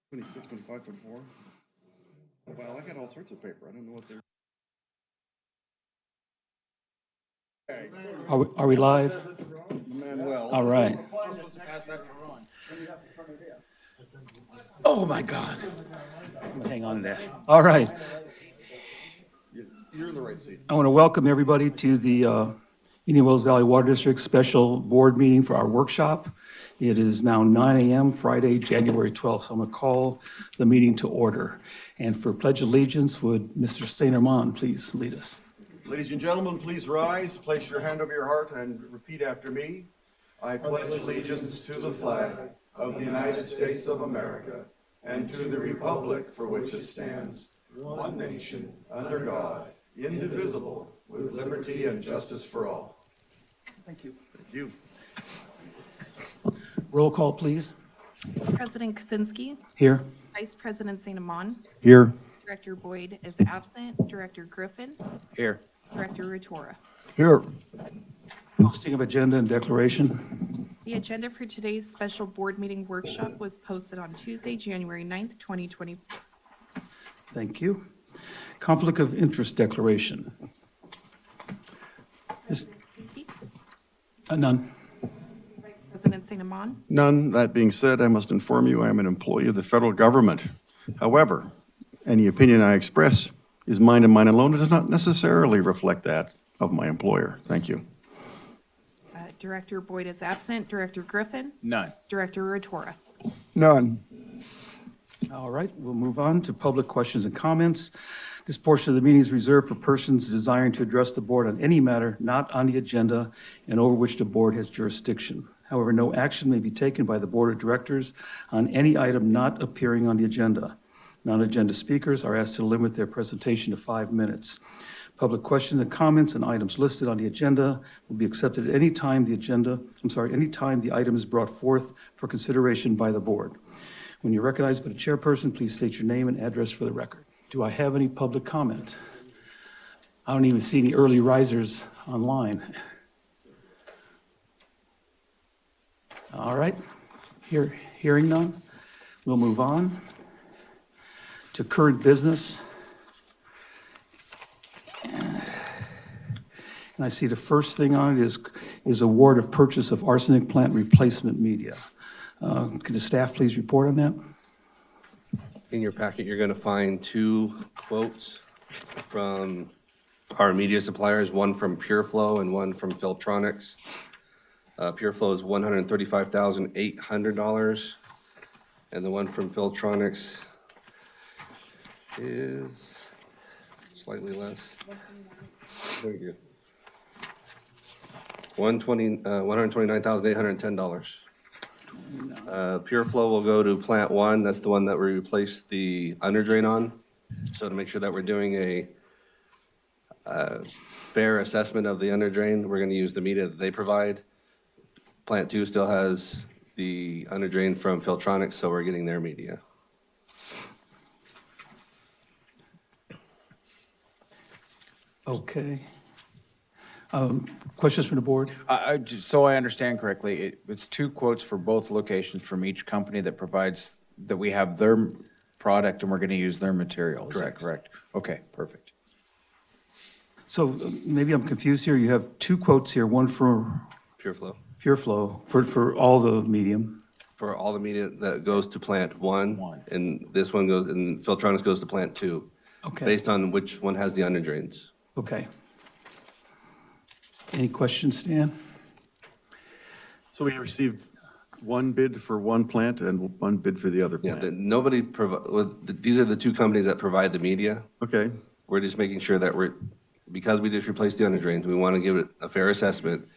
26, 25, 24. Oh, wow, I got all sorts of paper. I don't know what they're. Are we live? Manuel. All right. Oh, my God. I'm gonna hang on to that. All right. You're in the right seat. I want to welcome everybody to the Indian Wells Valley Water District Special Board Meeting for our workshop. It is now 9 a.m., Friday, January 12th, so I'm going to call the meeting to order. And for Pledge of Allegiance, would Mr. St. Armand please lead us? Ladies and gentlemen, please rise, place your hand over your heart, and repeat after me. I pledge allegiance to the flag of the United States of America and to the republic for which it stands, one nation, under God, indivisible, with liberty and justice for all. Thank you. Thank you. Roll call, please. President Kaczynski, Here. Vice President St. Amand, Here. Director Boyd is absent, Director Griffin, Here. Director Rotora. Here. Posting of agenda and declaration. The agenda for today's special board meeting workshop was posted on Tuesday, January 9th, 2020. Thank you. Conflict of interest declaration. None. President St. Amand, None. That being said, I must inform you I am an employee of the federal government. However, any opinion I express is mine and mine alone. It does not necessarily reflect that of my employer. Thank you. Director Boyd is absent, Director Griffin, None. Director Rotora. None. All right, we'll move on to public questions and comments. This portion of the meeting is reserved for persons desiring to address the board on any matter not on the agenda and over which the board has jurisdiction. However, no action may be taken by the board of directors on any item not appearing on the agenda. Non-agenda speakers are asked to limit their presentation to 5 minutes. Public questions and comments and items listed on the agenda will be accepted at any time any time the item is brought forth for consideration by the board. When you're recognized by the chairperson, please state your name and address for the record. Do I have any public comment? I don't even see any early risers online. All right, hearing none, we'll move on to current business. And I see the first thing on it is award of purchase of arsenic plant replacement media. Could the staff please report on that? In your packet, you're going to find two quotes from our media suppliers, one from PureFlow and one from Filtronics. PureFlow is $135,800, and the one from Filtronics is slightly less. Thank you. $129,810. PureFlow will go to plant one. That's the one that we replaced the underdrain on. So to make sure that we're doing a fair assessment of the underdrain, we're going to use the media that they provide. Plant two still has the underdrain from Filtronics, so we're getting their media. Okay. Questions from the board? So I understand correctly, it's two quotes for both locations from each company that we have their product and we're going to use their material. Is that Correct. correct? Okay, perfect. So maybe I'm confused here. You have two quotes here, one for PureFlow. PureFlow for all the medium. For all the media that goes to plant one, and this one goes, and Filtronics goes to plant two. Okay. Based on which one has the underdrains. Okay. Any questions, Stan? So we received one bid for one plant and one bid for the other Yeah, plant. nobody these are the two companies that provide the media. Okay. We're just making sure that because we just replaced the underdrains, we want to give it a fair assessment.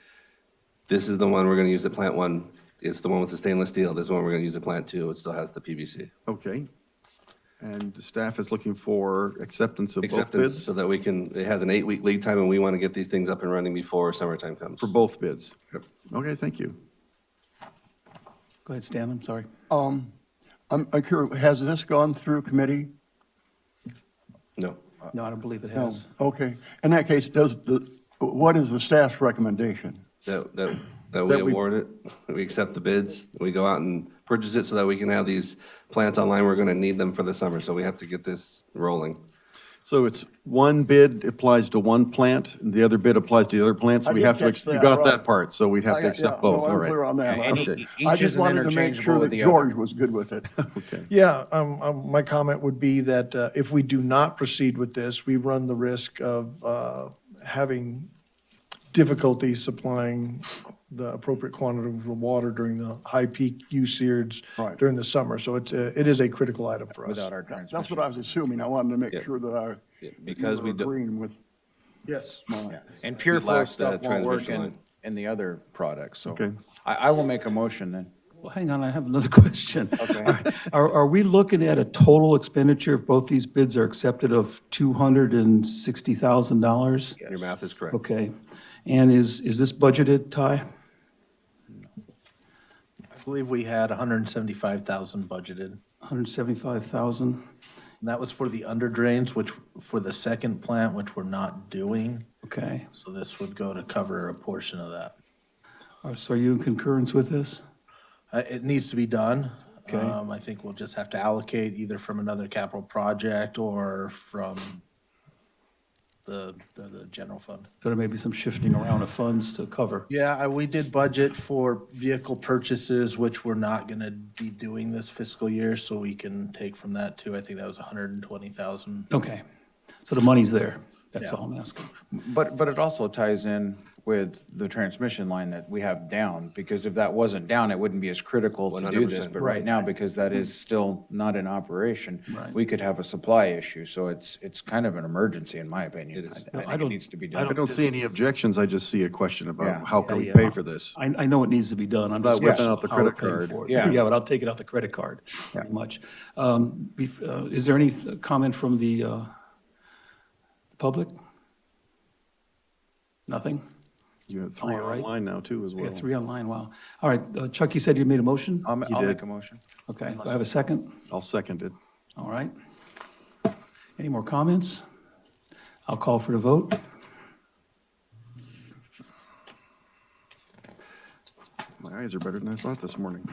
This is the one we're going to use at plant one. It's the one with the stainless steel. This is the one we're going to use at plant two. It still has the PVC. Okay. And the staff is looking for acceptance of both Acceptance bids? so that it has an 8-week lead time and we want to get these things up and running before summertime comes. For both bids? Yep. Okay, thank you. Go ahead, Stan, I'm sorry. I'm curious, has this gone through committee? No. No, I don't believe it No. has. Okay. In that case, what is the staff's recommendation? That that we That we- award it, we accept the bids, we go out and purchase it so that we can have these plants online. We're gonna need them for the summer, so we have to get this rolling. So it's one bid applies to one plant, and the other bid applies to the other plant, so I we did have to, catch you that, got right. that part, so we'd have to accept both, all I'm clear right. on that. And Okay. I each just isn't wanted to make interchangeable sure with that the other. George was good with it. Okay. Yeah, my comment would be that if we do not proceed with this, we run the risk of having difficulty supplying the appropriate quantities of water during the high peak use periods Right. during the summer. So it is a critical item for us. Without our That's transmission. what I was assuming. I wanted to make Yeah. sure that I, Because you we were do- agreeing with Yes. mine. And pure We flow lack the stuff won't work transmission line. in the other products, so. Okay. I will make a motion then. Well, hang on, I have another question. Okay. Are we looking at a total expenditure if both these bids are accepted of $260,000? Your math is correct. Okay. And is this budgeted, Ty? I believe we had 175,000 budgeted. 175,000? And that was for the under drains, which, for the second plant, which we're not doing. Okay. So this would go to cover a portion of that. So are you in concurrence with this? It needs to be done. Okay. I think we'll just have to allocate either from another capital project or from the general fund. So there may be some shifting around of funds to cover. Yeah, we did budget for vehicle purchases, which we're not gonna be doing this fiscal year, so we can take from that too. I think that was 120,000. Okay. So the money's there. That's Yeah. all I'm asking. But it also ties in with the transmission line that we have down, because if that wasn't down, it wouldn't be as critical to do this. 100%. But right now, because that is still not in operation, Right. we could have a supply issue, so it's kind of an emergency, in my opinion. It is. I I think it don't- needs to be I done. I don't see any objections, I just see a question Yeah. about how can we Yeah. pay for this? I know it needs to be done. I'm Without just whipping questioning out the how we're credit paying card. for it. Yeah. Yeah, without taking out the credit card, pretty much. Is there any comment from the public? Nothing? You have three All right. online now, too, as We well. got 3 online, wow. All right, Chuck, you said you made a motion? I'll did. make a motion. Okay, do I have a second? I'll second it. All right. Any more comments? I'll call for the vote. My eyes are better than I thought this morning.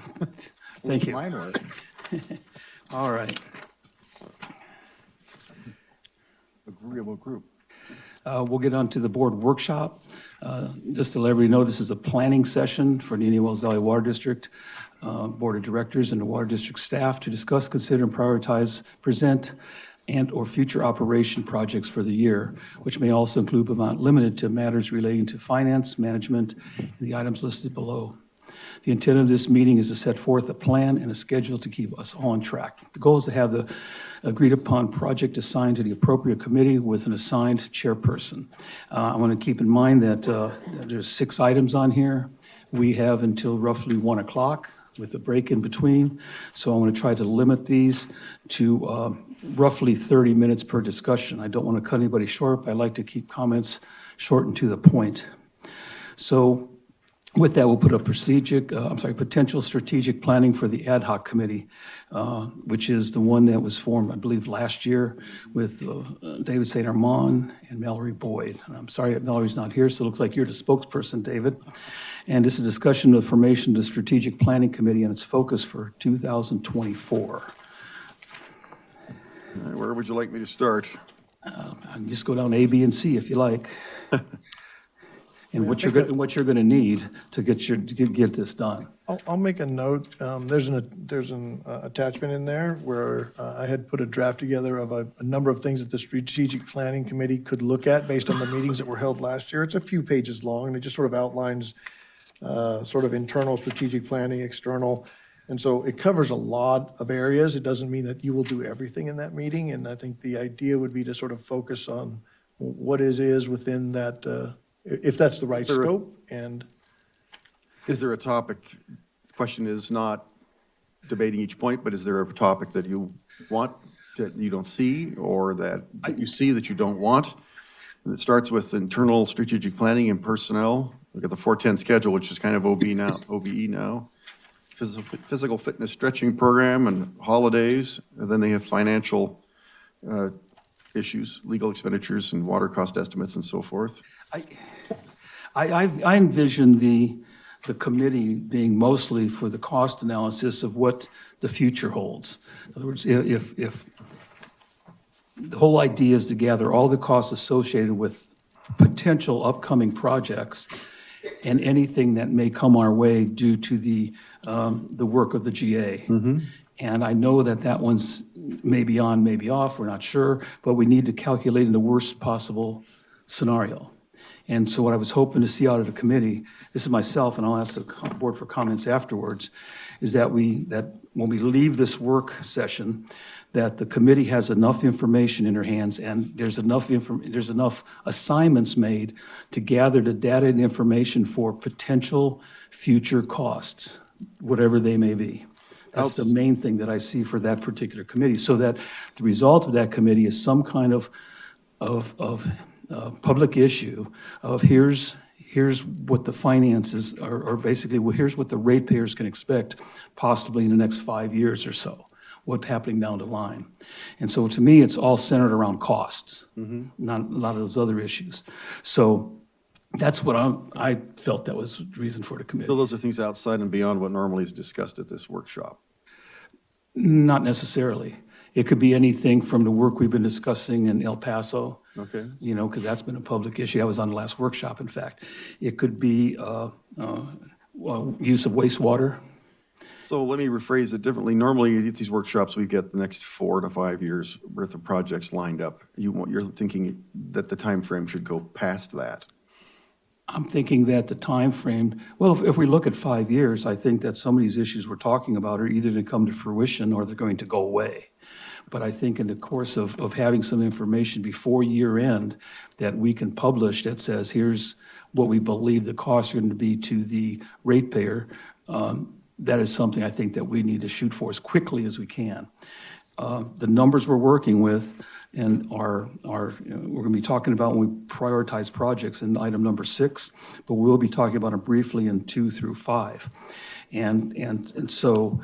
Thank you. Mine work. All right. Agreeable group. We'll get on to the board workshop. Just to let everybody know, this is a planning session for the Indian Wells Valley Water District Board of Directors and the Water District staff to discuss, consider, and prioritize, present, and/or future operation projects for the year, which may also include but not limited to matters relating to finance, management, and the items listed below. The intent of this meeting is to set forth a plan and a schedule to keep us all on track. The goal is to have the agreed-upon project assigned to the appropriate committee with an assigned chairperson. I want to keep in mind that there's 6 items on here. We have until roughly 1 o'clock with a break in between. So I want to try to limit these to roughly 30 minutes per discussion. I don't want to cut anybody short, but I like to keep comments short and to the point. So with that, we'll put a potential strategic planning for the ad hoc committee, which is the one that was formed, I believe, last year with David St. Armand and Mallory Boyd. And I'm sorry that Mallory's not here, so it looks like you're the spokesperson, David. And this is a discussion of formation of the strategic planning committee and its focus for 2024. All right, where would you like me to start? I can just go down A, B, and C if you like. And what you're going to need to get this done. I'll make a note. There's an attachment in there where I had put a draft together of a number of things that the Strategic Planning Committee could look at based on the meetings that were held last year. It's a few pages long, and it just sort of outlines sort of internal strategic planning, external. And so it covers a lot of areas. It doesn't mean that you will do everything in that meeting, and I think the idea would be to sort of focus on what is within that, if that's the right There are- scope, and Is there a topic, the question is not debating each point, but is there a topic that you want, that you don't see, or that you see that you don't want? And it starts with internal strategic planning and personnel. Look at the 410 schedule, which is kind of OBE now. Physical fitness stretching program and holidays, and then they have financial issues, legal expenditures and water cost estimates and so forth. I envision the the committee being mostly for the cost analysis of what the future holds. In other words, if the whole idea is to gather all the costs associated with potential upcoming projects and anything that may come our way due to the work of the GA. And I know that that one's maybe on, maybe off, we're not sure, but we need to calculate in the worst possible scenario. And so what I was hoping to see out of the committee, this is myself, and I'll ask the board for comments afterwards, is that when we leave this work session, that the committee has enough information in their hands and there's enough assignments made to gather the data and information for potential future costs, whatever they may be. That's the main thing that I see for that particular committee, so that the result of that committee is some kind of public issue of here's what the finances are, or basically, well, here's what the ratepayers can expect possibly in the next 5 years or so, what's happening down the line. And so to me, it's all centered around costs, not a lot of those other issues. So that's what I felt that was the reason for the committee. So those are things outside and beyond what normally is discussed at this workshop. Not necessarily. It could be anything from the work we've been discussing in El Paso. Okay. You know, because that's been a public issue. I was on the last workshop, in fact. It could be use of wastewater. So let me rephrase it differently. Normally, at these workshops, we get the next 4 to 5 years worth of projects lined up. You're thinking that the time frame should go past that. I'm thinking that the time frame, well, if we look at 5 years, I think that some of these issues we're talking about are either to come to fruition or they're going to go away. But I think in the course of having some information before year end that we can publish that says, here's what we believe the costs are going to be to the ratepayer, that is something I think that we need to shoot for as quickly as we can. The numbers we're working with and we're going to be talking about when we prioritize projects in item number 6, but we'll be talking about them briefly in 2 through 5. And so,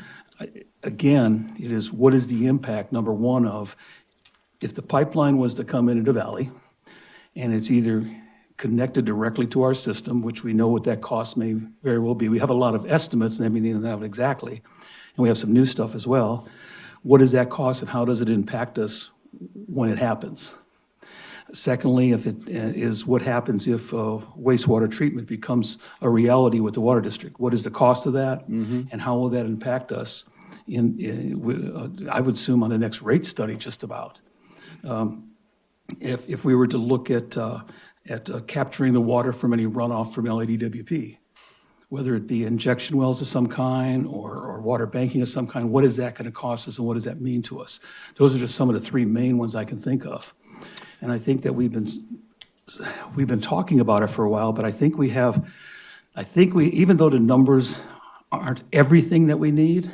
again, it is what is the impact, number one, of if the pipeline was to come into the valley and it's either connected directly to our system, which we know what that cost may very well be. We have a lot of estimates and everything of it exactly, and we have some new stuff as well. What does that cost and how does it impact us when it happens? Secondly, if it is what happens if wastewater treatment becomes a reality with the water district? What is the cost of that, and how will that impact us I would assume on the next rate study just about. If we were to look at capturing the water from any runoff from IWVWD, whether it be injection wells of some kind or water banking of some kind, what is that going to cost us and what does that mean to us? Those are just some of the 3 main ones I can think of. And I think that we've been talking about it for a while, but I think we, even though the numbers aren't everything that we need,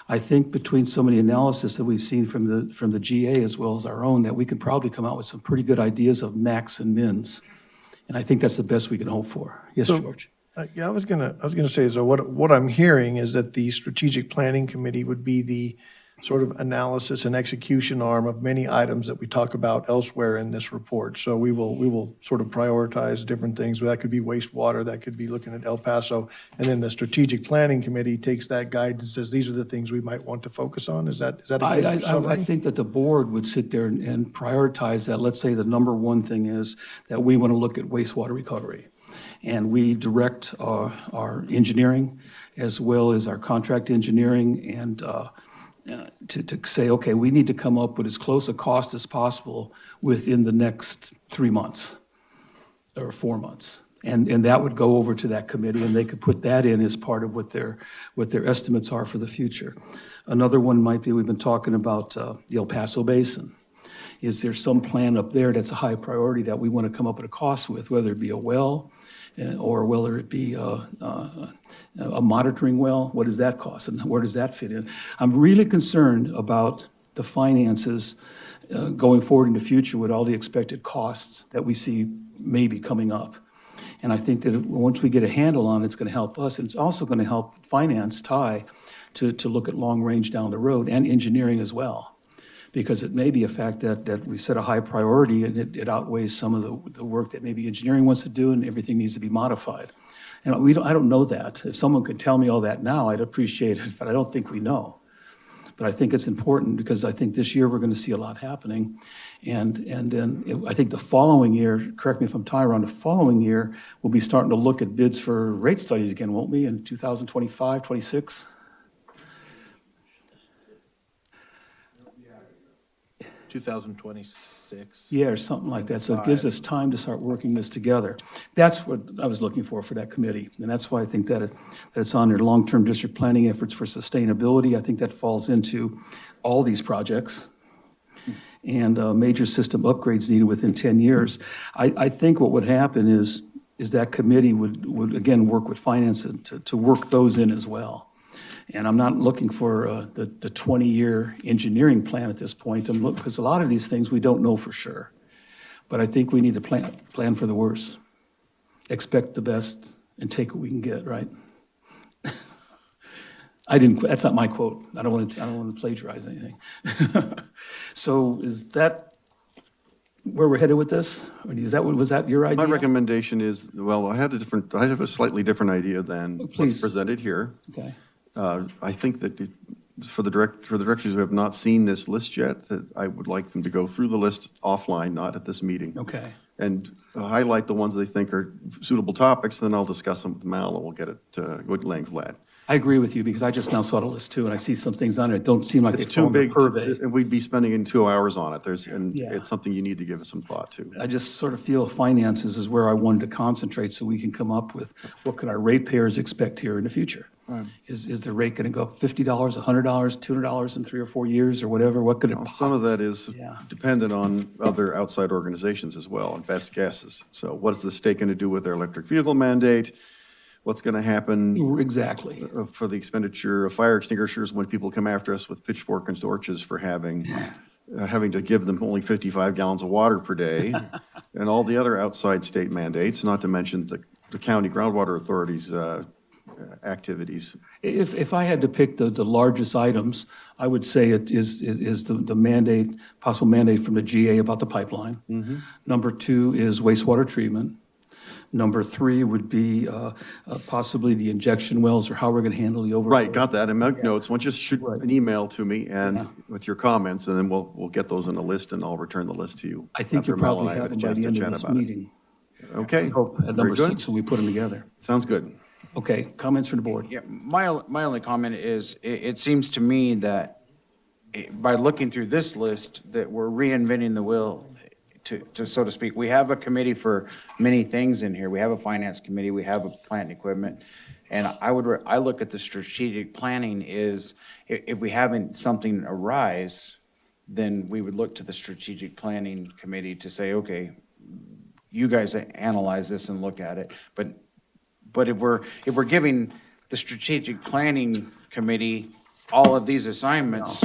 I think between some of the analysis that we've seen from the GA as well as our own, that we can probably come out with some pretty good ideas of max and mins. And I think that's the best we can hope for. Yes, George? Yeah, I was gonna say, so what I'm hearing is that the strategic planning committee would be the sort of analysis and execution arm of many items that we talk about elsewhere in this report. So we will sort of prioritize different things. That could be wastewater, that could be looking at El Paso, and then the strategic planning committee takes that guide and says, these are the things we might want to focus on. Is that a good summary? I think that the board would sit there and prioritize that. Let's say the number one thing is that we want to look at wastewater recovery. And we direct our engineering as well as our contract engineering and to say, okay, we need to come up with as close a cost as possible within the next 3 months or 4 months. And that would go over to that committee and they could put that in as part of what their estimates are for the future. Another one might be, we've been talking about the El Paso Basin. Is there some plan up there that's a high priority that we want to come up with a cost with, whether it be a well or whether it be a monitoring well? What does that cost and where does that fit in? I'm really concerned about the finances going forward in the future with all the expected costs that we see maybe coming up. And I think that once we get a handle on it, it's going to help us. And it's also going to help finance, Ty, to look at long range down the road and engineering as well. because it may be a fact that we set a high priority and it outweighs some of the work that maybe engineering wants to do and everything needs to be modified. And I don't know that. If someone could tell me all that now, I'd appreciate it, but I don't think we know. But I think it's important because I think this year we're going to see a lot happening. And then I think the following year, correct me if I'm Tyron, the following year, we'll be starting to look at bids for rate studies again, won't we, in 2025, 26? 2026. Yeah, or something like that. So it gives us time to start working this together. That's what I was looking for that committee. And that's why I think that it's on their long-term district planning efforts for sustainability. I think that falls into all these projects. And major system upgrades needed within 10 years. I think what would happen is that committee would again, work with finance to work those in as well. And I'm not looking for the 20-year engineering plan at this point, because a lot of these things we don't know for sure. But I think we need to plan for the worst, expect the best, and take what we can get, right? That's not my quote. I don't want to plagiarize anything. So is that where we're headed with this? Or was that your idea? My recommendation is, well, I have a slightly different idea than what's Please. presented here. Okay. I think that for the directors who have not seen this list yet, that I would like them to go through the list offline, not at this meeting. Okay. And highlight the ones they think are suitable topics, then I'll discuss them with Mal and we'll get it laying flat. I agree with you, because I just now saw the list too, and I see some things on it that don't seem like they It's fall too in the big, purvey. and we'd be spending in 2 hours on it. Yeah. It's something you need to give some thought to. I just sort of feel finances is where I wanted to concentrate so we can come up with what could our ratepayers expect here in the future? Is the rate going to go up $50, $100, $200 in 3 or 4 years or whatever? What could it Well, some of that is Yeah. dependent on other outside organizations as well, and best guesses. So what is the state going to do with their electric vehicle mandate? What's going to happen Exactly. for the expenditure of fire extinguishers when people come after us with pitchfork and torches for having to give them only 55 gallons of water per day, and all the other outside state mandates, not to mention the county groundwater authorities' activities. If I had to pick the largest items, I would say it is the mandate, possible mandate from the GA about the pipeline. Number 2 is wastewater treatment. Number 3 would be possibly the injection wells, or how we're going to handle the overflow. Right, got that, and make notes. Why don't you just shoot an email to me and with your comments, and then we'll get those in a list, and I'll return the list to you. I think after you'll Mel probably and I have a them by chance the to end of chat this about it. meeting. Okay. I hope at very number good. 6 when we put them together. Sounds good. Okay, comments from the board? Yeah, my only comment is, it seems to me that by looking through this list, that we're reinventing the wheel, to so to speak. We have a committee for many things in here. We have a finance committee, we have a plant and equipment. And I look at the strategic planning is, if we haven't something arise, then we would look to the strategic planning committee to say, okay, you guys analyze this and look at it. But if we're giving the strategic planning committee all of these assignments,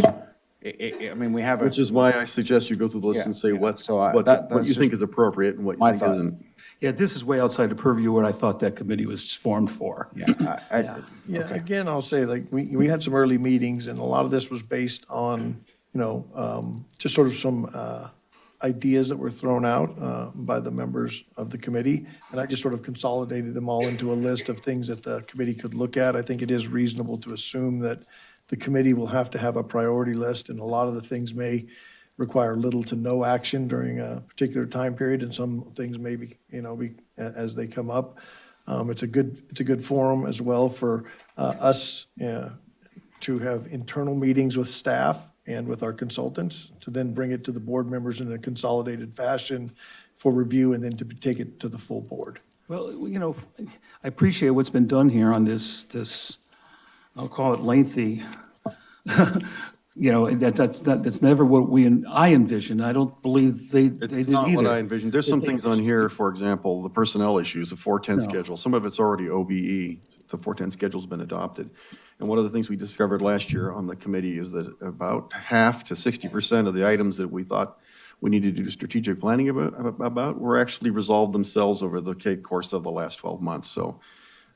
I mean, we have a. Which is why I suggest you go through the list Yeah, and say yeah. what So you that's think just is appropriate and what you my think thought. isn't. Yeah, this is way outside the purview of what I thought that committee was formed for. Yeah, Yeah, again, I'll say, like, we had some early meetings, and a lot of this was based on, just sort of some ideas that were thrown out by the members of the committee, and I just sort of consolidated them all into a list of things that the committee could look at. I think it is reasonable to assume that the committee will have to have a priority list, and a lot of the things may require little to no action during a particular time period, and some things may be, as they come up. It's a good forum as well for us to have internal meetings with staff and with our consultants, to then bring it to the board members in a consolidated fashion for review, and then to take it to the full board. Well, I appreciate what's been done here on this, I'll call it lengthy. That's never what I envisioned. I don't believe they did It's not what either. I envisioned. There's some things on here, for example, the personnel issues, the 410 No. schedule. Some of it's already OBE. The 410 schedule's been adopted. And one of the things we discovered last year on the committee is that about half to 60% of the items that we thought we needed to do strategic planning about were actually resolved themselves over the course of the last 12 months. So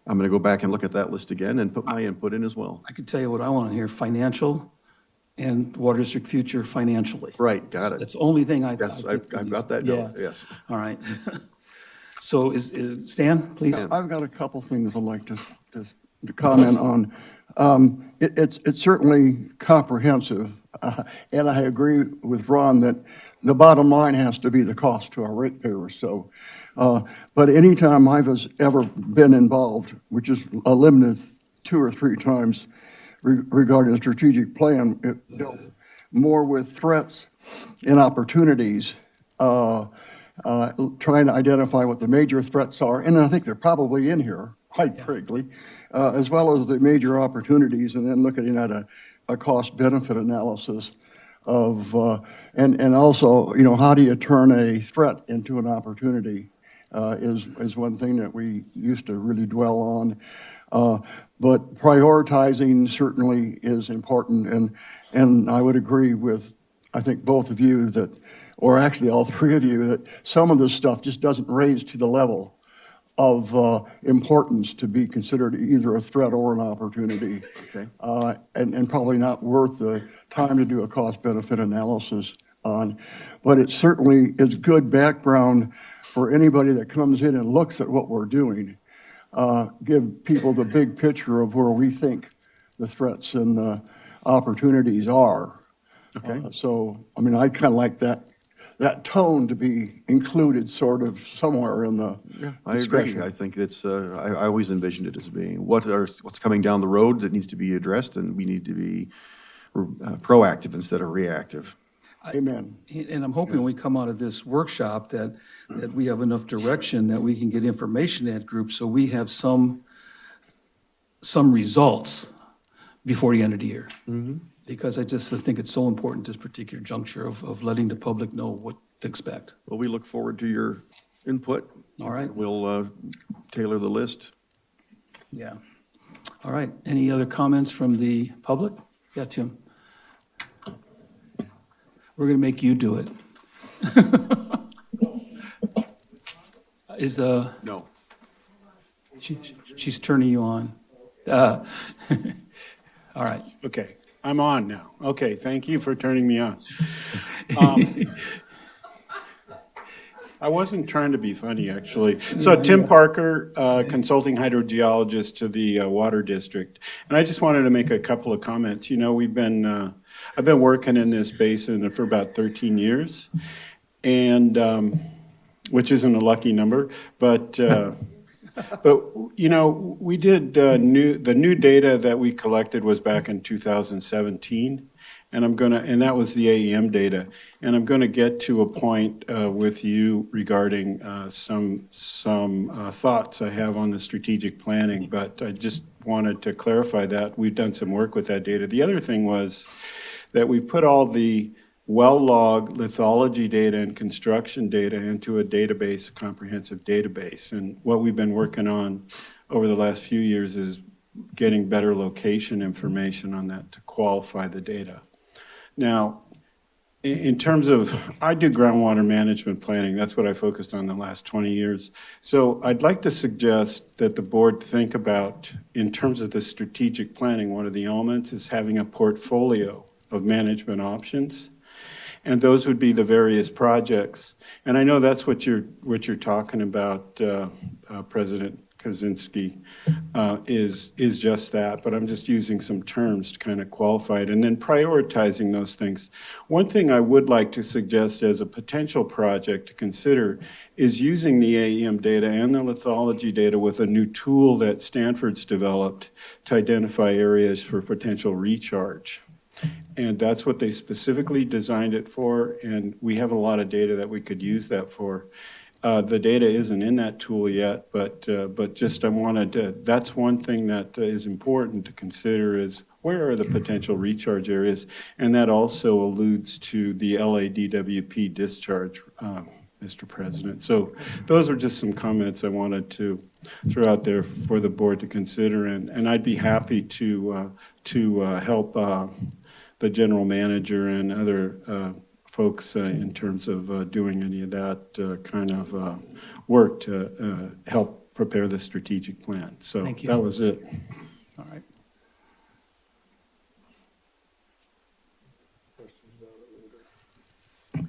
I'm going to go back and look at that list again and put my input in as well. I could tell you what I want to hear: financial, and Water District Future financially. Right, got it. That's the only thing I. Yes, I think I've got that yeah. note, yes. All right. So Stan, please? I've got a couple things I'd like to comment on. It's certainly comprehensive, and I agree with Ron that the bottom line has to be the cost to our ratepayers. So, but anytime I've ever been involved, which is a limited 2 or 3 times regarding a strategic plan, it dealt more with threats and opportunities, trying to identify what the major threats are, and I think they're probably in here, quite frankly, as well as the major opportunities, and then looking at a cost-benefit analysis of, and also, how do you turn a threat into an opportunity is one thing that we used to really dwell on. But prioritizing certainly is important, and I would agree with, I think, both of you that, or actually all 3 of you, that some of this stuff just doesn't raise to the level of importance to be considered either a threat or an opportunity. Okay. And probably not worth the time to do a cost-benefit analysis on. But it certainly is good background for anybody that comes in and looks at what we're doing. Give people the big picture of where we think the threats and the opportunities are. Okay. So, I mean, I kind of like that tone to be included sort of somewhere in the I discussion. agree. I think it's, I always envisioned it as being, what's coming down the road that needs to be addressed, and we need to be proactive instead of reactive. Amen. And I'm hoping when we come out of this workshop that we have enough direction that we can get information to that group so we have some results before the end of the year. Because I just think it's so important, this particular juncture of letting the public know what to expect. Well, we look forward to your input. All right? We'll tailor the list. Yeah. All right. Any other comments from the public? Yeah, Tim? We're going to make you do it. No. She's turning you on. All right. Okay, I'm on now. Okay, thank you for turning me on. I wasn't trying to be funny, actually. So Tim Parker, consulting hydrogeologist to the Water District. And I just wanted to make a couple of comments. I've been working in this basin for about 13 years, and, which isn't a lucky number, but we did the new data that we collected was back in 2017, and that was the AEM data. And I'm gonna get to a point with you regarding some thoughts I have on the strategic planning, but I just wanted to clarify that. We've done some work with that data. The other thing was that we put all the well-logged lithology data and construction data into a database, a comprehensive database. And what we've been working on over the last few years is getting better location information on that to qualify the data. Now, in terms of, I do groundwater management planning. That's what I focused on the last 20 years. So I'd like to suggest that the board think about, in terms of the strategic planning, one of the elements is having a portfolio of management options. And those would be the various projects. And I know that's what you're talking about, President Kaczynski, is just that, but I'm just using some terms to kind of qualify it, and then prioritizing those things. One thing I would like to suggest as a potential project to consider is using the AEM data and the lithology data with a new tool that Stanford's developed to identify areas for potential recharge. And that's what they specifically designed it for, and we have a lot of data that we could use that for. The data isn't in that tool yet, but just I wanted to, that's one thing that is important to consider is where are the potential recharge areas? And that also alludes to the LADWP discharge, Mr. President. So those are just some comments I wanted to throw out there for the board to consider, and I'd be happy to help the general manager and other folks in terms of doing any of that kind of work to help prepare the strategic plan. So Thank you. that was it. All right.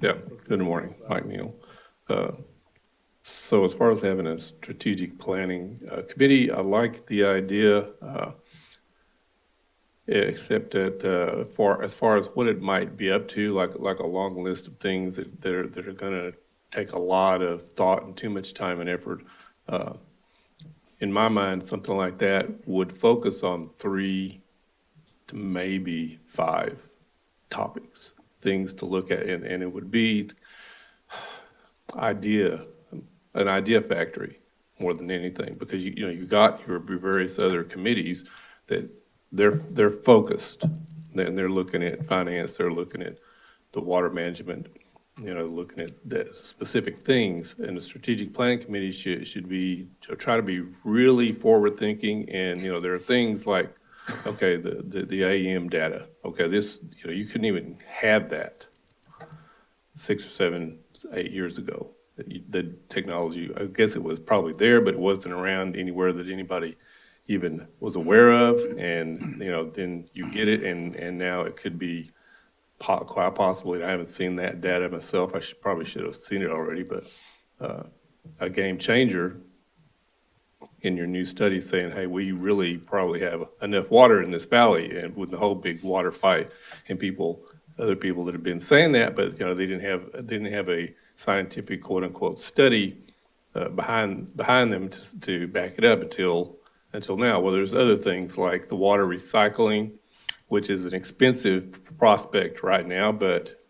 Yeah, good morning, Mike Neal. So as far as having a strategic planning committee, I like the idea, except that as far as what it might be up to, like a long list of things that are going to take a lot of thought and too much time and effort. In my mind, something like that would focus on 3 to maybe 5 topics, things to look at, and it would be an idea factory more than anything, because you got your various other committees that they're focused, and they're looking at finance, they're looking at the water management, looking at the specific things, and the strategic planning committee should be try to be really forward thinking, and there are things like, okay, the AEM data, okay, this you couldn't even have that 6 or 7, 8 years ago. The technology, I guess it was probably there, but it wasn't around anywhere that anybody even was aware of. And, then you get it, and now it could be quite possibly, I haven't seen that data myself. I probably should have seen it already, but a game changer in your new study saying, hey, we really probably have enough water in this valley, and with the whole big water fight, and other people that have been saying that, but they didn't have a scientific quote unquote study behind them to back it up until now. Well, there's other things like the water recycling, which is an expensive prospect right now, but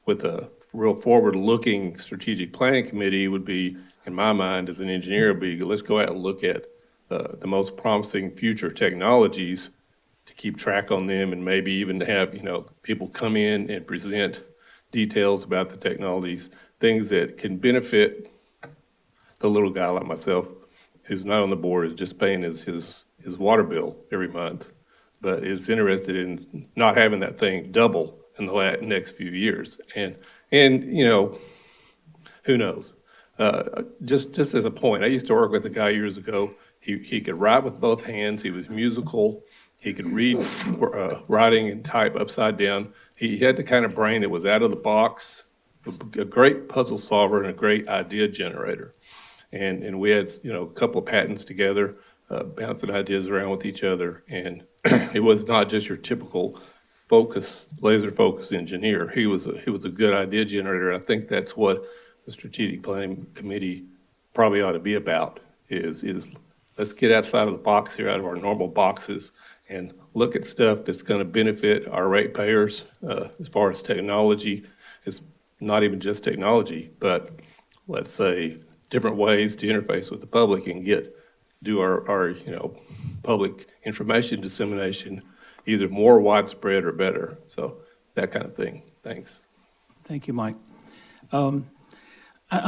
with a real forward-looking strategic planning committee would be, in my mind as an engineer, would be let's go out and look at the most promising future technologies to keep track on them, and maybe even to have people come in and present details about the technologies, things that can benefit the little guy like myself who's not on the board, is just paying his water bill every month, but is interested in not having that thing double in the next few years. And who knows? Just as a point, I used to work with a guy years ago. He could write with both hands. He was musical. He could read writing and type upside down. He had the kind of brain that was out of the box, a great puzzle solver and a great idea generator. And we had a couple of patents together, bouncing ideas around with each other. And it was not just your typical laser focused engineer. He was a good idea generator. I think that's what the strategic planning committee probably ought to be about. Is let's get outside of the box here, out of our normal boxes, and look at stuff that's going to benefit our ratepayers as far as technology. It's not even just technology, but let's say different ways to interface with the public and do our public information dissemination either more widespread or better. So that kind of thing. Thanks. Thank you, Mike. I'm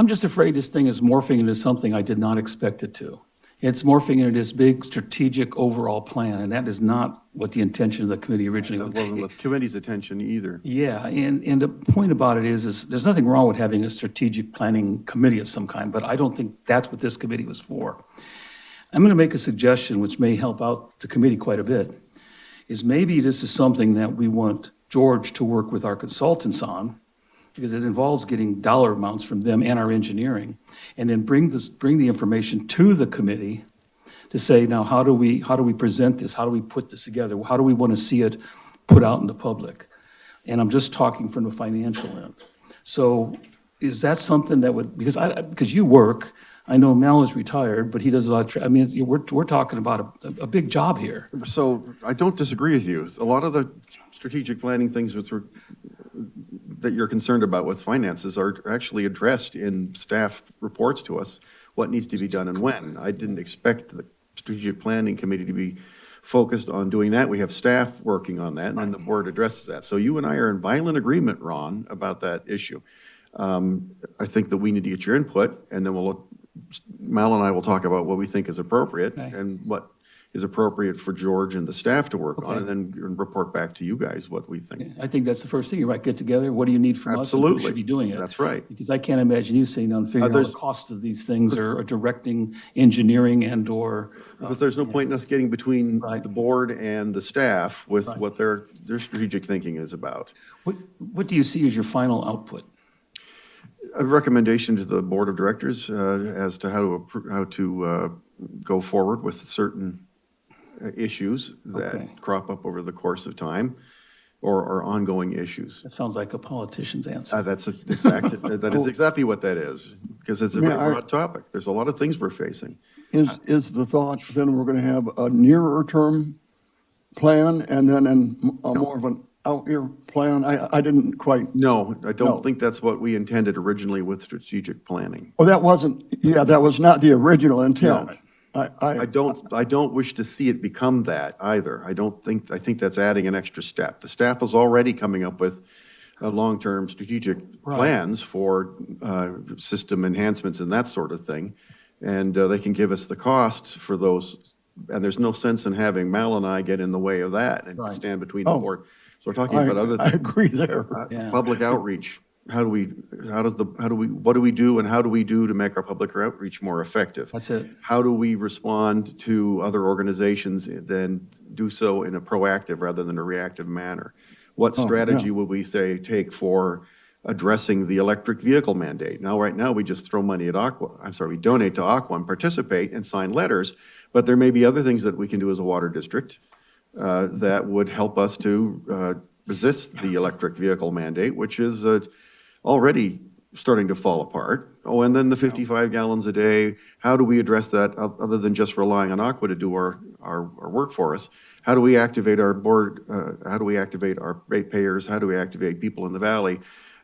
just afraid this thing is morphing into something I did not expect it to. It's morphing into this big strategic overall plan, and that is not what the intention of the committee originally was. That wasn't with the committee's attention either. Yeah, and the point about it is there's nothing wrong with having a strategic planning committee of some kind, but I don't think that's what this committee was for. I'm going to make a suggestion which may help out the committee quite a bit, is maybe this is something that we want George to work with our consultants on, because it involves getting dollar amounts from them and our engineering, and then bring the information to the committee to say, now, how do we present this? How do we put this together? How do we want to see it put out in the public? And I'm just talking from the financial end. So is that something that would, because you work, I know Mel is retired, but he does a lot of, we're talking about a big job here. So I don't disagree with you. A lot of the strategic planning things that you're concerned about with finances are actually addressed in staff reports to us, what needs to be done and when. I didn't expect the strategic planning committee to be focused on doing that. We have staff working on that, and then the board addresses that. So you and I are in violent agreement, Ron, about that issue. I think that we need to get your input, and then Mal and I will talk about what we think is appropriate Okay. and what is appropriate for George and the staff to work on, and then report back to you guys what we think. I think that's the first thing, you might get together, what do you need from us? And Absolutely. who should be doing it? That's right. Because I can't imagine you sitting down and figuring out there's- the cost of these things or directing engineering and/or, But there's no point in us getting between Right. the board and the staff with Right. what their strategic thinking is about. what do you see as your final output? A recommendation to the board of directors as to how to go forward with certain issues that Okay. crop up over the course of time, or ongoing issues. That sounds like a politician's answer. That's in fact, that is exactly what that is, because it's a very broad topic. There's a lot of things we're facing. Is the thought then we're going to have a nearer term plan and then more of an out-year plan? I didn't quite, No, I No. don't think that's what we intended originally with strategic planning. oh, that was not the original intent. I don't wish to see it become that either. I think that's adding an extra step. The staff is already coming up with long-term strategic plans for system enhancements and that sort of thing. And they can give us the costs for those, and there's no sense in having Mal and I get in the way of that and Right. stand between the Oh. board. So we're talking about other I things. agree there. Yeah. Public outreach. What do we do and how do we do to make our public outreach more effective? That's it. How do we respond to other organizations, then do so in a proactive rather than a reactive manner? What strategy would we say take for addressing the electric vehicle mandate? Now, right now, we just throw money at we donate to Aqua and participate and sign letters, but there may be other things that we can do as a water district that would help us to resist the electric vehicle mandate, which is already starting to fall apart. Oh, and then the 55 gallons a day, how do we address that other than just relying on Aqua to do our work for us? How do we activate our board? How do we activate our ratepayers? How do we activate people in the valley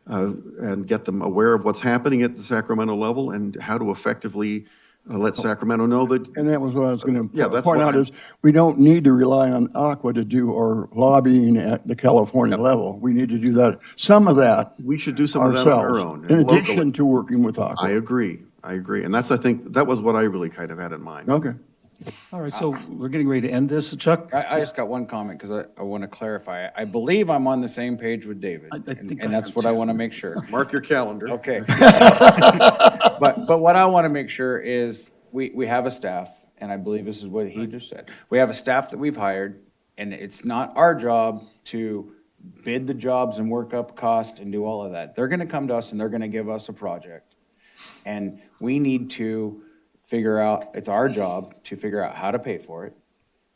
and get them aware of what's happening at the Sacramento level, and how to effectively let Sacramento know that. And that was what I was going Yeah, to that's point what out I'm- is we don't need to rely on Aqua to do our lobbying at the California level. We need to do that, some of that We should do some of that on our own. ourselves, in and locally. addition to working with I Aqua. agree. And I think, that was what I really kind of had in mind. Okay. All right, so we're getting ready to end this. Chuck? I just got one comment because I want to clarify. I believe I'm on the same page with David. I and- think I And that's am what I too. want to make sure. Mark your calendar. Okay. But what I want to make sure is we have a staff, and I believe this is what he just said. We have a staff that we've hired, and it's not our job to bid the jobs and work up cost and do all of that. They're going to come to us and they're going to give us a project. And we need to figure out, it's our job to figure out how to pay for it,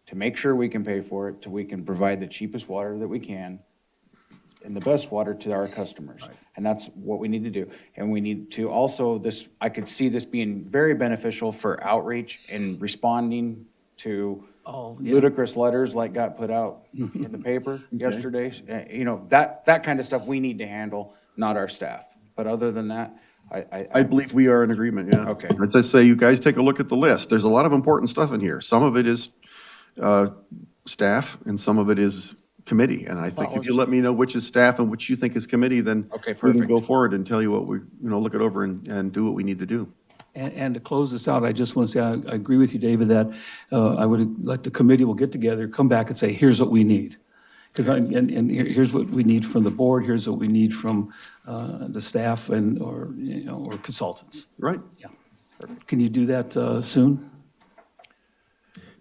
to make sure we can pay for it, so we can provide the cheapest water that we can and the best water to our customers. And that's what we need to do. And we need to also, I could see this being very beneficial for outreach and responding to ludicrous letters like got put out in the paper yesterday. You know, that kind of stuff we need to handle, not our staff. But other than that, I believe we are in agreement, yeah. Okay. Let's just say, you guys take a look at the list. There's a lot of important stuff in here. Some of it is staff and some of it is committee. And I think if you let me know which is staff and which you think is committee, then Okay, we can perfect. go forward and tell you what we, look it over and do what we need to do. And to close this out, I just want to say, I agree with you, David, that I would like the committee will get together, come back and say, here's what we need. Because here's what we need from the board, here's what we need from the staff or consultants. Right? Yeah. Can you do that soon?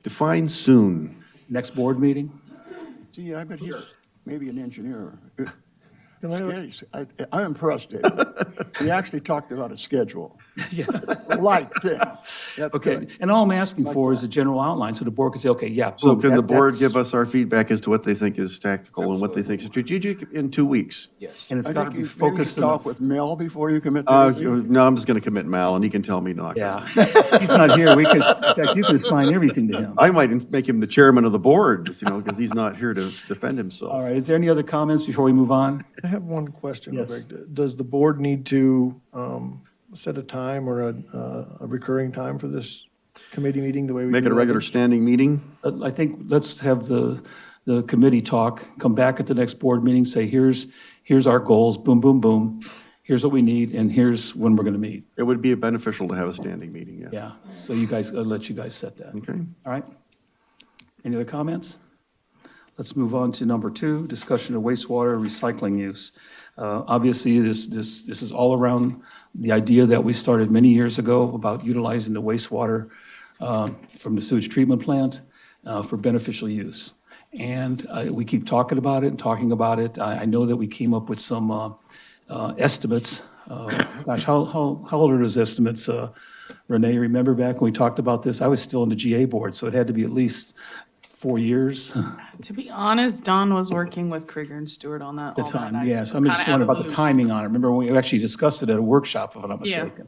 Define soon. Next board meeting? Gee, I bet he's maybe an engineer. Can I- I'm impressed, David. He actually talked about a schedule. Light thing. That's Okay, good. and all I'm asking for is a general outline, so the board can say, okay, yeah. So boom, can the board that's- give us our feedback as to what they think is tactical and what they think is strategic in 2 weeks? yes. And it's I got to think be you focused maybe enough. talk with Mel before you commit to anything. No, I'm just going to commit Mal, and he can tell me not. Yeah, he's not here, in fact, you can assign everything to him. I might make him the chairman of the board, because he's not here to defend himself. All right, is there any other comments before we move on? I have one question, Yes. Greg. Does the board need to set a time or a recurring time for this committee meeting the way we do? Make it a regular others? standing meeting? I think let's have the committee talk, come back at the next board meeting, say, here's our goals, boom, boom, boom. Here's what we need, and here's when we're going to meet. It would be beneficial to have a standing meeting, yes. Yeah, so you guys, I'll let you guys set that. Okay. All right? Any other comments? Let's move on to number 2, discussion of wastewater recycling use. Obviously, this is all around the idea that we started many years ago about utilizing the wastewater from the sewage treatment plant for beneficial use. And we keep talking about it and talking about it. I know that we came up with some estimates. Gosh, how old are those estimates? Renee, remember back when we talked about this? I was still on the GA board, so it had to be at least 4 years at To be honest, Don was working with Krieger and Stewart on that the all that time. night. Yes, I'm Kinda just out wondering of about the loop. timing on it. Remember, we actually discussed it at a workshop, if I'm not Yeah. mistaken.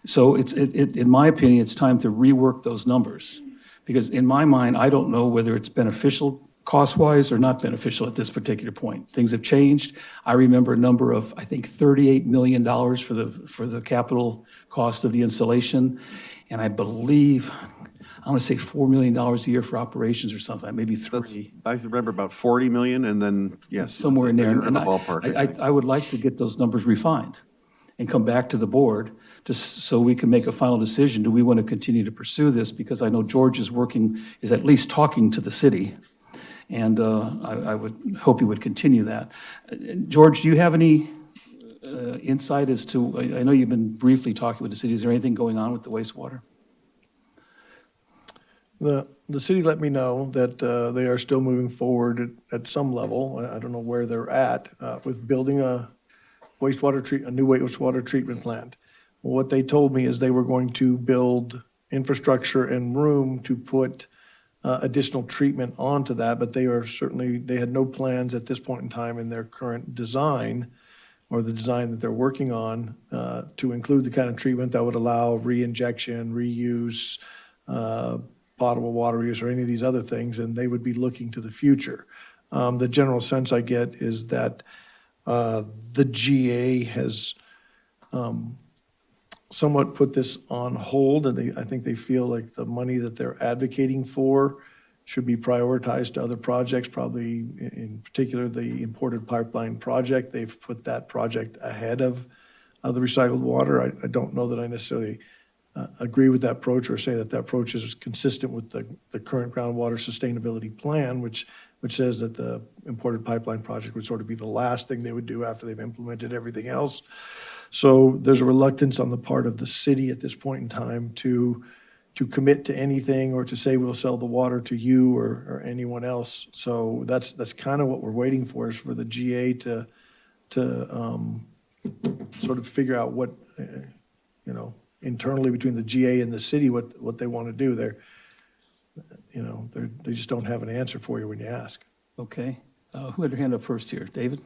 So in my opinion, it's time to rework those numbers. Because in my mind, I don't know whether it's beneficial cost-wise or not beneficial at this particular point. Things have changed. I remember a number of, I think, $38 million for the capital cost of the installation. And I believe, I want to say $4 million a year for operations or something, maybe That's, 3. I remember about 40 million, and then, yes. Somewhere in there. You're in And the ballpark, I think. I would like to get those numbers refined and come back to the board just so we can make a final decision. Do we want to continue to pursue this? Because I know George is at least talking to the city. And I would hope he would continue that. George, do you have any insight as to, I know you've been briefly talking with the city. Is there anything going on with the wastewater? The city let me know that they are still moving forward at some level. I don't know where they're at with building a new wastewater treatment plant. What they told me is they were going to build infrastructure and room to put additional treatment onto that, but they had no plans at this point in time in their current design or the design that they're working on to include the kind of treatment that would allow re-injection, reuse, potable water use, or any of these other things, and they would be looking to the future. The general sense I get is that the GA has somewhat put this on hold, and I think they feel like the money that they're advocating for should be prioritized to other projects, probably in particular the imported pipeline project. They've put that project ahead of the recycled water. I don't know that I necessarily agree with that approach or say that that approach is consistent with the current groundwater sustainability plan, which says that the imported pipeline project would sort of be the last thing they would do after they've implemented everything else. So there's a reluctance on the part of the city at this point in time to commit to anything or to say we'll sell the water to you or anyone else. So that's kind of what we're waiting for, is for the GA to sort of figure out what, internally between the GA and the city, what they want to do. They just don't have an answer for you when you ask. Okay. Who had their hand up first here? David?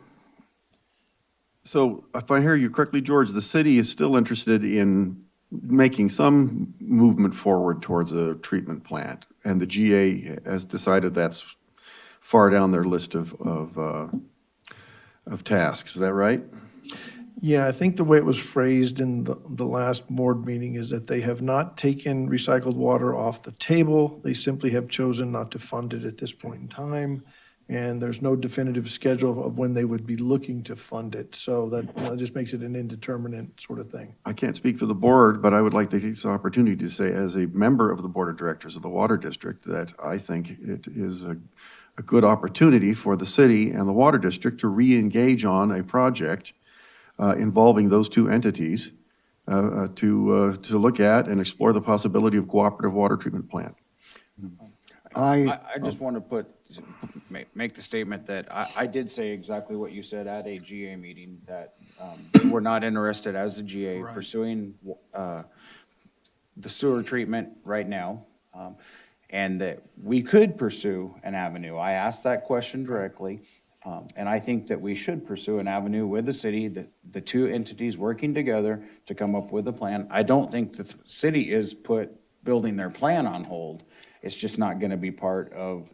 So if I hear you correctly, George, the city is still interested in making some movement forward towards a treatment plant, and the GA has decided that's far down their list of tasks. Is that right? Yeah, I think the way it was phrased in the last board meeting is that they have not taken recycled water off the table. They simply have chosen not to fund it at this point in time. And there's no definitive schedule of when they would be looking to fund it. So that just makes it an indeterminate sort of thing. I can't speak for the board, but I would like to take this opportunity to say, as a member of the Board of Directors of the Water District, that I think it is a good opportunity for the city and the Water District to re-engage on a project involving those two entities to look at and explore the possibility of cooperative water treatment plant. I just want to make the statement that I did say exactly what you said at a GA meeting, that we're not interested as a GA pursuing the sewer treatment right now, and that we could pursue an avenue. I asked that question directly, and I think that we should pursue an avenue with the city, the two entities working together to come up with a plan. I don't think the city is building their plan on hold. It's just not going to be part of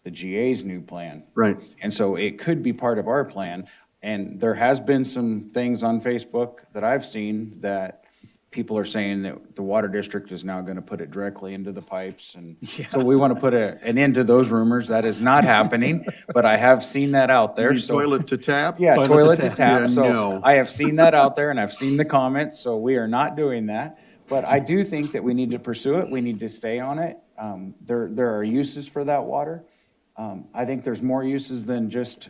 the GA's new plan. Right. And so it could be part of our plan. And there has been some things on Facebook that I've seen that people are saying that the water district is now going to put it directly into the pipes. And so we want to put an end to those rumors. That is not happening, but I have seen that out there. You mean toilet to tap? Yeah, toilet to tap. Yeah, So no. I have seen that out there and I've seen the comments, so we are not doing that. But I do think that we need to pursue it. We need to stay on it. There are uses for that water. I think there's more uses than just,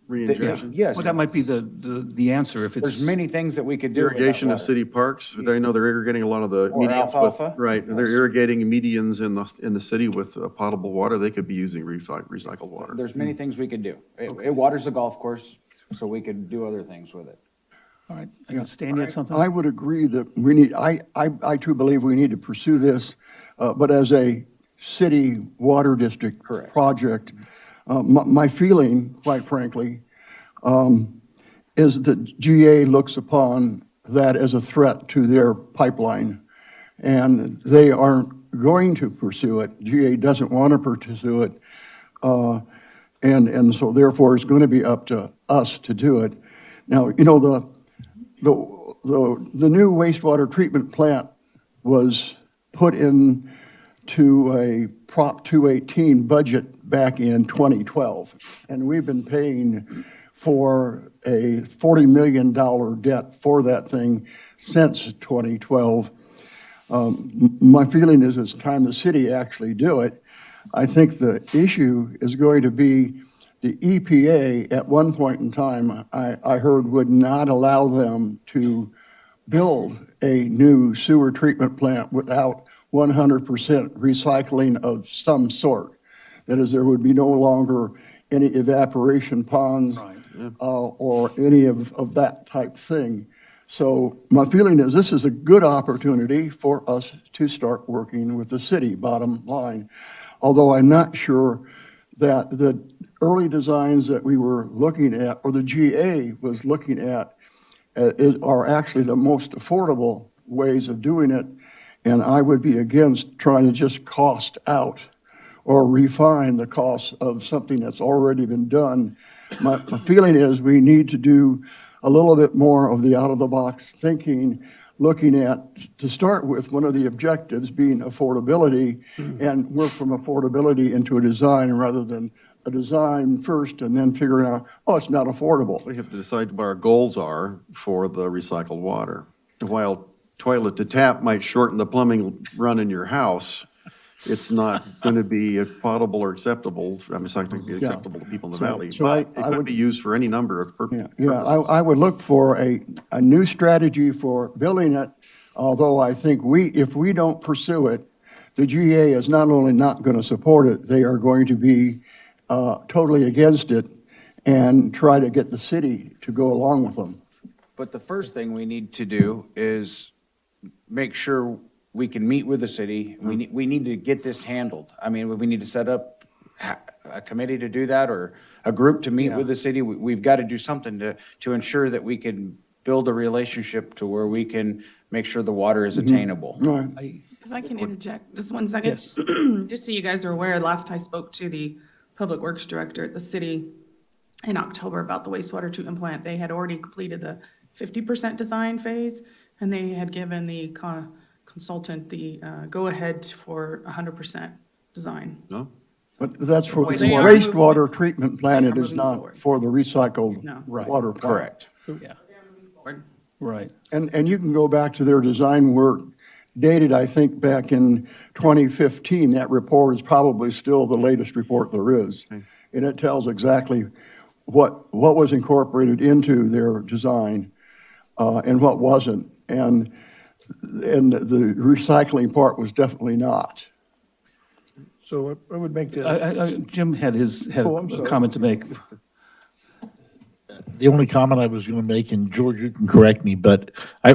Reinjection. yes. Well, that might be the answer if it's. There's many things that we could do with that Irrigation of water. city parks, I know they're irrigating a lot of the Or medians with, alfalfa. right, they're irrigating medians in the city with potable water, they could be using recycled water. There's many things we could do. It waters the golf course, so we could do other things with it. All right, Stan, you had something? I would agree that we need, I too believe we need to pursue this, but as a city water district Correct. project, my feeling, quite frankly, is that GA looks upon that as a threat to their pipeline, and they aren't going to pursue it. GA doesn't want to pursue it, and so therefore it's going to be up to us to do it. Now, you know, the new wastewater treatment plant was put into a Prop 218 budget back in 2012, and we've been paying for a $40 million debt for that thing since 2012. My feeling is it's time the city actually do it. I think the issue is going to be the EPA at one point in time, I heard, would not allow them to build a new sewer treatment plant without 100% recycling of some sort. That is, there would be no longer any evaporation ponds or any of that type thing. So my feeling is this is a good opportunity for us to start working with the city, bottom line. Although I'm not sure that the early designs that we were looking at, or the GA was looking at, are actually the most affordable ways of doing it. And I would be against trying to just cost out or refine the costs of something that's already been done. My feeling is we need to do a little bit more of the out-of-the-box thinking, looking at, to start with, one of the objectives being affordability, and work from affordability into a design rather than a design first and then figuring out, oh, it's not affordable. We have to decide what our goals are for the recycled water. While toilet to tap might shorten the plumbing run in your house, it's not going to be potable or acceptable. I mean, it's not going to be acceptable to people in the valley, so but I it could would- be used for any number of purposes. I would look for a new strategy for building it, although I think if we don't pursue it, the GA is not only not going to support it, they are going to be totally against it and try to get the city to go along with them. But the first thing we need to do is make sure we can meet with the city. We need to get this handled. I mean, we need to set up a committee to do that, or a group to meet with the city. We've got to do something to ensure that we can build a relationship to where we can make sure the water is attainable. If I can interject, just 1 second. Yes. Just so you guys are aware, last I spoke to the Public Works Director at the city in October about the wastewater treatment plant, they had already completed the 50% design phase, and they had given the consultant the go-ahead for 100% design. No? But that's for the They are wastewater moving- treatment plant, they it are is moving not forward. for the recycled No. water plant. Correct. Yeah, Or- right. And you can go back to their design work dated, I think, back in 2015. That report is probably still the latest report there is. And it tells exactly what was incorporated into their design and what wasn't. And the recycling part was definitely not. So I would make the, Jim had Oh, I'm a sorry. comment to make. The only comment I was going to make, and George, you can correct me, but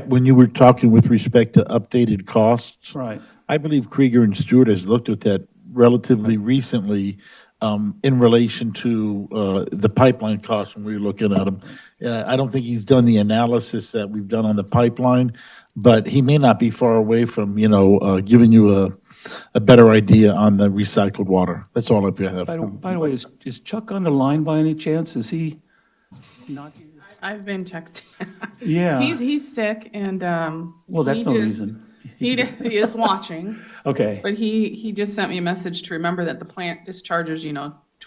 when you were talking with respect to updated costs, Right. I believe Krieger and Stewart has looked at that relatively recently in relation to the pipeline costs when we were looking at them. I don't think he's done the analysis that we've done on the pipeline, but he may not be far away from, giving you a better idea on the recycled water. That's all I have. By the way, is Chuck on the line by any chance? Is he not here? I've been texting. Yeah. He's sick and, Well, that's he no just- reason. He is watching, Okay, but he just sent me a message to remember that the plant discharges,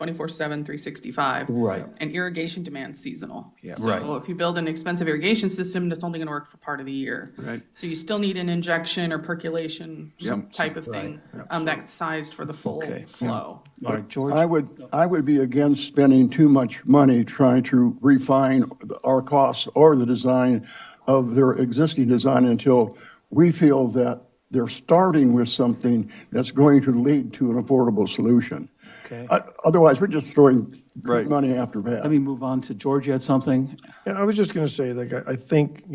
24/7, 365. Right. And irrigation demand's seasonal. Yeah. Right. So if you build an expensive irrigation system, that's only gonna work for part of the year. Right. So you still need an injection or percolation type of thing, that's sized for the full Okay. flow. All right, George? I would be against spending too much money trying to refine our costs or the design of their existing design until we feel that they're starting with something that's going to lead to an affordable solution. Okay. Otherwise, we're just throwing Right. money after bad. Let me move on to George. You had something? Yeah, I was just going to say, like, I think, I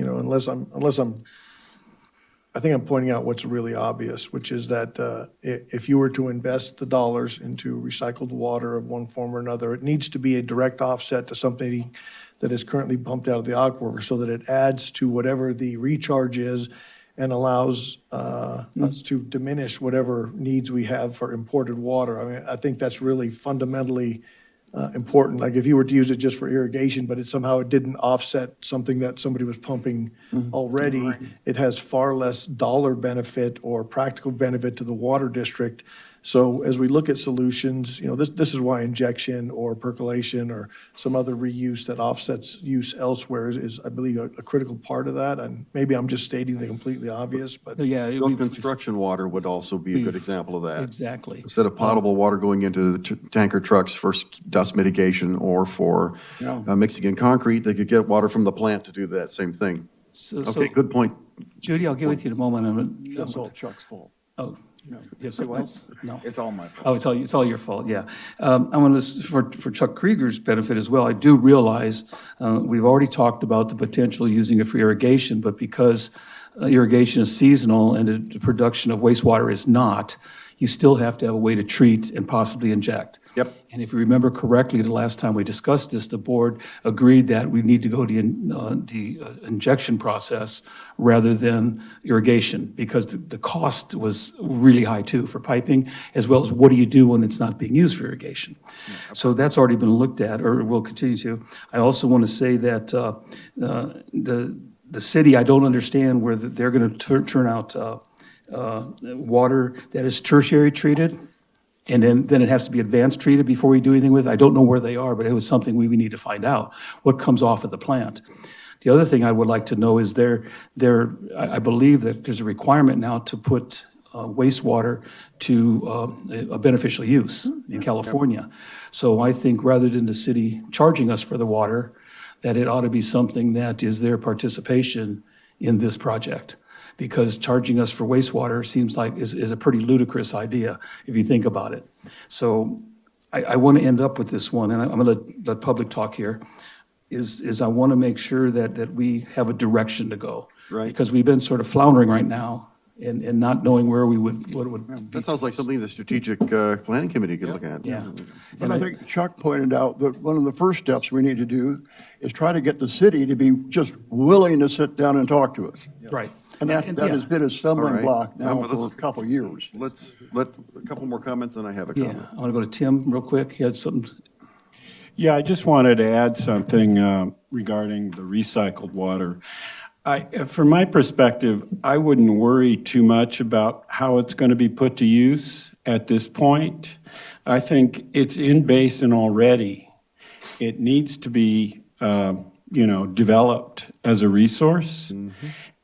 think I'm pointing out what's really obvious, which is that if you were to invest the dollars into recycled water of one form or another, it needs to be a direct offset to something that is currently pumped out of the aquifer so that it adds to whatever the recharge is and allows us to diminish whatever needs we have for imported water. I mean, I think that's really fundamentally important. Like if you were to use it just for irrigation, but it didn't offset something that somebody was pumping already, it has far less dollar benefit or practical benefit to the water district. So as we look at solutions, this is why injection or percolation or some other reuse that offsets use elsewhere is I believe, a critical part of that. And maybe I'm just stating the completely obvious, but Yeah. Built construction water would also be a good example of that. Exactly. Instead of potable water going into the tanker trucks for dust mitigation or for mixing in concrete, they could get water from the plant to do that same thing. So, Okay, good point. Judy, I'll get with you in a moment. That's all Chuck's fault. Oh, you have something else? No. It's all my fault. Oh, it's all your fault, yeah. I want to, for Chuck Krieger's benefit as well, I do realize, we've already talked about the potential using it for irrigation, but because irrigation is seasonal and the production of wastewater is not, you still have to have a way to treat and possibly inject. Yep. And if you remember correctly, the last time we discussed this, the board agreed that we need to go to the injection process rather than irrigation, because the cost was really high too for piping, as well as what do you do when it's not being used for irrigation? So that's already been looked at, or will continue to. I also want to say that the city, I don't understand where they're going to turn out water that is tertiary treated, and then it has to be advanced treated before we do anything with it. I don't know where they are, but it was something we need to find out, what comes off of the plant. The other thing I would like to know is I believe that there's a requirement now to put wastewater to a beneficial use in California. So I think rather than the city charging us for the water, that it ought to be something that is their participation in this project. Because charging us for wastewater seems like is a pretty ludicrous idea if you think about it. So I want to end up with this one, and I'm going to let public talk here, is I want to make sure that we have a direction to go. Right. Because we've been sort of floundering right now and not knowing where what it would be. That sounds like something the strategic planning committee could look at. Yeah. And I think Chuck pointed out that one of the first steps we need to do is try to get the city to be just willing to sit down and talk to us. Right. And that yeah. has been a stumbling All right. block now But for let's- a couple of years. Let's let a couple more comments, then I have a Yeah, comment. I want to go to Tim real quick. He had something. Yeah, I just wanted to add something regarding the recycled water. From my perspective, I wouldn't worry too much about how it's going to be put to use at this point. I think it's in basin already. It needs to be, developed as a resource.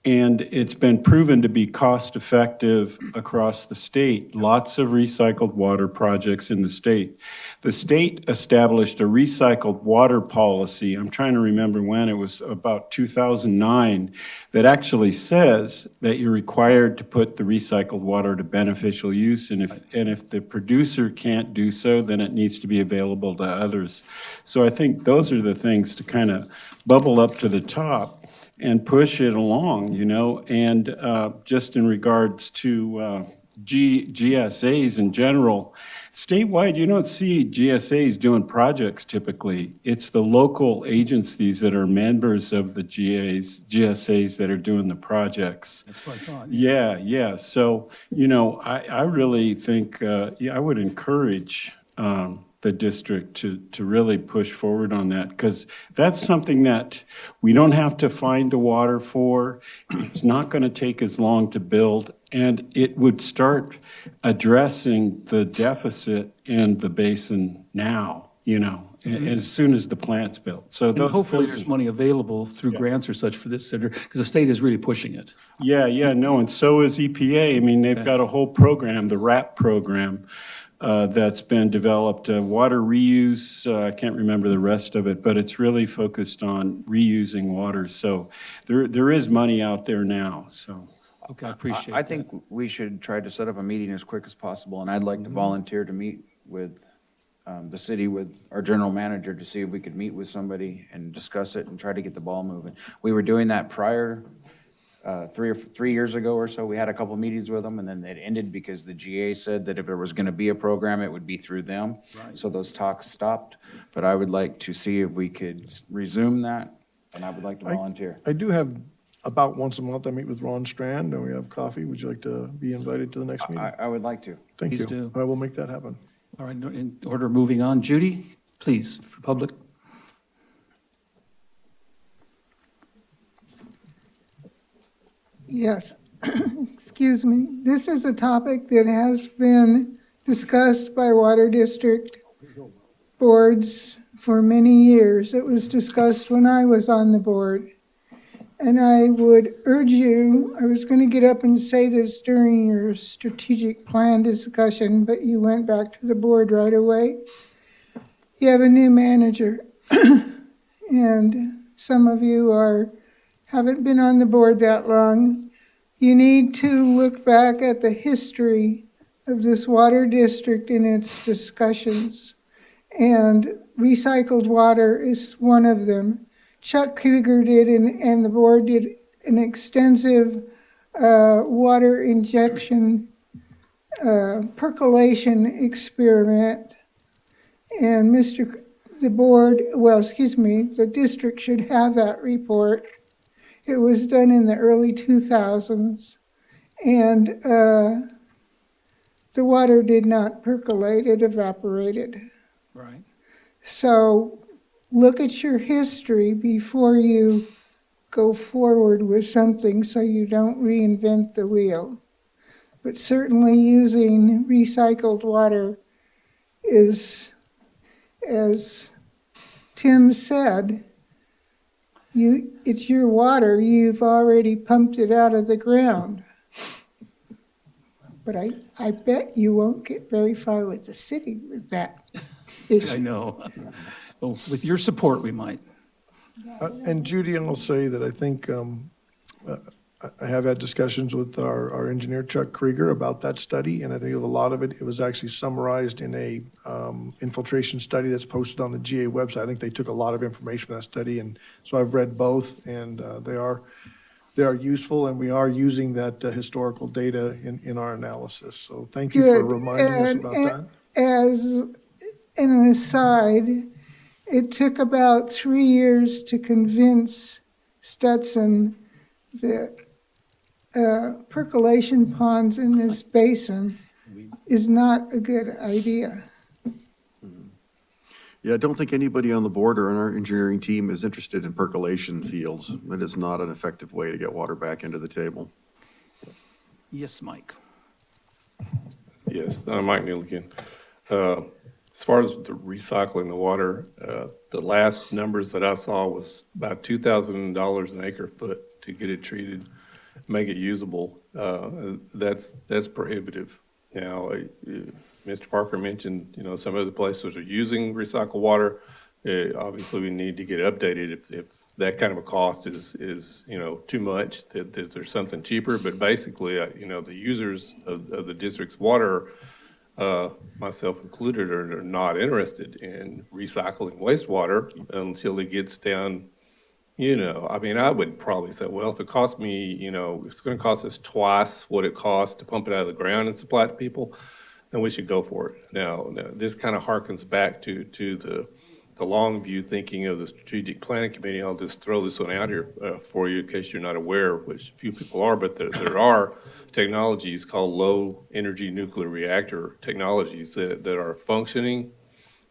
And it's been proven to be cost-effective across the state. Lots of recycled water projects in the state. The state established a recycled water policy, I'm trying to remember when, it was about 2009, that actually says that you're required to put the recycled water to beneficial use, and if the producer can't do so, then it needs to be available to others. So I think those are the things to kind of bubble up to the top and push it along, and just in regards to GSAs in general, statewide, you don't see GSAs doing projects typically. It's the local agencies that are members of the GSAs that are doing the projects. That's what I thought. Yeah. So, I really think, I would encourage the district to really push forward on that, because that's something that we don't have to find the water for. It's not going to take as long to build, and it would start addressing the deficit in the basin now, as soon as the plant's built. So And those, hopefully those- there's money available through grants or such for this center, because the state is really pushing it. Yeah, no, and so is EPA. I mean, they've got a whole program, the RAP program, that's been developed, water reuse, I can't remember the rest of it, but it's really focused on reusing water. So there is money out there now, so. Okay, I appreciate that. I think we should try to set up a meeting as quick as possible, and I'd like to volunteer to meet with the city, with our general manager, to see if we could meet with somebody and discuss it and try to get the ball moving. We were doing that prior, 3 years ago or so. We had a couple meetings with them, and then it ended because the GA said that if there was going to be a program, it would be through them. So those talks stopped, but I would like to see if we could resume that, and I would like to volunteer. I do have, about once a month, I meet with Ron Strand, and we have coffee. Would you like to be invited to the next meeting? I would like to. Thank Please you. do. I will make that happen. All right, in order of moving on, Judy, please, for public. Yes, excuse me. This is a topic that has been discussed by water district boards for many years. It was discussed when I was on the board. And I would urge you, I was going to get up and say this during your strategic plan discussion, but you went back to the board right away. You have a new manager, and some of you haven't been on the board that long. You need to look back at the history of this water district in its discussions, and recycled water is one of them. Chuck Krieger did, and the board did an extensive water injection percolation experiment. And the district should have that report. It was done in the early 2000s. And the water did not percolate, it evaporated. Right. So look at your history before you go forward with something so you don't reinvent the wheel. But certainly using recycled water is, as Tim said, it's your water, you've already pumped it out of the ground. But I bet you won't get very far with the city with that issue. I know. Well, with your support, we might. And Judy, I'll say that I think I have had discussions with our engineer, Chuck Krieger, about that study, and I think a lot of it was actually summarized in a infiltration study that's posted on the GA website. I think they took a lot of information from that study, and so I've read both, and they are useful, and we are using that historical data in our analysis. So thank you for Good. reminding us about that. As an aside, it took about 3 years to convince Stetson that percolation ponds in this basin is not a good idea. Yeah, I don't think anybody on the board or on our engineering team is interested in percolation fields. It is not an effective way to get water back into the table. Yes, Mike. Yes, Mike Neal again. As far as the recycling the water, the last numbers that I saw was about $2,000 an acre foot to get it treated, make it usable. That's prohibitive. Now, Mr. Parker mentioned, some other places are using recycled water. Obviously, we need to get updated if that kind of a cost is too much, that there's something cheaper. But basically, the users of the district's water, myself included, are not interested in recycling wastewater until it gets down, I would probably say, well, if it costs me, it's going to cost us twice what it costs to pump it out of the ground and supply it to people, then we should go for it. Now this kind of harkens back to the long view thinking of the Strategic Planning Committee. I'll just throw this one out here for you in case you're not aware, which few people are, but there are technologies called low energy nuclear reactor technologies that are functioning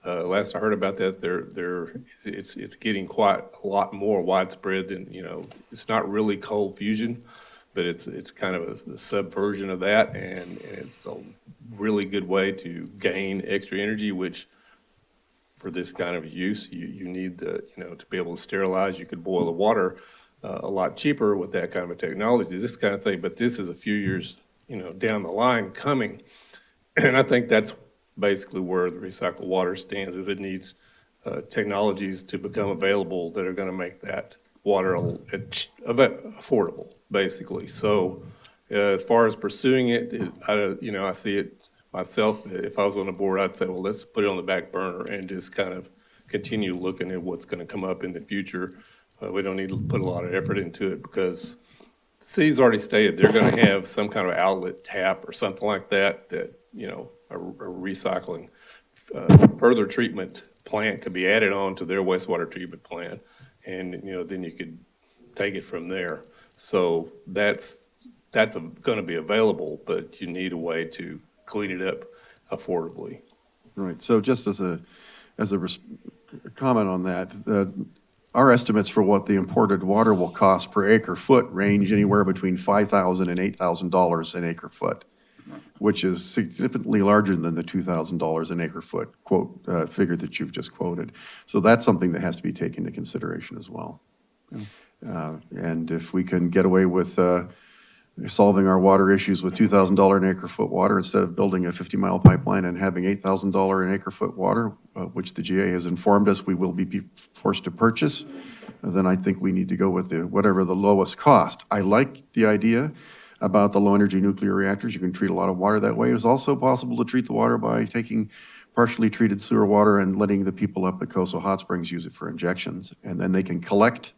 Last I heard about that, it's getting quite a lot more widespread than, it's not really cold fusion, but it's kind of a subversion of that, and it's a really good way to gain extra energy, which for this kind of use, you need to be able to sterilize. You could boil the water a lot cheaper with that kind of a technology, this kind of thing, but this is a few years, down the line coming. And I think that's basically where the recycled water stands, is it needs technologies to become available that are going to make that water affordable, basically. So as far as pursuing it, I see it myself. If I was on the board, I'd say, well, let's put it on the back burner and just kind of continue looking at what's going to come up in the future. We don't need to put a lot of effort into it because the city's already stated they're going to have some kind of outlet tap or something like that, a recycling further treatment plant could be added on to their wastewater treatment plant, and then you could take it from there. So that's going to be available, but you need a way to clean it up affordably. Right, so just as a comment on that, our estimates for what the imported water will cost per acre foot range anywhere between $5,000 and $8,000 an acre foot, which is significantly larger than the $2,000 an acre foot figure that you've just quoted. So that's something that has to be taken into consideration as well. And if we can get away with solving our water issues with $2,000 an acre foot water instead of building a 50-mile pipeline and having $8,000 an acre foot water, which the GA has informed us we will be forced to purchase, then I think we need to go with whatever the lowest cost. I like the idea about the low-energy nuclear reactors. You can treat a lot of water that way. It's also possible to treat the water by taking partially treated sewer water and letting the people up at Coastal Hot Springs use it for injections, and then they can collect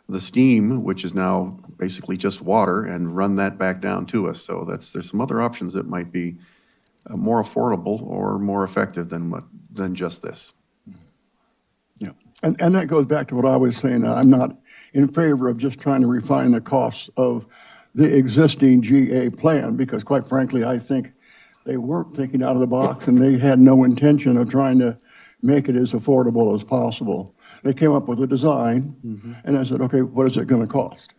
the steam, which is now basically just water, and run that back down to us. So there's some other options that might be more affordable or more effective than just this. Yeah, and that goes back to what I was saying. I'm not in favor of just trying to refine the costs of the existing GA plan, because quite frankly, I think they weren't thinking out of the box and they had no intention of trying to make it as affordable as possible. They came up with a design, and I said, okay, what is it going to cost?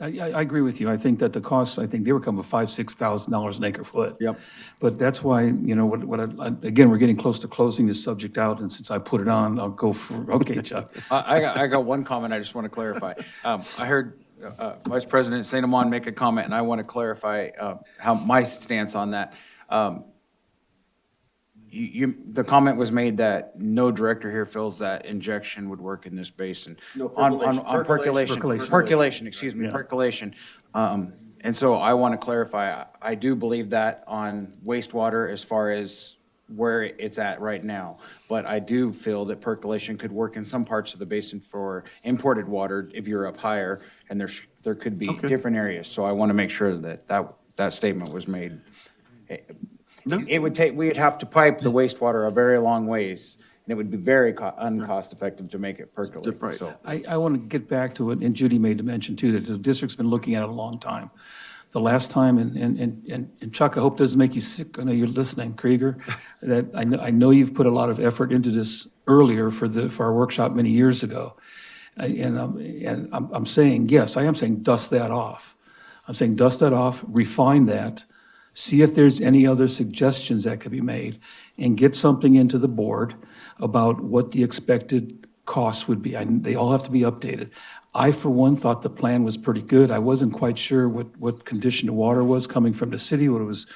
I agree with you. I think that the costs, I think they were coming $5,000, $6,000 an acre foot. Yep. But that's why, again, we're getting close to closing this subject out, and since I put it on, I'll go for, okay, Chuck. I got one comment I just want to clarify. I heard Vice President St. Amand make a comment, and I want to clarify how my stance on that. The comment was made that no director here feels that injection would work in this basin. No, On percolation, excuse me, percolation. And so I want to clarify, I do believe that on wastewater as far as where it's at right now. But I do feel that percolation could work in some parts of the basin for imported water if you're up higher, and there could be different areas. So I want to make sure that statement was made. It would we'd have to pipe the wastewater a very long ways, and it would be very uncost effective to make it percolate. Right. So I want to get back to it, and Judy made the mention too, that the district's been looking at it a long time. The last time, and Chuck, I hope it doesn't make you sick, I know you're listening, Krieger, that I know you've put a lot of effort into this earlier for our workshop many years ago. And I'm saying, yes, I am saying dust that off. I'm saying dust that off, refine that, see if there's any other suggestions that could be made, and get something into the board about what the expected costs would be. They all have to be updated. I, for one, thought the plan was pretty good. I wasn't quite sure what condition the water was coming from the city, was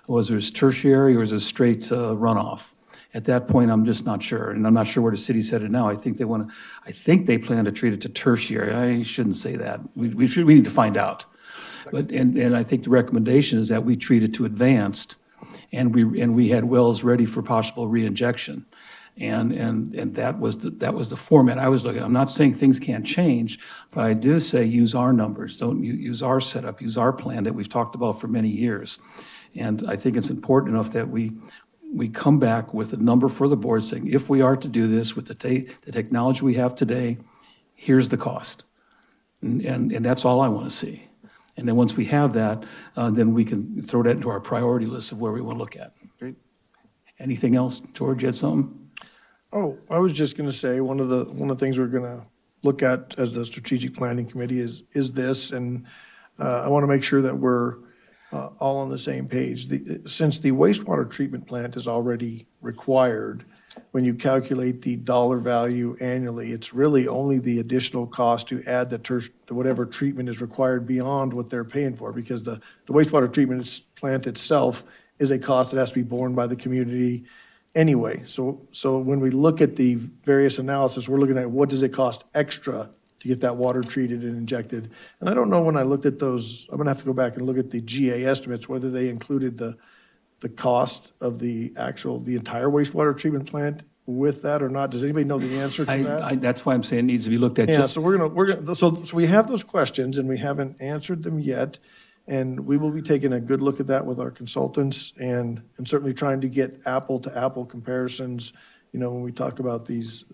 it tertiary or was it straight runoff? At that point, I'm just not sure, and I'm not sure where the city's headed now. I think they plan to treat it to tertiary. I shouldn't say that. We need to find out. But I think the recommendation is that we treat it to advanced, and we had wells ready for possible reinjection, and that was the format I was looking at. I'm not saying things can't change, but I do say use our numbers, don't use our setup, use our plan that we've talked about for many years, and I think it's important enough that we come back with a number for the board saying if we are to do this with the technology we have today, here's the cost, and that's all I want to see. And then once we have that, then we can throw that into our priority list of where we want to look at. Great. Anything else? George, you had something? Oh, I was just going to say, one of the things we're going to look at as the strategic planning committee is this, and I want to make sure that we're all on the same page. Since the wastewater treatment plant is already required, when you calculate the dollar value annually, it's really only the additional cost to add the whatever treatment is required beyond what they're paying for, because the wastewater treatment plant itself is a cost that has to be borne by the community anyway. So when we look at the various analysis, we're looking at what does it cost extra to get that water treated and injected. And I don't know, when I looked at those, I'm gonna have to go back and look at the GA estimates, whether they included the cost of the entire wastewater treatment plant with that or not. Does anybody know the answer to that? That's why I'm saying it needs to be looked at. Yeah, Just so so we have those questions and we haven't answered them yet. And we will be taking a good look at that with our consultants and certainly trying to get apple to apple comparisons, when we talk about these,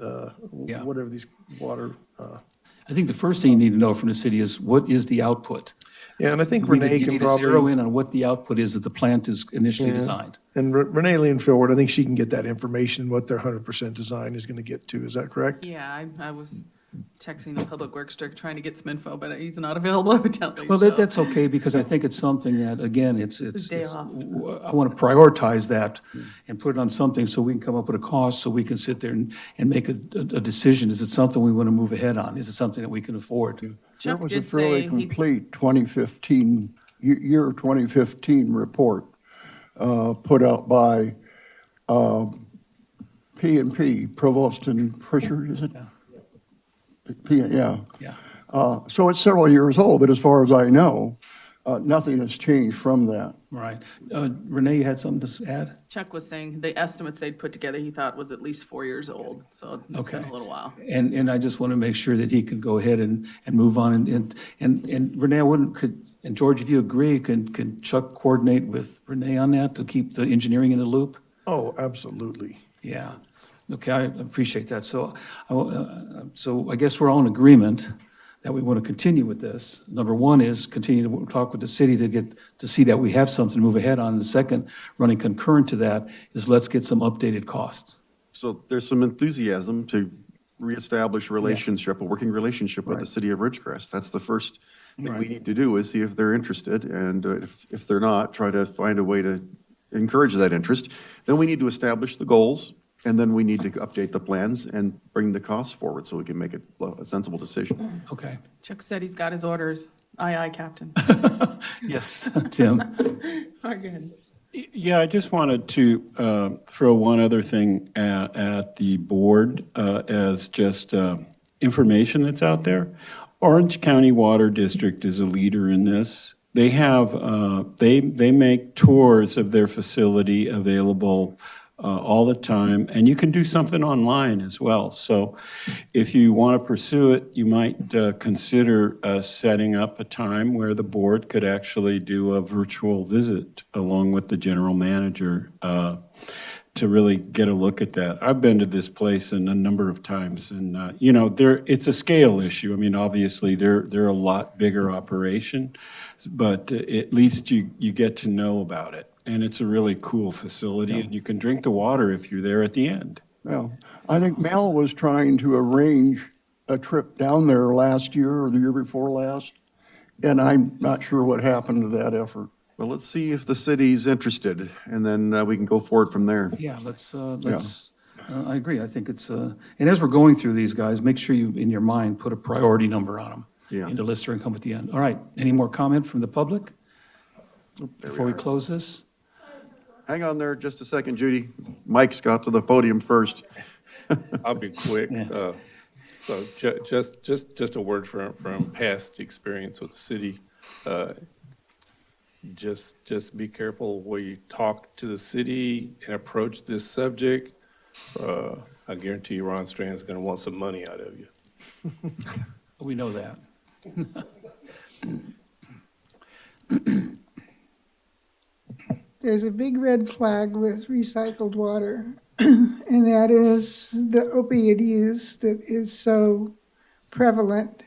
whatever these water. I think the first thing you need to know from the city is what is the output? Yeah, and I think You need Renee to- can You need to zero probably, in on what the output is that the plant is initially Yeah. designed. and Renee lean forward, I think she can get that information, what their 100% design is going to get to. Is that correct? Yeah, I was texting the Public Works Director trying to get some info, but he's not available evidently. Well, so- that's okay, because I think it's something that, again, it's, day off. I want to prioritize that and put it on something so we can come up with a cost, so we can sit there and make a decision. Is it something we want to move ahead on? Is it something that we can afford? There Chuck was a did fairly say complete 2015, year 2015 report put out by P&P, Provost and Pritchard, is it? Yeah. Yeah, So it's several years old, but as far as I know, nothing has changed from that. right. Renee, you had something to add? Chuck was saying the estimates they'd put together, he thought was at least 4 years old, so it's been Okay. a little while. And I just want to make sure that he can go ahead and move on. And Renee, I wouldn't, and George, if you agree, can Chuck coordinate with Renee on that to keep the engineering in the loop? Oh, absolutely. Yeah. Okay, I appreciate that. So I guess we're all in agreement that we want to continue with this. Number one is continue to talk with the city to see that we have something to move ahead on. And the second, running concurrent to that, is let's get some updated costs. So there's some enthusiasm to reestablish a working relationship with the city of Ridgecrest. That's the first thing we need to do, is see if they're interested. And if they're not, try to find a way to encourage that interest. Then we need to establish the goals, and then we need to update the plans and bring the costs forward so we can make a sensible decision. Okay. Chuck said he's got his orders. Aye, aye, Captain. Yes, Tim. All good. Yeah, I just wanted to throw one other thing at the board as just information that's out there. Orange County Water District is a leader in this. They have, they make tours of their facility available all the time, and you can do something online as well. So if you want to pursue it, you might consider setting up a time where the board could actually do a virtual visit along with the general manager to really get a look at that. I've been to this place a number of times, and it's a scale issue. I mean, obviously, they're a lot bigger operation, but at least you get to know about it. And it's a really cool facility, and you can drink the water if you're there at the end. Well, I think Mel was trying to arrange a trip down there last year or the year before last, and I'm not sure what happened to that effort. Well, let's see if the city's interested, and then we can go forward from there. Yeah, I agree. I think it's, and as we're going through these guys, make sure you, in your mind, put a priority number on them. Yeah. In the list and come at the end. All right, any more comment from the public before we are. close this? Hang on there just a second, Judy. Mike's got to the podium first. I'll be quick. Yeah. So just a word from past experience with the city. Just be careful where you talk to the city and approach this subject. I guarantee you Ron Strand's going to want some money out of you. We know that. There's a big red flag with recycled water, and that is the opioid use that is so prevalent.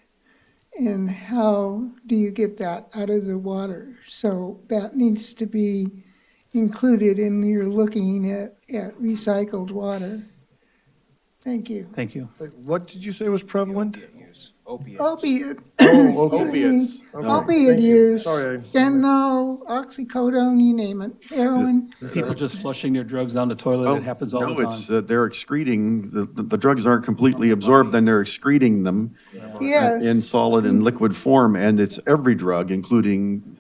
And how do you get that out of the water? So that needs to be included in your looking at recycled water. Thank you. Thank you. Wait, what did you say was prevalent? Opiate. Opiates. Opiate use. Sorry. Fentanyl, oxycodone, you name it, heroin. People just flushing their drugs down the toilet, it happens all No, the it's, time. they're excreting, the drugs aren't completely absorbed, then they're excreting them in Yes, solid and liquid form, and it's every drug, including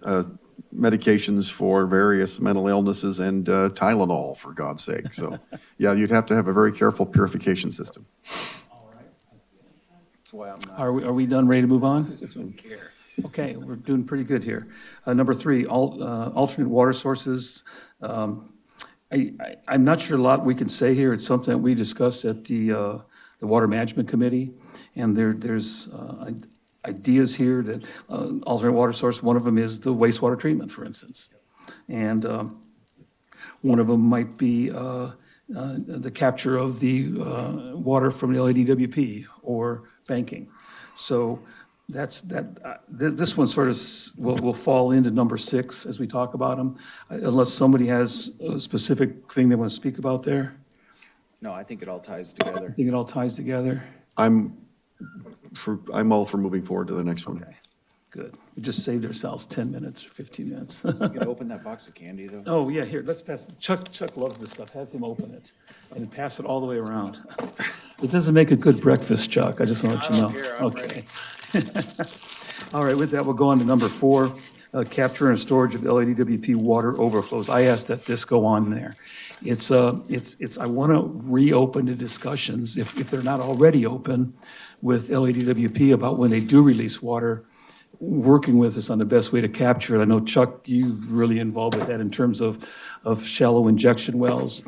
medications for various mental illnesses and Tylenol, for God's sake. So, yeah, you'd have to have a very careful purification system. Are we done, ready to move on? Okay, we're doing pretty good here. Number 3, alternate water sources. I'm not sure a lot we can say here. It's something that we discussed at the Water Management Committee, and there's ideas here that alternate water source, one of them is the wastewater treatment, for instance. And one of them might be the capture of the water from the LADWP or banking. So this one sort of will fall into number 6 as we talk about them, unless somebody has a specific thing they want to speak about there. No, I think it all ties I together. think it all ties together. I'm all for moving forward to the next one. Okay, good. We just saved ourselves 10 minutes or 15 minutes. You can open that box of candy, though. Oh, yeah, here, let's pass, Chuck loves this stuff. Have him open it and pass it all the way around. It doesn't make a good breakfast, Chuck, I just want to let you know. care, I'm Okay. All right, with that, we'll go on to number 4, capture and storage of LADWP water overflows. I asked that this go on there. It's, I want to reopen the discussions, if they're not already open, with LADWP about when they do release water, working with us on the best way to capture it. I know, Chuck, you're really involved with that in terms of shallow injection wells.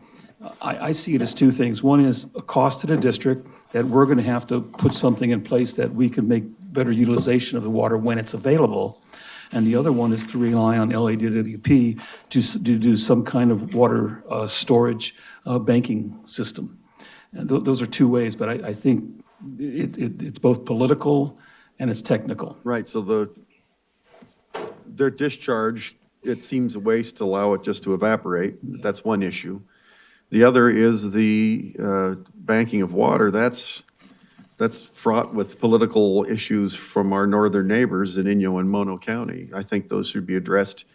I see it as 2 things. One is a cost to the district, that we're going to have to put something in place that we can make better utilization of the water when it's available. And the other one is to rely on LADWP to do some kind of water storage banking system. And those are 2 ways, but I think it's both political and it's technical. Right, so their discharge, it seems a waste to allow it just to evaporate. That's one issue. The other is the banking of water. That's fraught with political issues from our northern neighbors in Inyo and Mono County. I think those should be addressed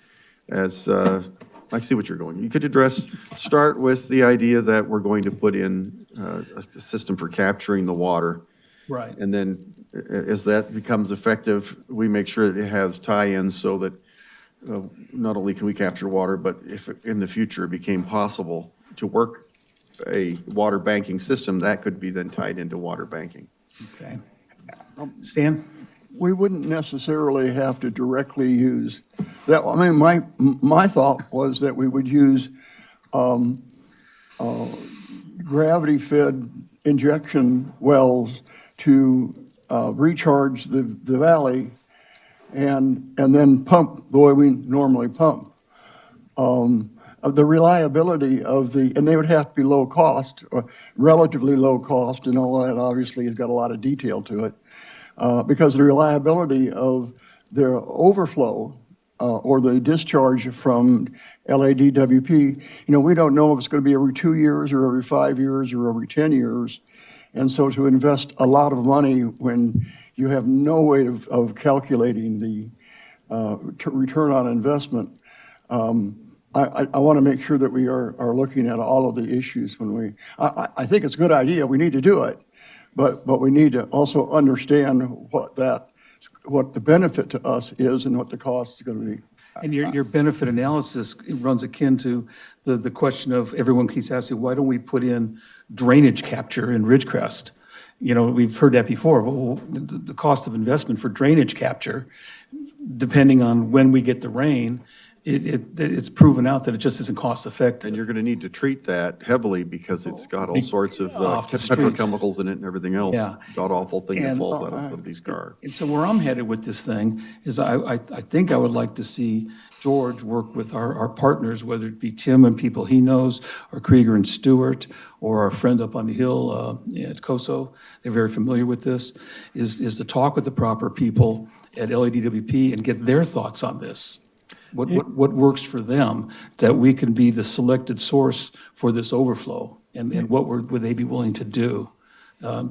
as, I see what you're going. You could start with the idea that we're going to put in a system for capturing the water. Right. And then as that becomes effective, we make sure that it has tie-ins so that not only can we capture water, but if in the future it became possible to work a water banking system, that could be then tied into water banking. Okay. Stan? We wouldn't necessarily have to directly use that. I mean, my thought was that we would use gravity-fed injection wells to recharge the valley and then pump the way we normally pump. The reliability of and they would have to be low cost, or relatively low cost, and all that obviously has got a lot of detail to it, because the reliability of their overflow or the discharge from LADWP, we don't know if it's going to be every 2 years or every 5 years or every 10 years. And so to invest a lot of money when you have no way of calculating the return on investment, I want to make sure that we are looking at all of the issues when I think it's a good idea, we need to do it, but we need to also understand what the benefit to us is and what the cost is going to be. And your benefit analysis runs akin to the question of, everyone keeps asking, why don't we put in drainage capture in Ridgecrest? We've heard that before. Well, the cost of investment for drainage capture, depending on when we get the rain, it's proven out that it just isn't cost effective. And you're going to need to treat that heavily because it's got all sorts of Off the streets. petrochemicals in it and everything else. Yeah. God-awful thing that And- falls out of somebody's car. And so where I'm headed with this thing is I think I would like to see George work with our partners, whether it be Tim and people he knows, or Krieger and Stewart, or our friend up on the hill at COSO. They're very familiar with this, is to talk with the proper people at LADWP and get their thoughts on this. What works for them, that we can be the selected source for this overflow, and what would they be willing to do?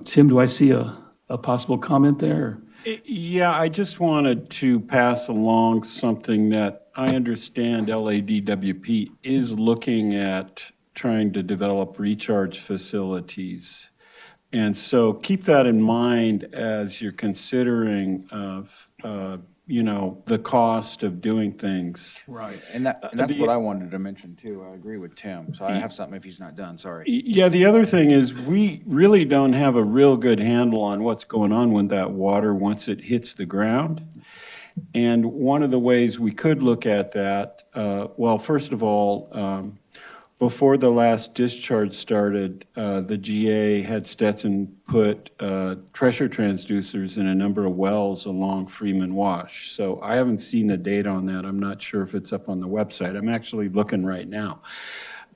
Tim, do I see a possible comment there? Yeah, I just wanted to pass along something that I understand LADWP is looking at trying to develop recharge facilities. And so keep that in mind as you're considering the cost of doing things. Right, and that's what I wanted to mention too. I agree with Tim, so I have something if he's not done, sorry. Yeah, the other thing is, we really don't have a real good handle on what's going on with that water once it hits the ground. And one of the ways we could look at that, well, first of all, before the last discharge started, the GA had Stetson put pressure transducers in a number of wells along Freeman Wash. So I haven't seen the data on that. I'm not sure if it's up on the website. I'm actually looking right now.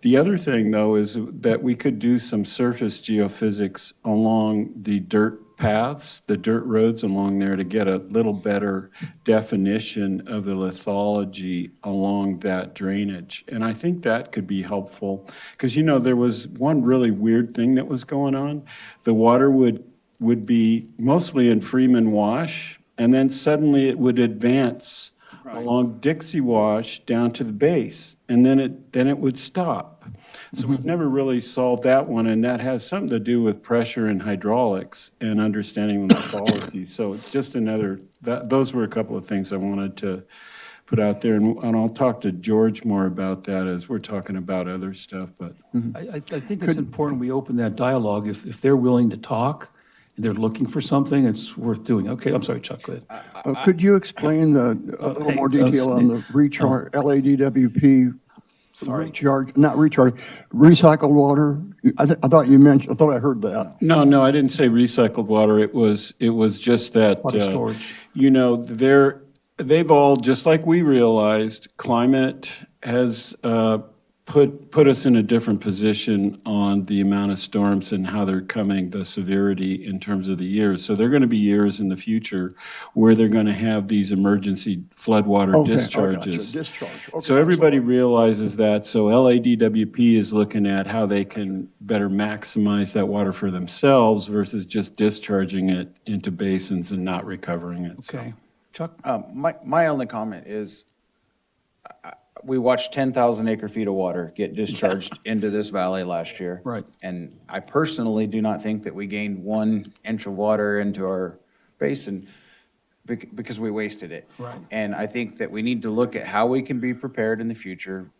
The other thing, though, is that we could do some surface geophysics along the dirt paths, the dirt roads along there, to get a little better definition of the lithology along that drainage. And I think that could be helpful, because, there was one really weird thing that was going on. The water would be mostly in Freeman Wash, and then suddenly it would advance along Dixie Wash down to the base, and then it would stop. So we've never really solved that one, and that has something to do with pressure and hydraulics and understanding the lithology. So just those were a couple of things I wanted to put out there, and I'll talk to George more about that as we're talking about other stuff, but. I think it's important we open that dialogue. If they're willing to talk and they're looking for something, it's worth doing. Okay, I'm sorry, Chuck, go ahead. Could you explain a little more detail on the recharge, LADWP? Sorry. Recycled water? I thought you mentioned, I thought I heard that. No, I didn't say recycled water. It was just that. Water storage. They've all, just like we realized, climate has put us in a different position on the amount of storms and how they're coming, the severity in terms of the years. So there are going to be years in the future where they're going to have these emergency floodwater discharges. Discharge. Okay, So everybody realizes that. So LADWP is looking at how they can better maximize that water for themselves versus just discharging it into basins and not recovering it. So- Okay. Chuck? My only comment is, we watched 10,000 acre feet of water get discharged into this valley last year. Right. And I personally do not think that we gained 1 inch of water into our basin because we wasted it. Right. And I think that we need to look at how we can be prepared in the future,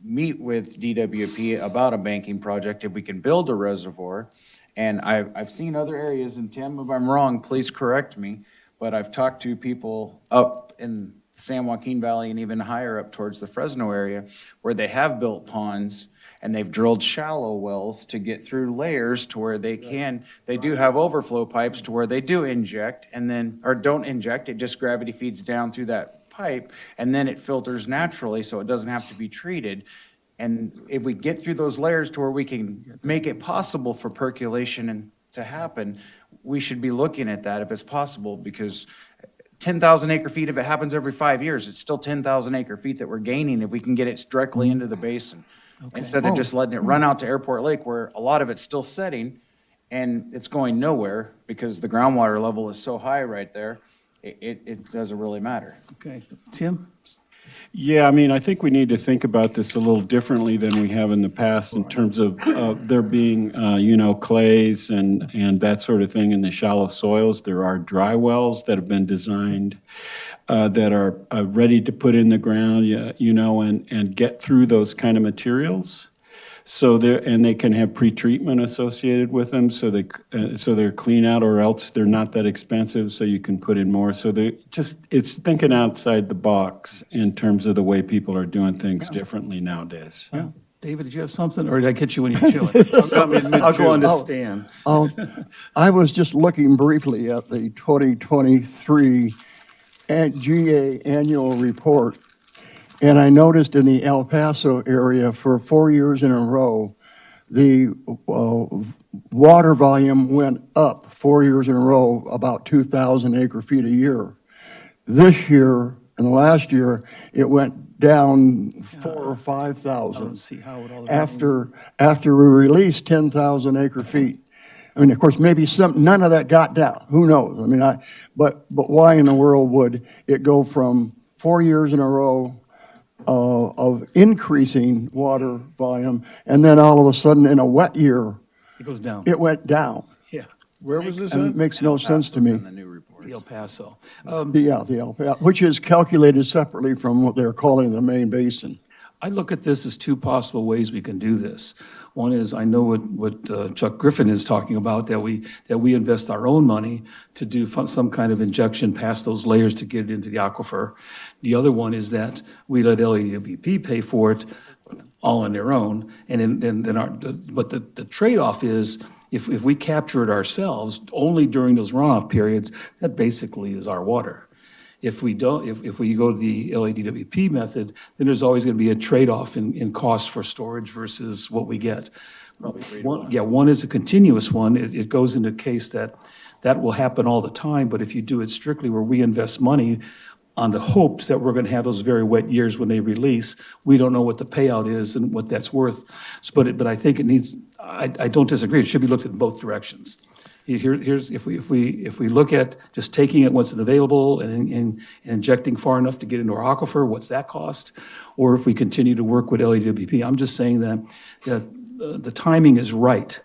meet with DWP about a banking project, if we can build a reservoir. And I've seen other areas, and Tim, if I'm wrong, please correct me, but I've talked to people up in San Joaquin Valley and even higher up towards the Fresno area where they have built ponds and they've drilled shallow wells to get through layers to where they do have overflow pipes to where they do inject or don't inject, it just gravity feeds down through that pipe and then it filters naturally so it doesn't have to be treated. And if we get through those layers to where we can make it possible for percolation to happen, we should be looking at that if it's possible, because 10,000 acre feet, if it happens every 5 years, it's still 10,000 acre feet that we're gaining if we can get it directly into the basin. Instead of just letting it run out to Airport Lake where a lot of it's still setting and it's going nowhere because the groundwater level is so high right there, it doesn't really matter. Okay. Tim? Yeah, I think we need to think about this a little differently than we have in the past in terms of there being, clays and that sort of thing in the shallow soils. There are dry wells that have been designed that are ready to put in the ground, and get through those kind of materials. So they can have pretreatment associated with them, so they're clean out, or else they're not that expensive, so you can put in more. So it's thinking outside the box in terms of the way people are doing things differently nowadays. Yeah. David, did you have something, or did I catch you when you're chilling? I'll go on to Stan. I was just looking briefly at the 2023 GA annual report, and I noticed in the El Paso area for 4 years in a row, the water volume went up 4 years in a row, about 2,000 acre feet a year. This year and last year, it went down 4,000 or 5,000. See how it all. After we released 10,000 acre feet, I mean, of course, maybe none of that got down, who knows? I mean, but why in the world would it go from 4 years in a row of increasing water volume, and then all of a sudden in a wet year, It goes down. it went down? Yeah, Where was this And at? it makes no sense to me. In the new report. the El Paso. The LPL, which is calculated separately from what they're calling the main basin. I look at this as two possible ways we can do this. One is, I know what Chuck Griffin is talking about, that we invest our own money to do some kind of injection past those layers to get it into the aquifer. The other one is that we let LADWP pay for it all on their own. But the trade-off is, if we capture it ourselves only during those runoff periods, that basically is our water. If we don't, if we go to the LADWP method, then there's always going to be a trade-off in costs for storage versus what we get. One is a continuous one. It goes into a case that will happen all the time, but if you do it strictly where we invest money on the hopes that we're going to have those very wet years when they release, we don't know what the payout is and what that's worth. But I think it needs, I don't disagree, it should be looked at in both directions. Here's if we look at just taking it once it's available and injecting far enough to get into our aquifer, what's that cost? Or if we continue to work with LADWP, I'm just saying that the timing is right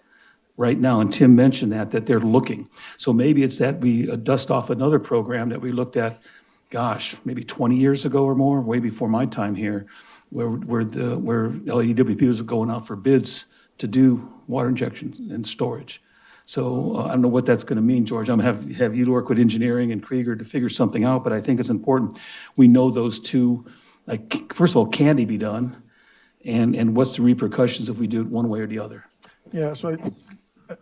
now, and Tim mentioned that they're looking. So maybe it's that we dust off another program that we looked at, gosh, maybe 20 years ago or more, way before my time here, where LADWP was going out for bids to do water injection and storage. So I don't know what that's going to mean, George. I'm going to have you work with engineering and Krieger to figure something out, but I think it's important. We know those two, like, first of all, can they be done? And what's the repercussions if we do it one way or the other? Yeah, so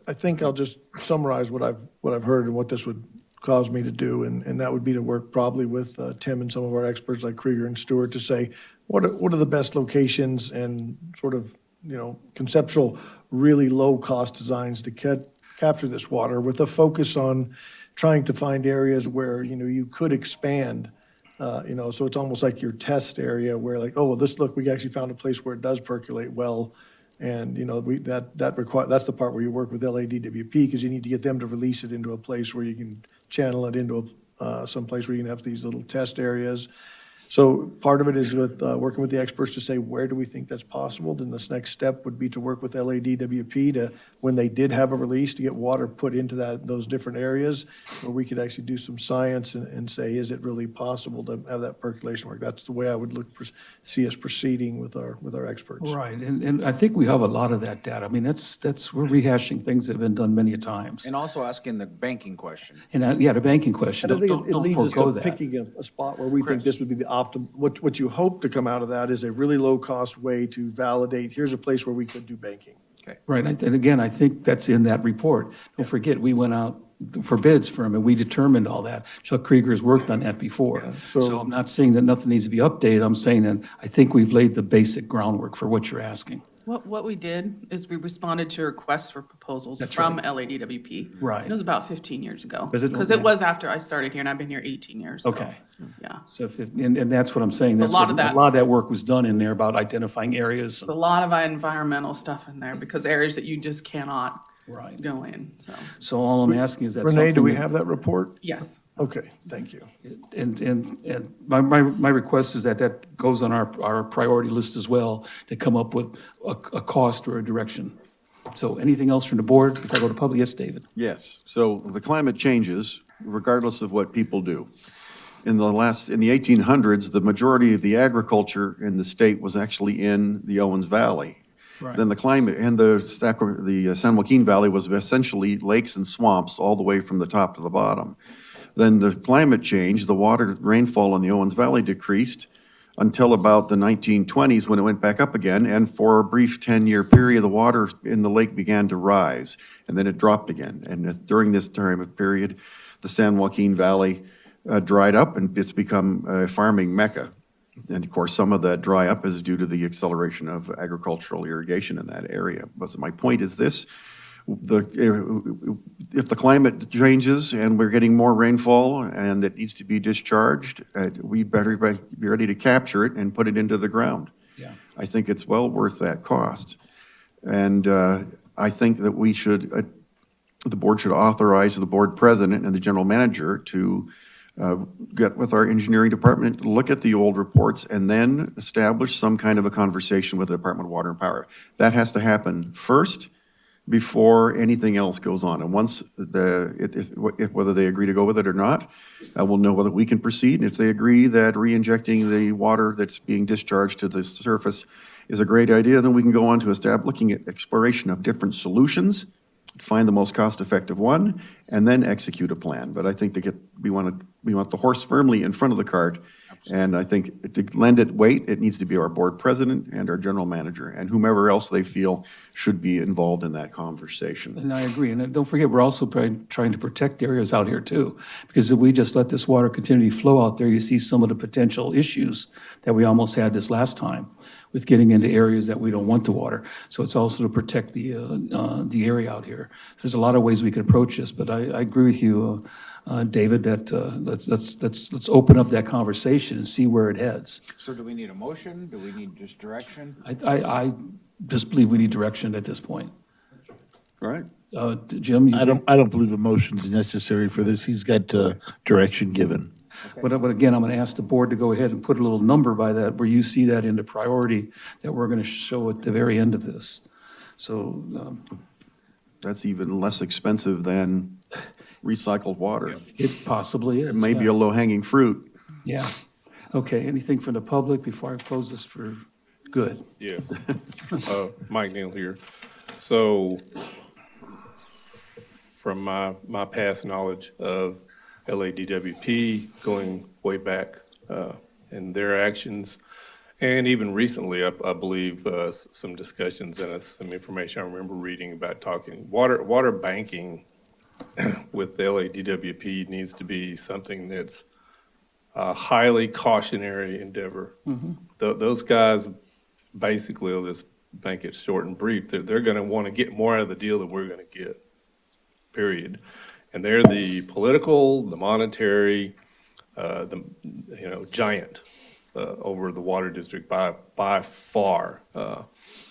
I think I'll just summarize what I've heard and what this would cause me to do, and that would be to work probably with Tim and some of our experts like Krieger and Stewart to say, what are the best locations and sort of, conceptual, really low-cost designs to capture this water, with a focus on trying to find areas where, you could expand, so it's almost like your test area where, like, oh, well, we actually found a place where it does percolate well. And, that's the part where you work with LADWP, because you need to get them to release it into a place where you can channel it into some place where you can have these little test areas. So part of it is with working with the experts to say, where do we think that's possible? Then this next step would be to work with LADWP to, when they did have a release, to get water put into those different areas where we could actually do some science and say, is it really possible to have that percolation work? That's the way I would see us proceeding with our experts. Right, and I think we have a lot of that data. I mean, we're rehashing things that have been done many a times. And also asking the banking question. And, the banking question, And I think it don't leads us forego to that. picking a spot where we think this would be the optimum. What you hope to come out of that is a really low-cost way to validate, here's a place where we could do banking. Right, and again, I think that's in that report. Don't forget, we went out for bids for them, and we determined all that. Chuck Krieger has worked on that before. So I'm not saying that nothing needs to be updated. I'm saying that I think we've laid the basic groundwork for what you're asking. What we did is we responded to requests for proposals That's from right. LADWP. Right. It was about 15 years ago. Was it? Because Okay. it was after I started here, and I've been here 18 years. So, Okay. yeah. So and that's what I'm saying. That's lot of that- A lot of that work was done in there about identifying areas. There's a lot of environmental stuff in there because areas that you just cannot Right. go in, so, So all I'm asking is that Renee, do something we that- have that report? yes. Okay, thank you. And my request is that goes on our priority list as well, to come up with a cost or a direction. So anything else from the board before I go to public? Yes, David? Yes, so the climate changes regardless of what people do. In the 1800s, the majority of the agriculture in the state was actually in the Owens Valley. Right. Then the climate, and the San Joaquin Valley was essentially lakes and swamps all the way from the top to the bottom. Then the climate changed, the rainfall in the Owens Valley decreased until about the 1920s when it went back up again, and for a brief 10-year period, the water in the lake began to rise, and then it dropped again. And during this time period, the San Joaquin Valley dried up, and it's become a farming mecca. And of course, some of that dry up is due to the acceleration of agricultural irrigation in that area. But my point is this: if the climate changes and we're getting more rainfall and it needs to be discharged, we better be ready to capture it and put it into the ground. Yeah. I think it's well worth that cost. And I think that we should the board should authorize the board president and the general manager to get with our engineering department, look at the old reports, and then establish some kind of a conversation with the Department of Water and Power. That has to happen first before anything else goes on. And once whether they agree to go with it or not, we'll know whether we can proceed. And if they agree that re-injecting the water that's being discharged to the surface is a great idea, then we can go on to looking at exploration of different solutions, find the most cost-effective one, and then execute a plan. But I think we want the horse firmly in front of the cart. And I think to lend it weight, it needs to be our board president and our general manager and whomever else they feel should be involved in that conversation. And I agree. And don't forget, we're also trying to protect areas out here too. Because if we just let this water continue to flow out there, you see some of the potential issues that we almost had this last time with getting into areas that we don't want the water. So it's also to protect the area out here. There's a lot of ways we can approach this, but I agree with you, David, that let's open up that conversation and see where it heads. So do we need a motion? Do we need just direction? I just believe we need direction at this point. All right. Jim? I don't believe a motion is necessary for this. He's got direction given. But again, I'm going to ask the board to go ahead and put a little number by that, where you see that in the priority that we're going to show at the very end of this. So, That's even less expensive than recycled water. it possibly is. It may be a low-hanging fruit. Yeah. Okay, anything from the public before I close this for good? Yes. Mike Neal here. So from my past knowledge of LADWP going way back in their actions, and even recently, I believe some discussions and some information I remember reading about talking water banking with the LADWP needs to be something that's a highly cautionary endeavor. Those guys basically will just make it short and brief. They're going to want to get more out of the deal than we're going to get, period. And they're the political, the monetary, giant over the water district by far.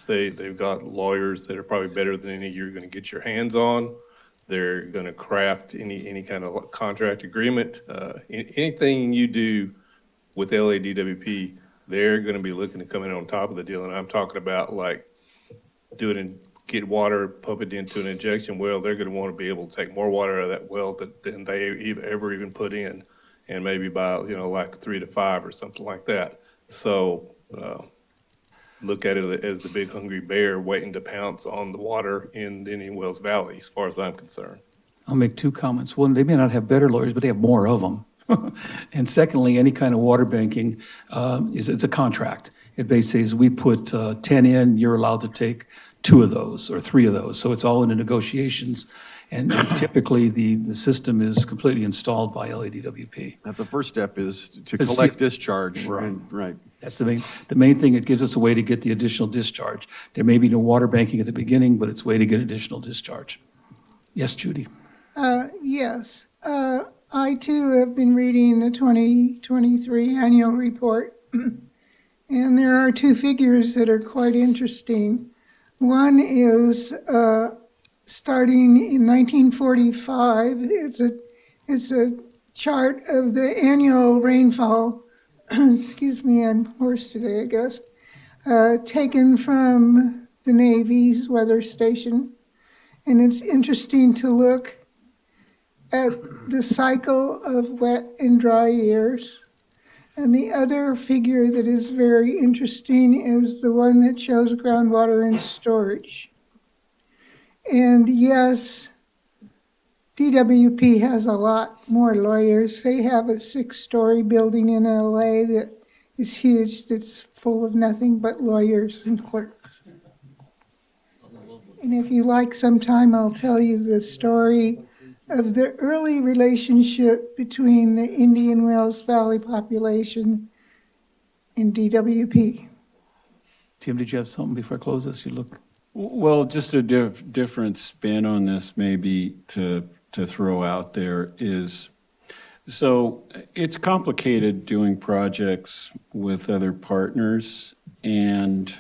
They've got lawyers that are probably better than any you're going to get your hands on. They're going to craft any kind of contract agreement. Anything you do with LADWP, they're going to be looking to come in on top of the deal. And I'm talking about like get water, pump it into an injection well. They're going to want to be able to take more water out of that well than they ever even put in, and maybe by like 3 to 5 or something like that. So look at it as the big hungry bear waiting to pounce on the water in the Indian Wells Valley, as far as I'm concerned. I'll make two comments. One, they may not have better lawyers, but they have more of them. And secondly, any kind of water banking it's a contract. It basically says we put 10 in, you're allowed to take 2 of those or 3 of those. So it's all in the negotiations. And typically, the system is completely installed by LADWP. That the first step is to collect discharge. Right. That's the main thing. It gives us a way to get the additional discharge. There may be no water banking at the beginning, but it's a way to get additional discharge. Yes, Judy? Yes. I too have been reading the 2023 annual report. And there are 2 figures that are quite interesting. One is starting in 1945. It's a chart of the annual rainfall. Excuse me, I'm hoarse today, I guess. Taken from the Navy's weather station. And it's interesting to look at the cycle of wet and dry years. And the other figure that is very interesting is the one that shows groundwater and storage. And yes, DWP has a lot more lawyers. They have a 6-story building in LA that is huge, that's full of nothing but lawyers and clerks. And if you like sometime, I'll tell you the story of the early relationship between the Indian Wells Valley population and DWP. Tim, did you have something before I close this? You look. Well, just a different spin on this maybe to throw out there is, so it's complicated doing projects with other partners, and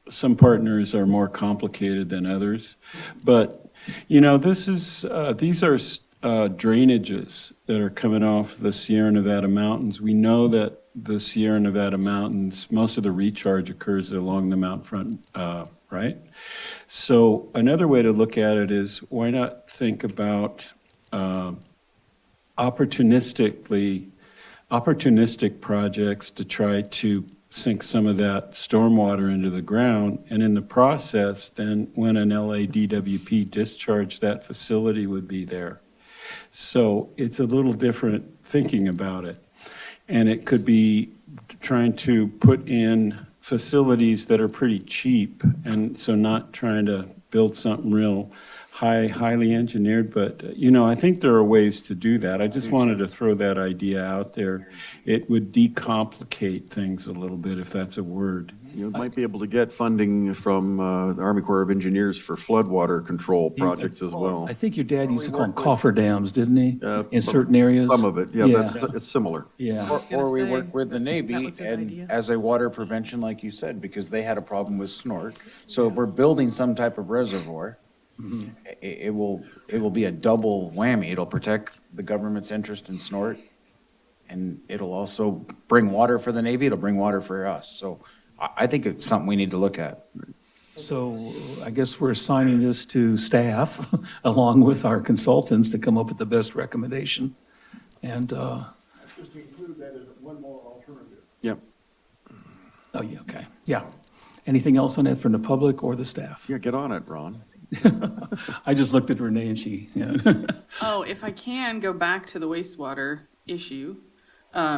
some partners are more complicated than others. But You know, this is, these are drainages that are coming off the Sierra Nevada mountains. We know that the Sierra Nevada mountains, most of the recharge occurs along the mountain front, right? So another way to look at it is, why not think about opportunistic projects to try to sink some of that stormwater into the ground, and in the process, then when an LADWP discharge, that facility would be there. So it's a little different thinking about it. And it could be trying to put in facilities that are pretty cheap, and so not trying to build something real highly engineered, but, you know, I think there are ways to do that. I just wanted to throw that idea out there. It would decomplicate things a little bit, if that's a word. You might be able to get funding from the Army Corps of Engineers for floodwater control projects as well. I think your dad used to call them coffer-dams, didn't he? Uh, In certain areas? Some of it, yeah, it's similar. Yeah. Or we say, work with the that Navy was his and idea. as a water prevention, like you said, because they had a problem with snort. So if we're building some type of reservoir, it will be a double whammy. It'll protect the government's interest in snort, and it'll also bring water for the Navy, it'll bring water for us. So I think it's something we need to look at. So I guess we're assigning this to staff, along with our consultants, to come up with the best recommendation. And, Just include that as one more alternative. Yep, oh, yeah, okay, yeah. Anything else on that from the public or the staff? yeah, get on it, Ron. I just looked at Renee and she, yeah. Oh, if I can go back to the wastewater issue,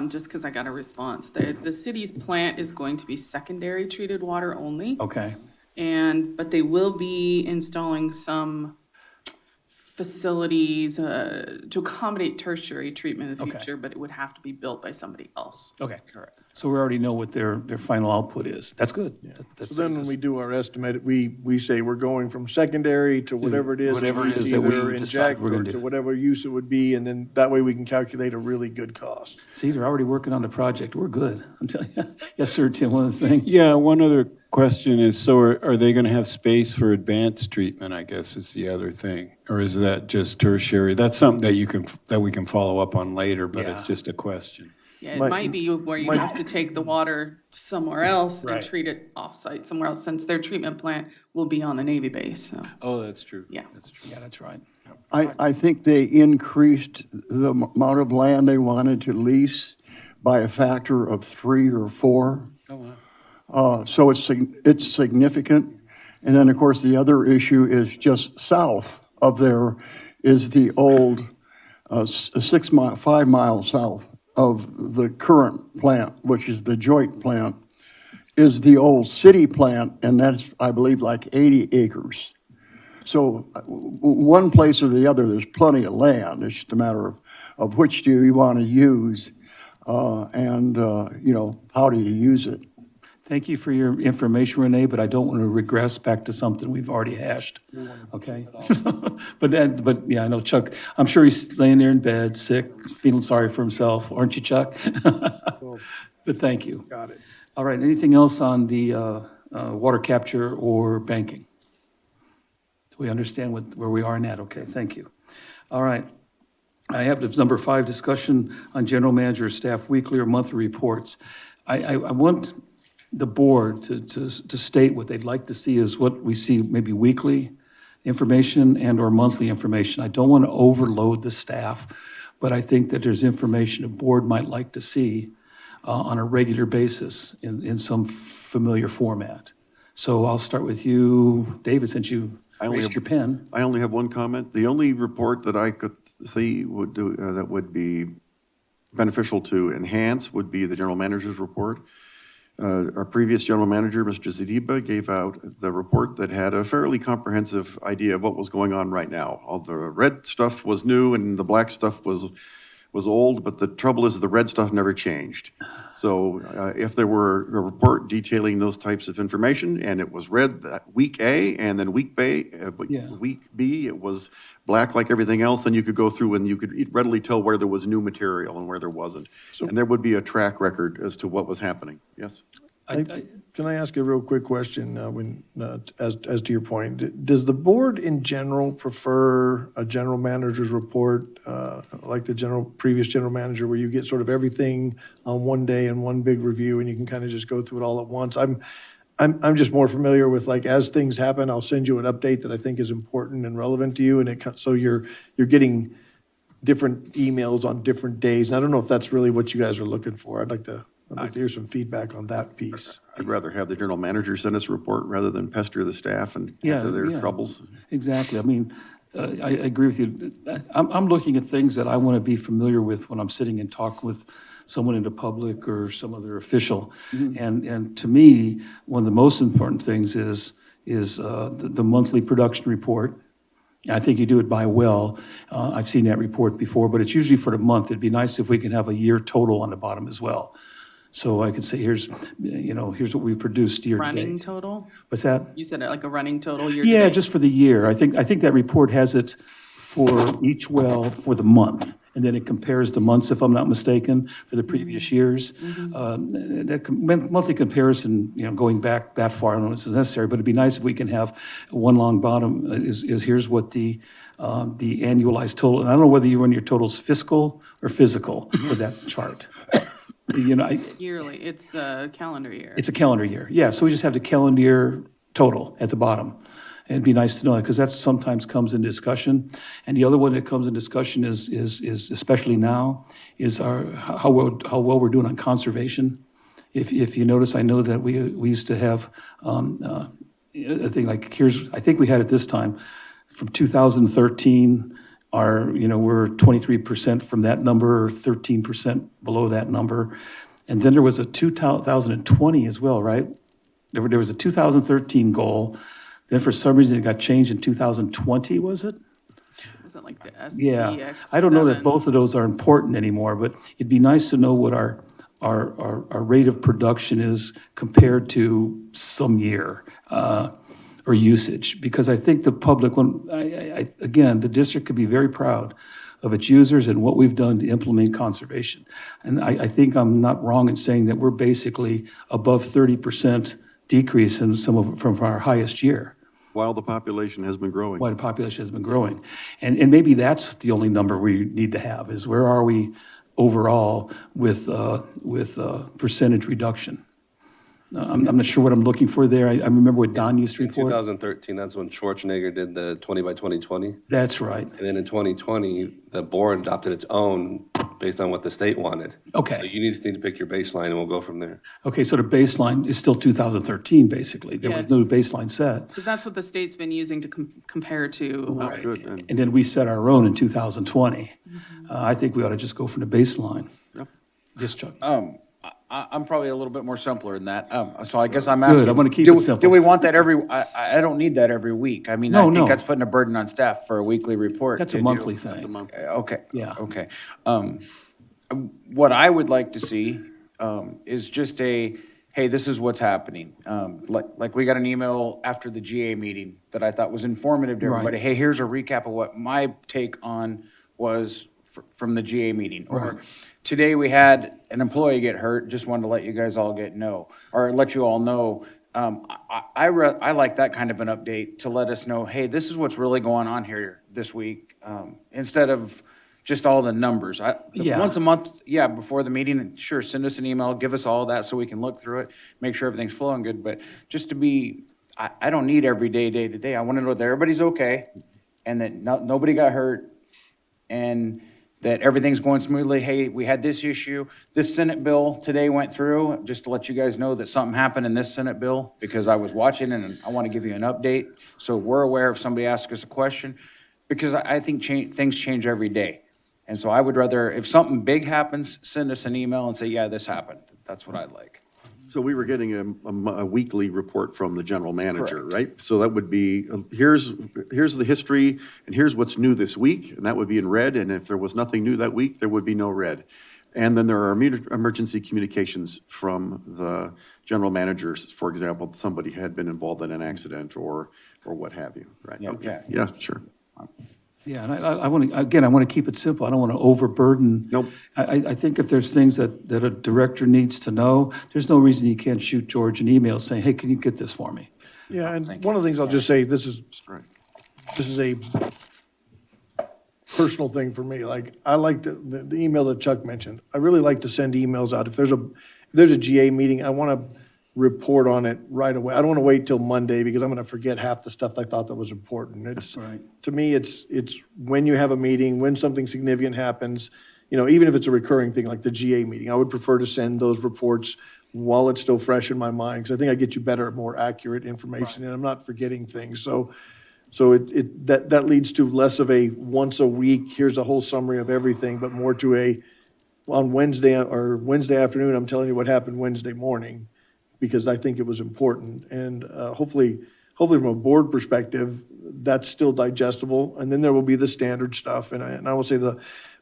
just because I got a response. The city's plant is going to be secondary treated water only. Okay, But they will be installing some facilities to accommodate tertiary treatment in the Okay. future, but it would have to be built by somebody else. okay. Correct. So we already know what their final output is. That's good. That So then saves when us- we do our estimate, we say we're going from secondary to whatever it is. Whatever it is that either we decide inject we're gonna or do. To whatever use it would be, and then that way we can calculate a really good cost. See, they're already working on the project. We're good. I'm telling you. Yes, sir, Tim, one other thing. Yeah, one other question is, so are they going to have space for advanced treatment, I guess is the other thing? Or is that just tertiary? That's something that we can follow up on later, but it's Yeah. just a question. Yeah, it Might- might be where you have to take the water somewhere else and Right. treat it off-site somewhere else, since their treatment plant will be on the Navy base, so, Oh, that's true. yeah. That's true. Yeah, that's right. I think they increased the amount of land they wanted to lease by a factor of 3 or 4. Oh, wow. So it's significant. And then, of course, the other issue is just south of there is the old 5 miles south of the current plant, which is the joint plant, is the old city plant, and that's, I believe, like 80 acres. So one place or the other, there's plenty of land. It's just a matter of which do you want to use, and how do you use it? Thank you for your information, Renee, but I don't want to regress back to something we've already hashed. Okay? But yeah, I know Chuck, I'm sure he's laying there in bed, sick, feeling sorry for himself. Aren't you, Chuck? But thank you. Got it. All right, anything else on the water capture or banking? Do we understand where we are in that? Okay, thank you. All right. I have this number 5, discussion on general manager staff weekly or monthly reports. I want the board to state what they'd like to see is what we see maybe weekly information and/or monthly information. I don't want to overload the staff, but I think that there's information a board might like to see on a regular basis in some familiar format. So I'll start with you, David, since you raised your pen. I only have one comment. The only report that I could see would do, that would be beneficial to enhance would be the general manager's report. Our previous general manager, Mr. Zadiba, gave out the report that had a fairly comprehensive idea of what was going on right now. All the red stuff was new and the black stuff was old, but the trouble is the red stuff never changed. So if there were a report detailing those types of information and it was red that week A and then week B, week B, it was black like everything else, then you could go through and you could readily tell where there was new material and where there wasn't. And there would be a track record as to what was happening. Yes? Can I ask a real quick question, as to your point? Does the board in general prefer a general manager's report, like the previous general manager, where you get sort of everything on one day and one big review, and you can kind of just go through it all at once? I'm just more familiar with, like, as things happen, I'll send you an update that I think is important and relevant to you, and so you're getting different emails on different days. And I don't know if that's really what you guys are looking for. I'd like to hear some feedback on that piece. I'd rather have the general manager send us a report rather than pester the staff and Yeah, add to their yeah. troubles. Exactly. I mean, I agree with you. I'm looking at things that I want to be familiar with when I'm sitting and talking with someone in the public or some other official. And to me, one of the most important things is the monthly production report. I think you do it by well. I've seen that report before, but it's usually for the month. It'd be nice if we can have a year total on the bottom as well. So I could say, here's what we produced year to Running date. total? What's that? You said it like a running total year to Yeah, date? just for the year. I think that report has it for each well for the month. And then it compares the months, if I'm not mistaken, for the previous years. That monthly comparison, going back that far, I don't know if this is necessary, but it'd be nice if we can have one long bottom is here's what the annualized total, and I don't know whether you run your totals fiscal or physical for that chart. Yearly, it's a calendar year. It's a calendar year, yeah. So we just have the calendar year total at the bottom. And it'd be nice to know that, because that sometimes comes in discussion. And the other one that comes in discussion is especially now, is how well we're doing on conservation. If you notice, I know that we used to have a thing like, I think we had it this time, from 2013, we're 23% from that number, or 13% below that number. And then there was a 2020 as well, right? There was a 2013 goal. Then for some reason it got changed in 2020, was it? Was it like the Yeah. SPX7? I don't know that both of those are important anymore, but it'd be nice to know what our rate of production is compared to some year, or usage, because I think the public, again, the district could be very proud of its users and what we've done to implement conservation. And I think I'm not wrong in saying that we're basically above 30% decrease in from our highest year. While the population has been growing. Why the population has been growing. And maybe that's the only number we need to have, is where are we overall with percentage reduction? I'm not sure what I'm looking for there. I remember what Don used to In report. 2013, that's when Schwarzenegger did the 20 by 2020. That's right. And then in 2020, the board adopted its own based on what the state wanted. Okay. So you just need to pick your baseline and we'll go from there. Okay, so the baseline is still 2013, basically. There was no baseline set. Because that's what the state's been using to compare to. Oh, good. And then we set our own in 2020. I think we ought to just go from the baseline. Yep. Yes, Chuck? I'm probably a little bit more simpler than that. So I guess I'm asking. I'm gonna keep do- it simple. Do we want that I don't need that every week. I mean, I No, think no. that's putting a burden on staff for a weekly report. That's a to do. monthly thing. That's a month. Okay. Yeah. Okay. What I would like to see is just hey, this is what's happening. Like we got an email after the GA meeting that I thought was informative to everybody. Right. Hey, here's a recap of what my take on was from the GA meeting. Or today we had an employee get hurt, just wanted to let you guys all let you all know. I like that kind of an update to let us know, hey, this is what's really going on here this week, instead of just all the numbers. Yeah. Once a month, before the meeting, sure, send us an email, give us all that so we can look through it, make sure everything's flowing good. But just to be, I don't need every day to day. I want to know that everybody's okay and that nobody got hurt and that everything's going smoothly. Hey, we had this issue. This Senate bill today went through, just to let you guys know that something happened in this Senate bill, because I was watching and I want to give you an update. So we're aware if somebody asks us a question, because I think things change every day. And so I would rather, if something big happens, send us an email and say, yeah, this happened. That's what I'd like. So we were getting a weekly report from the general manager, right? So that would be, here's the history, and here's what's new this week, and that would be in red, and if there was nothing new that week, there would be no red. And then there are emergency communications from the general managers, for example, somebody had been involved in an accident or what have you, right? Yeah. Okay. Yeah, sure. Yeah, and I want to, again, I want to keep it simple. I don't want to overburden. Nope. I think if there's things that a director needs to know, there's no reason he can't shoot George an email saying, hey, can you get this for me? Yeah, and one of the things I'll just say, this is a personal thing for me. Like, I like the email that Chuck mentioned. I really like to send emails out. If there's a GA meeting, I want to report on it right away. I don't want to wait till Monday because I'm going to forget half the stuff I thought that was important. It's, Right. to me, it's when you have a meeting, when something significant happens, even if it's a recurring thing like the GA meeting, I would prefer to send those reports while it's still fresh in my mind, because I think I get you better, more accurate information, and I'm not forgetting things. So that leads to less of a once a week, here's a whole summary of everything, but more to on Wednesday or Wednesday afternoon, I'm telling you what happened Wednesday morning, because I think it was important. And hopefully from a board perspective, that's still digestible. And then there will be the standard stuff. And I will say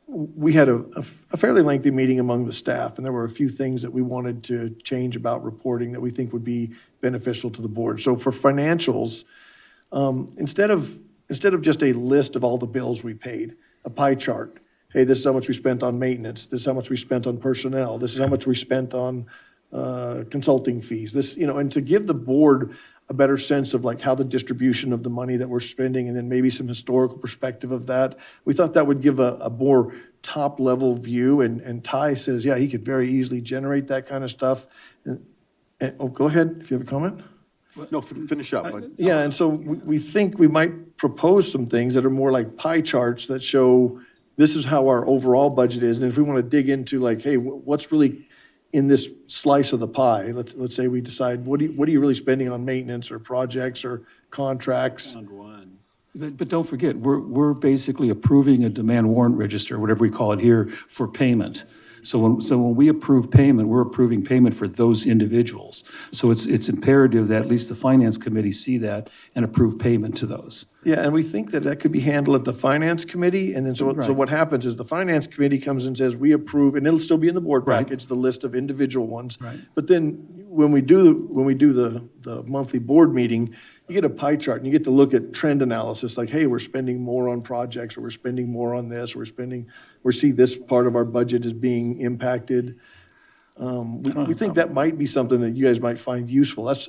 we had a fairly lengthy meeting among the staff, and there were a few things that we wanted to change about reporting that we think would be beneficial to the board. So for financials, instead of just a list of all the bills we paid, a pie chart. Hey, this is how much we spent on maintenance. This is how much we spent on personnel. This is how much we spent on consulting fees. And to give the board a better sense of like how the distribution of the money that we're spending, and then maybe some historical perspective of that. We thought that would give a more top level view. And Ty says, yeah, he could very easily generate that kind of stuff. Oh, go ahead if you have a comment. No, finish up. Yeah, and so we think we might propose some things that are more like pie charts that show this is how our overall budget is. And if we want to dig into like, hey, what's really in this slice of the pie? Let's say we decide, what are you really spending on maintenance or projects or contracts? But don't forget, we're basically approving a demand warrant register, whatever we call it here, for payment. So when we approve payment, we're approving payment for those individuals. So it's imperative that at least the finance committee see that and approve payment to those. Yeah, and we think that could be handled at the finance committee. And then so Right. what happens is the finance committee comes and says, we approve, and it'll still be in the board Right. package, the list of individual ones. Right. But then when we do the monthly board meeting, you get a pie chart and you get to look at trend analysis, like, hey, we're spending more on projects, or we're spending more on this, or we see this part of our budget is being impacted. We think that might be something that you guys might find useful. That's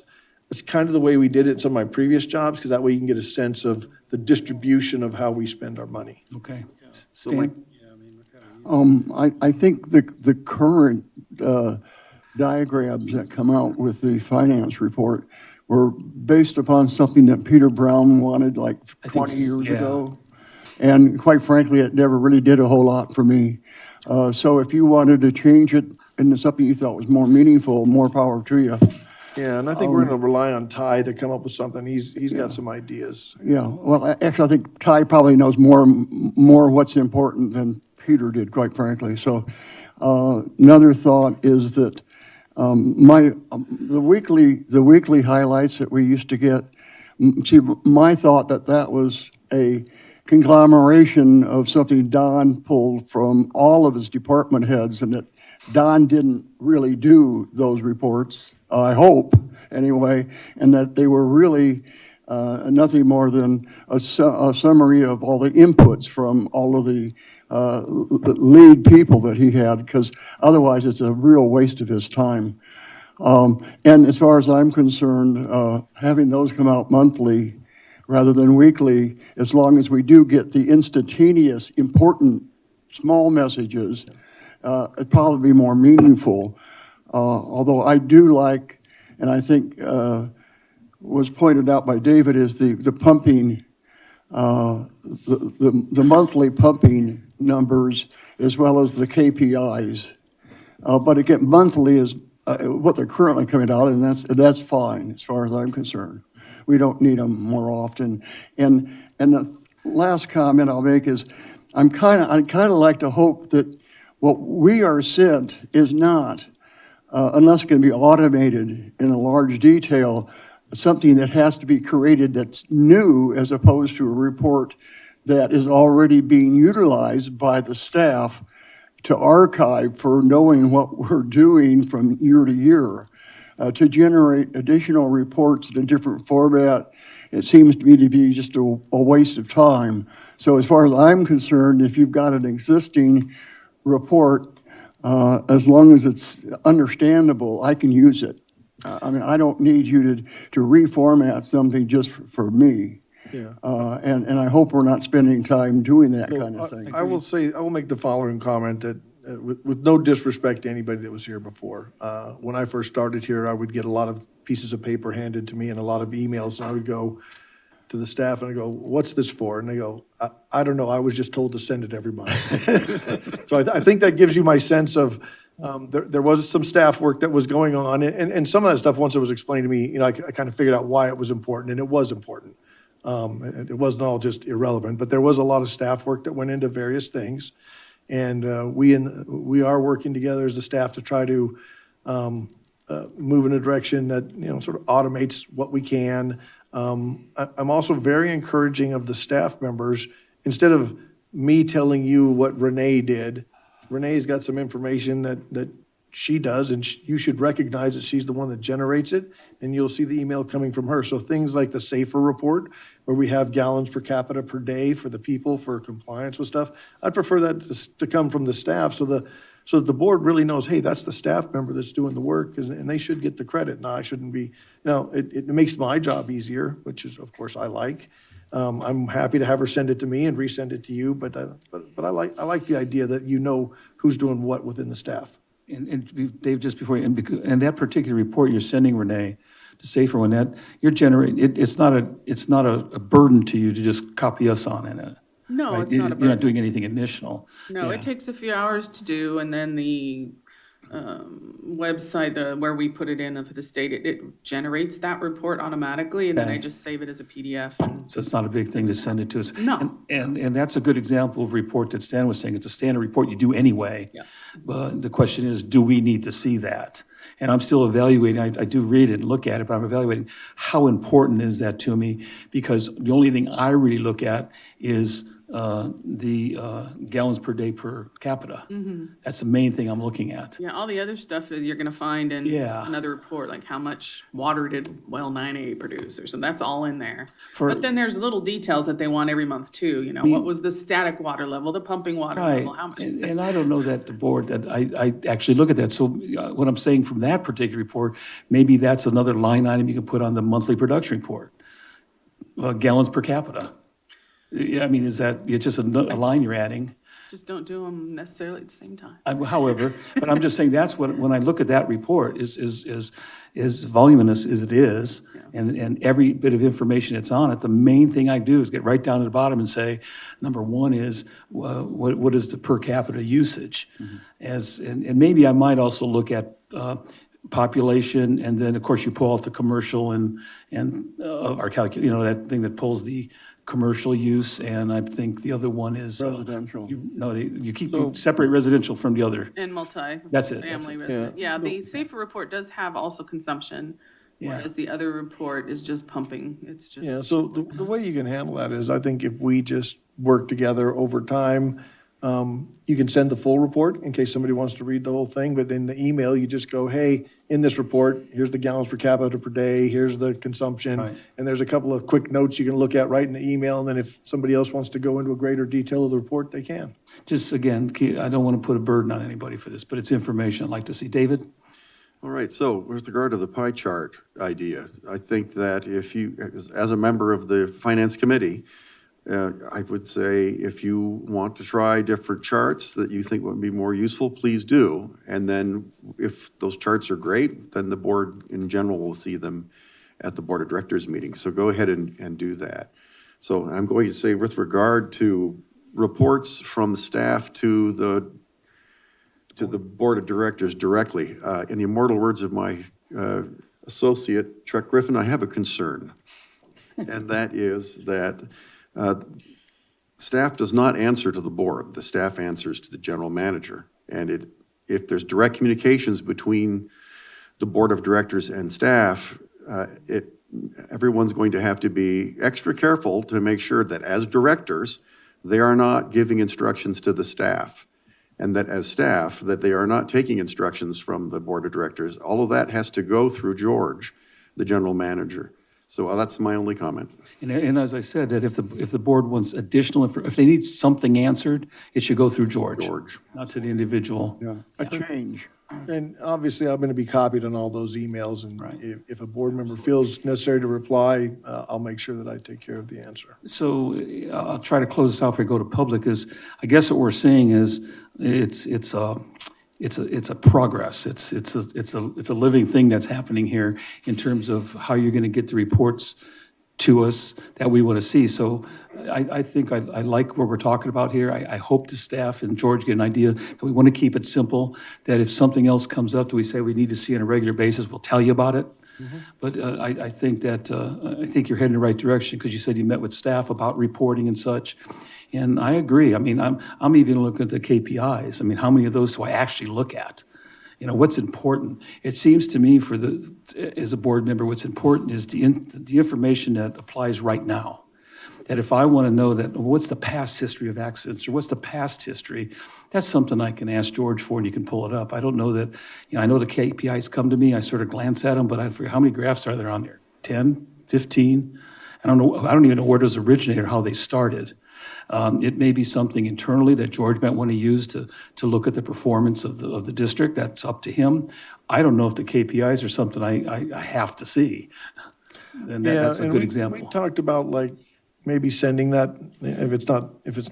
kind of the way we did it in some of my previous jobs, because that way you can get a sense of the distribution of how we spend our money. Okay. Stan? I think the current diagrams that come out with the finance report were based upon something that Peter Brown wanted like 20 years yeah. ago. And quite frankly, it never really did a whole lot for me. So if you wanted to change it into something you thought was more meaningful, more power to you. Yeah, and I think we're going to rely on Ty to come up with something. He's got some ideas. Yeah, well, actually, I think Ty probably knows more what's important than Peter did, quite frankly. So another thought is that the weekly highlights that we used to get, my thought that was a conglomeration of something Don pulled from all of his department heads, and that Don didn't really do those reports, I hope, anyway, and that they were really nothing more than a summary of all the inputs from all of the lead people that he had, because otherwise it's a real waste of his time. And as far as I'm concerned, having those come out monthly rather than weekly, as long as we do get the instantaneous, important, small messages, it'd probably be more meaningful. Although I do like, and I think was pointed out by David, is the pumping, the monthly pumping numbers as well as the KPIs. But again, monthly is what they're currently coming out, and that's fine as far as I'm concerned. We don't need them more often. And the last comment I'll make is I kind of like to hope that what we are sent is not, unless it can be automated in a large detail, something that has to be created that's new, as opposed to a report that is already being utilized by the staff to archive for knowing what we're doing from year to year. To generate additional reports in a different format it seems to me to be just a waste of time. So as far as I'm concerned, if you've got an existing report, as long as it's understandable, I can use it. I mean, I don't need you to reformat something just for me. Yeah. And I hope we're not spending time doing that kind of thing. I will say, I will make the following comment that, with no disrespect to anybody that was here before. When I first started here, I would get a lot of pieces of paper handed to me and a lot of emails, and I would go to the staff and I go, "What's this for?" And they go, I don't know, I was just told to send it to everybody." So I think that gives you my sense of, there was some staff work that was going on, and some of that stuff, once it was explained to me, I kind of figured out why it was important, and it was important. It wasn't all just irrelevant, but there was a lot of staff work that went into various things. And we are working together as a staff to try to move in a direction that, sort of automates what we can. I'm also very encouraging of the staff members. Instead of me telling you what Renee did, Renee's got some information that she does, and you should recognize that she's the one that generates it, and you'll see the email coming from her. So things like the SAFER report, where we have gallons per capita per day for the people for compliance with stuff, I'd prefer that to come from the staff so that the board really knows, hey, that's the staff member that's doing the work, and they should get the credit. No, I shouldn't be. It makes my job easier, which is, of course, I like. I'm happy to have her send it to me and resend it to you, but I like the idea that you know who's doing what within the staff. And Dave, just before, and that particular report you're sending Renee to SAFER, when that, you're generating, it's not a burden to you to just copy us on it. No, right? it's not a You're not burden. doing anything additional. No, Yeah. it takes a few hours to do, and then the website, where we put it in for the state, it generates that report automatically, and then I Okay. just save it as a PDF. And So it's not a big thing to send it to us. No. And that's a good example of report that Stan was saying. It's a standard report you do anyway. Yeah. But the question is, do we need to see that? And I'm still evaluating, I do read it and look at it, but I'm evaluating how important is that to me? Because the only thing I really look at is the gallons per day per capita. That's the main thing I'm looking at. yeah, all the other stuff is you're gonna find in Yeah. another report, like how much water did well 9A produce, or so that's all in there. For- But then there's little details that they want every month too, what was the static water level, the pumping water Right, level, how much? and I don't know that the board, that I actually look at that, so what I'm saying from that particular report, maybe that's another line item you can put on the monthly production report. Gallons per capita. Yeah, I mean, is that, it's just a line you're adding? Just don't do them necessarily at the same time. However, but I'm just saying, that's what, when I look at that report, is voluminous as it is, and every bit of information that's on it, the main thing I do is get right down to the bottom and say, number one is, what is the per capita usage? And maybe I might also look at population, and then, of course, you pull out the commercial and our that thing that pulls the commercial use, and I think the other one is. Residential. You separate residential from the other. And multi. That's it, Family that's resident. Yeah, the SAFER report does have also consumption, Yeah. whereas the other report is just pumping. It's just. Yeah, so the way you can handle that is, I think if we just work together over time, you can send the full report in case somebody wants to read the whole thing, but in the email, you just go, hey, in this report, here's the gallons per capita per day, here's the consumption, Right. and there's a couple of quick notes you can look at right in the email, and then if somebody else wants to go into a greater detail of the report, they can. Just again, I don't want to put a burden on anybody for this, but it's information I'd like to see. David? All right, so with regard to the pie chart idea, I think that if you, as a member of the Finance Committee, I would say if you want to try different charts that you think would be more useful, please do. And then if those charts are great, then the board in general will see them at the Board of Directors meeting. So go ahead and do that. So I'm going to say, with regard to reports from staff to the Board of Directors directly, in the immortal words of my associate, Chuck Griffin, I have a concern. And that is that staff does not answer to the board. The staff answers to the general manager. And if there's direct communications between the Board of Directors and staff, everyone's going to have to be extra careful to make sure that as directors, they are not giving instructions to the staff. And that as staff, that they are not taking instructions from the Board of Directors. All of that has to go through George, the general manager. So that's my only comment. And as I said, that if the board wants additional, if they need something answered, it should go through George. Not to the individual. Yeah, a change. And obviously, I'm going to be copied on all those emails, and Right. if a board member feels necessary to reply, I'll make sure that I take care of the answer. So I'll try to close this out before I go to public, is, I guess what we're seeing is, it's a progress. It's a living thing that's happening here in terms of how you're going to get the reports to us that we want to see. So I think I like what we're talking about here. I hope the staff and George get an idea that we want to keep it simple, that if something else comes up that we say we need to see on a regular basis, we'll tell you about it. But I think you're heading in the right direction, because you said you met with staff about reporting and such. And I agree. I mean, I'm even looking at the KPIs. I mean, how many of those do I actually look at? You know, what's important? It seems to me as a board member, what's important is the information that applies right now. That if I want to know that, what's the past history of accidents, or what's the past history, that's something I can ask George for, and you can pull it up. I don't know that, I know the KPIs come to me, I sort of glance at them, but I forget, how many graphs are there on there? 10, 15? I don't even know where those originated or how they started. It may be something internally that George might want to use to look at the performance of the district. That's up to him. I don't know if the KPIs are something I have to see. And that's a and good we example. talked about like maybe sending that, if it's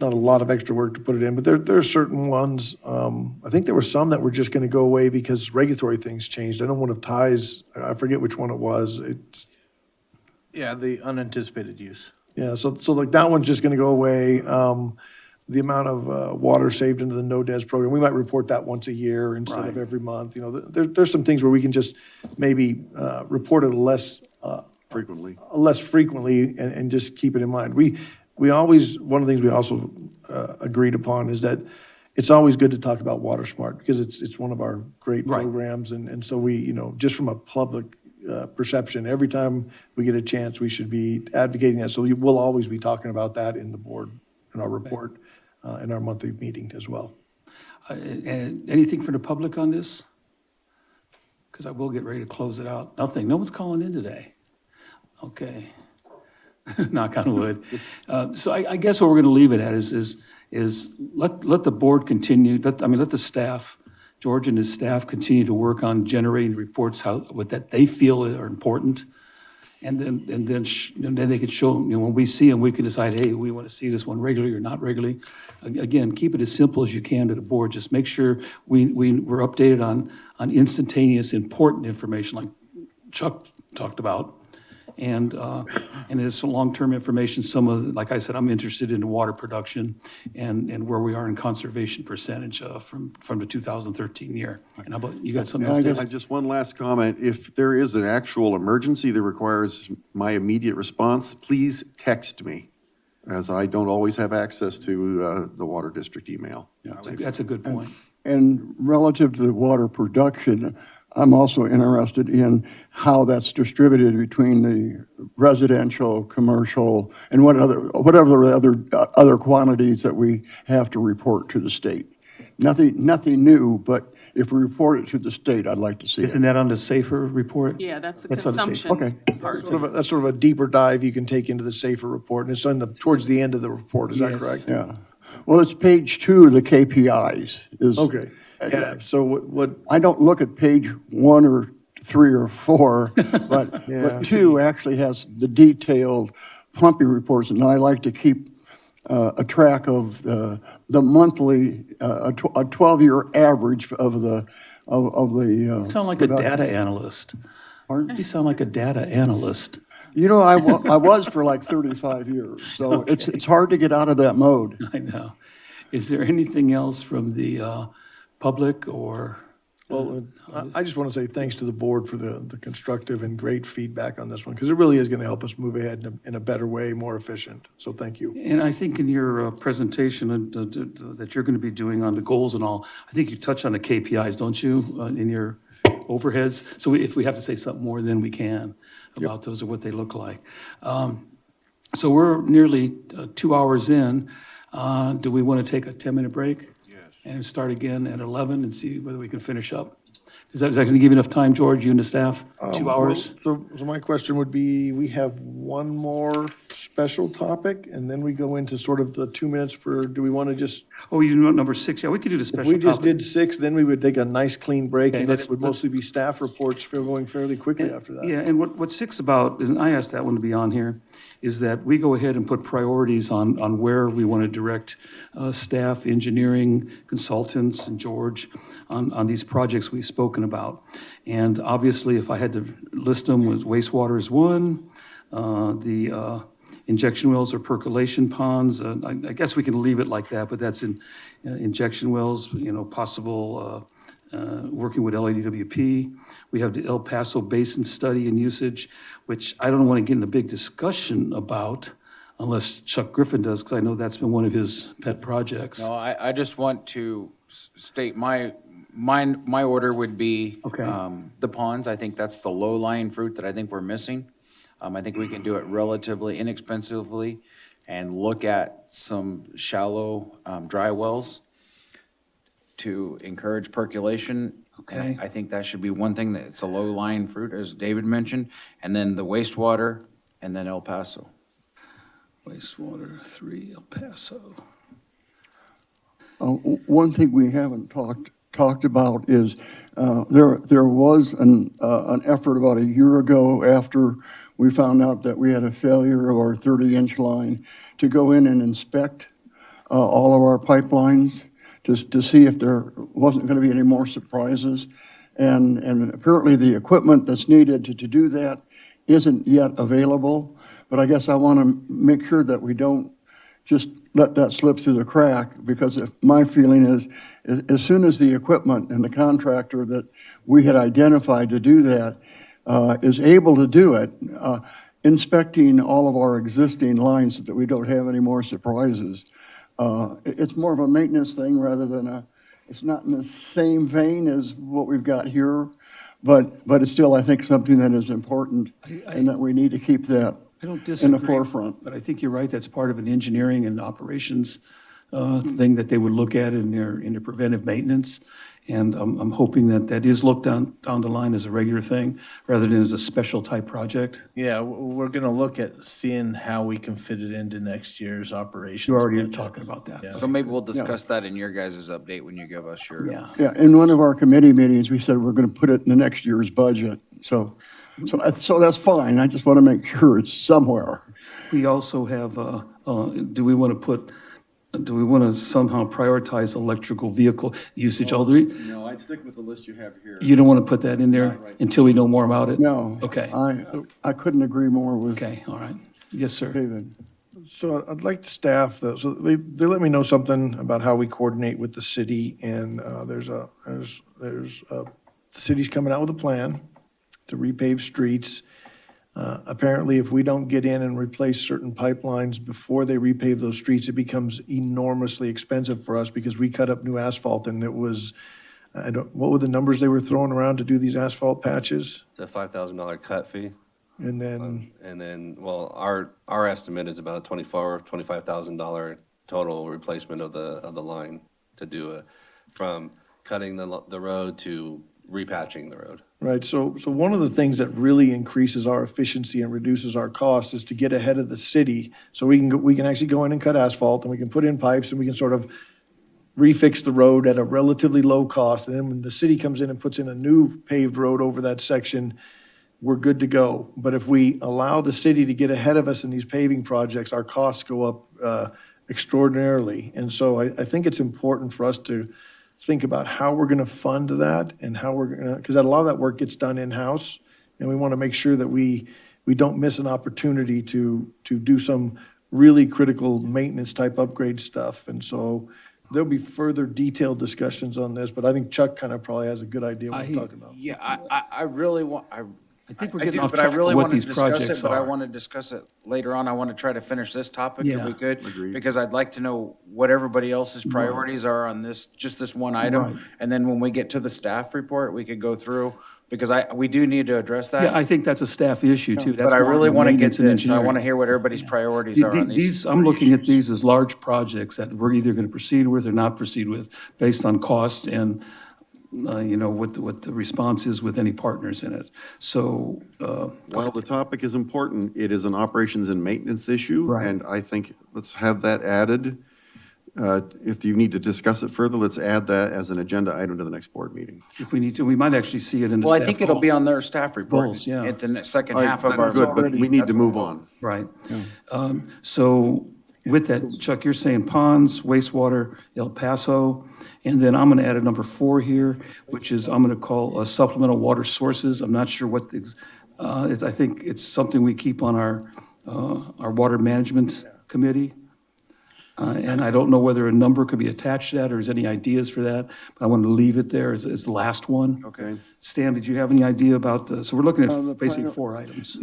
not a lot of extra work to put it in, but there are certain ones, I think there were some that were just going to go away because regulatory things changed. I don't want to ties, I forget which one it was. Yeah, the unanticipated use. Yeah, so like that one's just going to go away. The amount of water saved into the No-DES program, we might report that once a year instead of every month. You know, there's some things where we can just maybe report it less frequently and just keep it in mind. We always, one of the things we also agreed upon is that it's always good to talk about Water Smart, because it's one of our great programs. And so we, just from a public perception, every time we get a chance, we should be advocating that. So we'll always be talking about that in the board, in our report, in our monthly meeting as well. And anything from the public on this? Because I will get ready to close it out. Nothing. No one's calling in today. Okay. Knock on wood. So I guess what we're going to leave it at is let the board continue, let the staff, George and his staff, continue to work on generating reports that they feel are important. And then they could show, when we see them, we can decide, hey, we want to see this one regularly or not regularly. Again, keep it as simple as you can to the board. Just make sure we're updated on instantaneous, important information like Chuck talked about. And there's some long-term information. Like I said, I'm interested in the water production and where we are in conservation percentage from the 2013 year. And how about, you got something else, Dave? Just one last comment. If there is an actual emergency that requires my immediate response, please text me, as I don't always have access to the Water District email. That's a good point. And relative to the water production, I'm also interested in how that's distributed between the residential, commercial, and whatever other quantities that we have to report to the state. Nothing new, but if we report it to the state, I'd like to see it. Isn't that on the SAFER report? Yeah, that's the That's on the safe- consumption part. That's sort of a deeper dive you can take into the SAFER report, and it's towards the end of the report, is that Yes. correct? Yeah. Well, it's page 2 of the KPIs. Okay, yeah, so what, I don't look at page 1 or 3 or 4, but, Yeah, but 2 actually has the detailed pumping reports, and I like to keep a track of the monthly, a 12-year average of the. You sound like a data analyst. You sound like a data analyst. I was for like 35 years, so it's hard to get out of that mode. I know. Is there anything else from the public or? well, I just want to say thanks to the board for the constructive and great feedback on this one, because it really is going to help us move ahead in a better way, more efficient. So thank you. And I think in your presentation that you're going to be doing on the goals and all, I think you touch on the KPIs, don't you, in your overheads? So if we have to say something more, then we can about those or what they look like. So we're nearly 2 hours in. Do we want to take a 10-minute break? Yes. And start again at 11 and see whether we can finish up? Is that going to give you enough time, George, you and the staff? 2 hours? So my question would be, we have one more special topic, and then we go into sort of the 2 minutes for, do we want to just, Oh, you want number 6? Yeah, we could do the if special we just topic. did 6, then we would take a nice clean break, Okay, and then let's- it would mostly be staff reports going fairly quickly after that. Yeah, and what 6 about, and I asked that one to be on here, is that we go ahead and put priorities on where we want to direct staff, engineering, consultants, and George on these projects we've spoken about. And obviously, if I had to list them, was wastewater is one, the injection wells or percolation ponds, I guess we can leave it like that, but that's in injection wells, possible working with LADWP. We have the El Paso Basin Study and Usage, which I don't want to get in a big discussion about unless Chuck Griffin does, because I know that's been one of his pet projects. No, I just want to state my order would be Okay. the ponds. I think that's the low-lying fruit that I think we're missing. I think we can do it relatively inexpensively and look at some shallow dry wells to encourage percolation. Okay. I think that should be one thing, that it's a low-lying fruit, as David mentioned, and then the wastewater, and then El Paso. Wastewater 3, El Paso. One thing we haven't talked about is, there was an effort about a year ago after we found out that we had a failure of our 30-inch line to go in and inspect all of our pipelines to see if there wasn't going to be any more surprises. And apparently the equipment that's needed to do that isn't yet available. But I guess I want to make sure that we don't just let that slip through the crack, because if my feeling is, as soon as the equipment and the contractor that we had identified to do that is able to do it, inspecting all of our existing lines so that we don't have any more surprises. It's more of a maintenance thing rather than it's not in the same vein as what we've got here, but it's still, I think, something that is important and that we need to keep that I don't in disagree. the forefront. But I think you're right, that's part of an engineering and operations thing that they would look at in their preventive maintenance. And I'm hoping that is looked down the line as a regular thing, rather than as a special type project. Yeah, we're gonna look at seeing how we can fit it into next year's operations. You already are budget. talking about that. Yeah. So maybe we'll discuss that in your guys' update when you give us your. Yeah. Yeah, in one of our committee meetings, we said we're going to put it in the next year's budget. So that's fine. I just want to make sure it's somewhere. We also have, do we want to somehow prioritize electrical vehicle usage? No, I'd stick with the list you have here. You don't want to put that in there Not right. until we know more about it? No. Okay. I couldn't agree more with Okay, all right. Yes, sir. David. So I'd like the staff, though, so they let me know something about how we coordinate with the city, and the city's coming out with a plan to repave streets. Apparently, if we don't get in and replace certain pipelines before they repave those streets, it becomes enormously expensive for us, because we cut up new asphalt, and it was, what were the numbers they were throwing around to do these asphalt patches? It's a $5,000 cut fee. And then, Well, our estimate is about $25,000 total replacement of the line to do from cutting the road to repatching the road. right, so one of the things that really increases our efficiency and reduces our costs is to get ahead of the city, so we can actually go in and cut asphalt, and we can put in pipes, and we can sort of refix the road at a relatively low cost, and then when the city comes in and puts in a new paved road over that section, we're good to go. But if we allow the city to get ahead of us in these paving projects, our costs go up extraordinarily. And so I think it's important for us to think about how we're going to fund that, and how we're going to, because a lot of that work gets done in-house, and we want to make sure that we don't miss an opportunity to do some really critical maintenance type upgrade stuff. And so there'll be further detailed discussions on this, but I think Chuck kind of probably has a good idea what we're talking about. Yeah, I really want, I think we're I getting do, off but I track really of what want to these discuss projects it, but I are. want to discuss it later on. I want to try to finish this topic if Yeah. we could. Agreed. Because I'd like to know what everybody else's priorities are on this, just this one item. Right. And then when we get to the staff report, we could go through, because we do need to address Yeah, I that. think that's a staff issue too. That's But I more really of want to get maintenance and this. I want to engineering. hear what everybody's priorities are on these. I'm three looking at issues. these as large projects that we're either going to proceed with or not proceed with based on cost and what the response is with any partners in it. So, While the topic is important, it is an operations and maintenance issue. Right. And I think let's have that added. If you need to discuss it further, let's add that as an agenda item to the next board meeting. if we need to, we might actually see it in the Well, staff I think it'll be goals. on their staff report Goals, yeah. at the second All right, half of then our. good, but we need to move on. Right. So with that, Chuck, you're saying ponds, wastewater, El Paso, and then I'm going to add a number 4 here, which is I'm going to call supplemental water sources. I'm not sure what I think it's something we keep on our water management committee. And I don't know whether a number could be attached to that, or there's any ideas for that, but I wanted to leave it there as the last one. Okay. Stan, did you have any idea about, so we're looking the at basically prior- 4 items.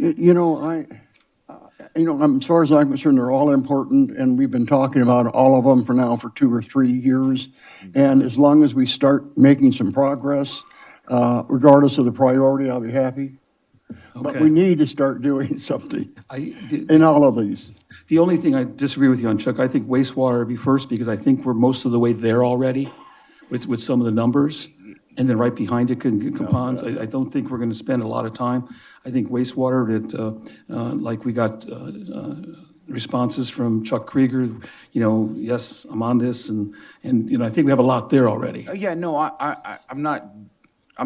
As far as I'm concerned, they're all important, and we've been talking about all of them for 2 or 3 years. And as long as we start making some progress, regardless of the priority, I'll be happy. But Okay. we need to start doing something I- in all of these. The only thing I disagree with you on, Chuck, I think wastewater would be first, because I think we're most of the way there already with some of the numbers. And then right behind it can ponds. I don't think we're going to spend a lot of time. I think wastewater, like we got responses from Chuck Krieger, yes, I'm on this, and I think we have a lot there already. Yeah, no, I'm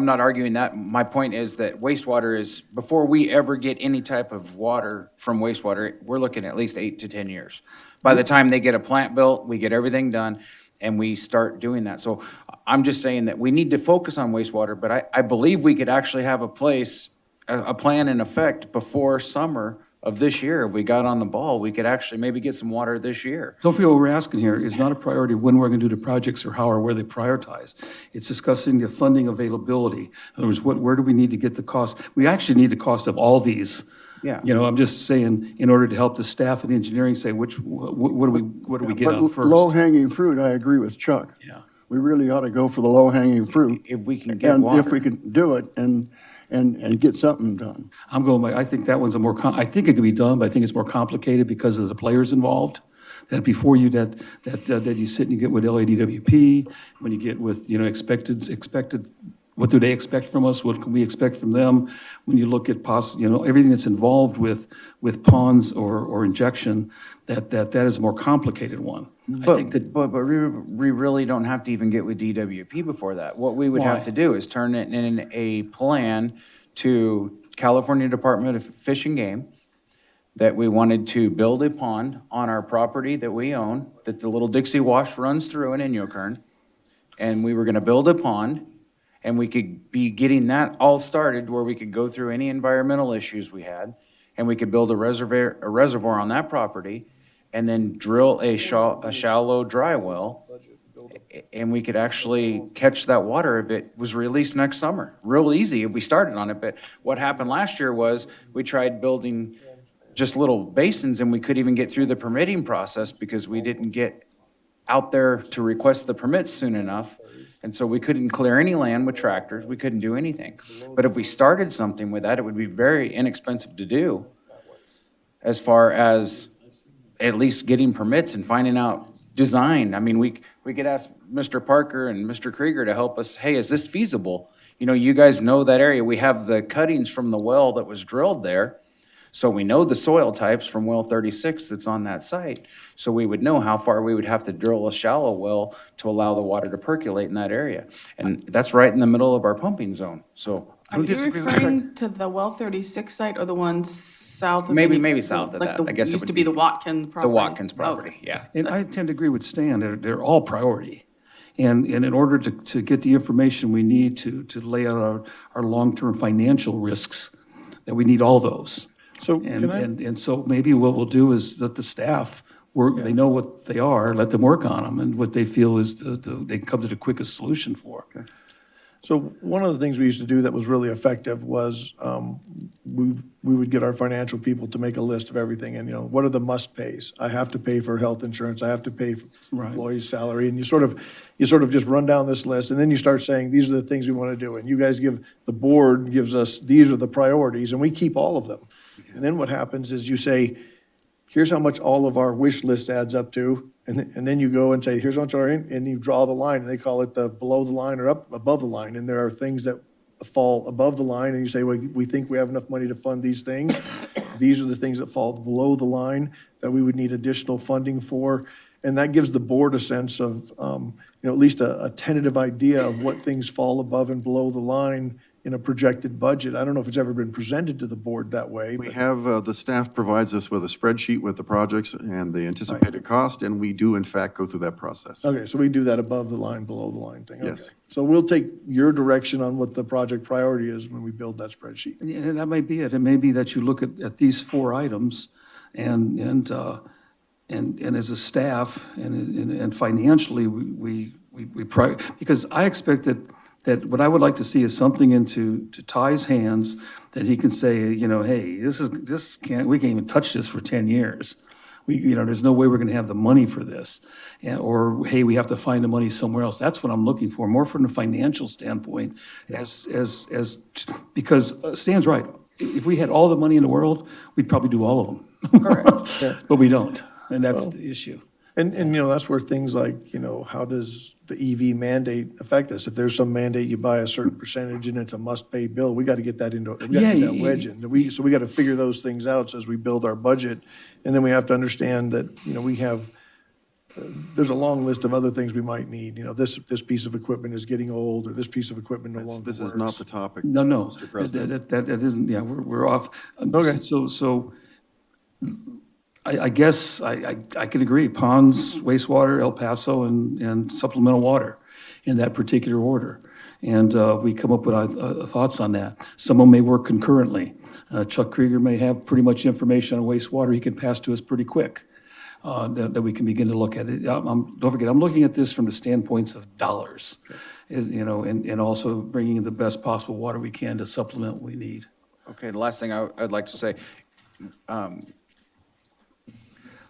not arguing that. My point is that wastewater is, before we ever get any type of water from wastewater, we're looking at least 8 to 10 years. By the time they get a plant built, we get everything done, and we start doing that. So I'm just saying that we need to focus on wastewater, but I believe we could actually have a plan in effect before summer of this year. If we got on the ball, we could actually maybe get some water this year. Don't forget what we're asking here is not a priority when we're going to do the projects or how or where they prioritize. It's discussing the funding availability. In other words, where do we need to get the cost? We actually need the cost of all these. Yeah. I'm just saying, in order to help the staff and engineering say what do we get on But first? low-hanging fruit, I agree with Chuck. Yeah. We really ought to go for the low-hanging fruit. If we can get And water. if we can do it and get something done. I'm going by, I think that one's I think it could be done, but I think it's more complicated because of the players involved. That before you, that you sit and you get with LADWP, when you get with, expected, what do they expect from us? What can we expect from them? When you look at everything that's involved with ponds or injection, that is a more complicated one. I think that. But we really don't have to even get with DWP before that. What we would Why? have to do is turn it in a plan to California Department of Fish and Game that we wanted to build a pond on our property that we own, that the little Dixie Wash runs through in Inyokern. And we were gonna build a pond, and we could be getting that all started where we could go through any environmental issues we had, and we could build a reservoir on that property, and then drill a shallow dry well, and we could actually catch that water if it was released next summer. Real easy if we started on it, but what happened last year was we tried building just little basins, and we couldn't even get through the permitting process because we didn't get out there to request the permits soon enough. And so we couldn't clear any land with tractors, we couldn't do anything. But if we started something with that, it would be very inexpensive to do as far as at least getting permits and finding out design. I mean, we could ask Mr. Parker and Mr. Krieger to help us, hey, is this feasible? You guys know that area. We have the cuttings from the well that was drilled there. So we know the soil types from well 36 that's on that site. So we would know how far we would have to drill a shallow well to allow the water to percolate in that area. And that's right in the middle of our pumping zone. So Are you referring to the well 36 site or the one south of? maybe south of like that. the- I guess it Used would to be the Watkins property? the Watkins property, Okay. yeah. And I tend to agree with Stan, they're all priority. And in order to get the information we need to lay out our long-term financial risks, that we need all those. So And, can I? and so maybe what we'll do is let the staff work, they know what they are, let them work on them, and what they feel is they can come to the quickest solution for. So one of the things we used to do that was really effective was we would get our financial people to make a list of everything and, what are the must pays? I have to pay for health insurance, I have to pay for Right. employees' salary, and you sort of just run down this list, and then you start saying, these are the things we want to do. And you guys the board gives us, these are the priorities, and we keep all of them. And then what happens is you say, here's how much all of our wish list adds up to. And then you go and say, here's how much our, and you draw the line, and they call it the below the line or up above the line. And there are things that fall above the line, and you say, well, we think we have enough money to fund these things. These are the things that fall below the line that we would need additional funding for. And that gives the board a sense of, at least a tentative idea of what things fall above and below the line in a projected budget. I don't know if it's ever been presented to the board that way. We but- have, the staff provides us with a spreadsheet with the projects and the anticipated cost, and we do in fact go through that process. Okay, so we do that above the line, below the line thing. Okay. Yes. So we'll take your direction on what the project priority is when we build that spreadsheet. And that may be it. It may be that you look at these 4 items and as a staff and financially, because I expect that what I would like to see is something into Ty's hands that he can say, hey, we can't even touch this for 10 years. There's no way we're gonna have the money for this. Or, hey, we have to find the money somewhere else. That's what I'm looking for, more from a financial standpoint because Stan's right. If we had all the money in the world, we'd probably do all of them. Correct. But we don't, and that's the issue. And that's where things like, how does the EV mandate affect us? If there's some mandate, you buy a certain percentage and it's a must-pay bill, we got to get that we got to get that wedge in. So we got to figure those things out as we build our budget. And then we have to understand that, we have, there's a long list of other things we might need. This piece of equipment is getting old, or this piece of equipment no longer This is works. not the topic. No, Mr. President. that isn't, we're off. Okay. So I guess I can agree, ponds, wastewater, El Paso, and supplemental water in that particular order. And we come up with thoughts on that. Some of them may work concurrently. Chuck Krieger may have pretty much information on wastewater he can pass to us pretty quick, that we can begin to look at it. Don't forget, I'm looking at this from the standpoints of dollars, and also bringing in the best possible water we can to supplement what we need. Okay, the last thing I'd like to say,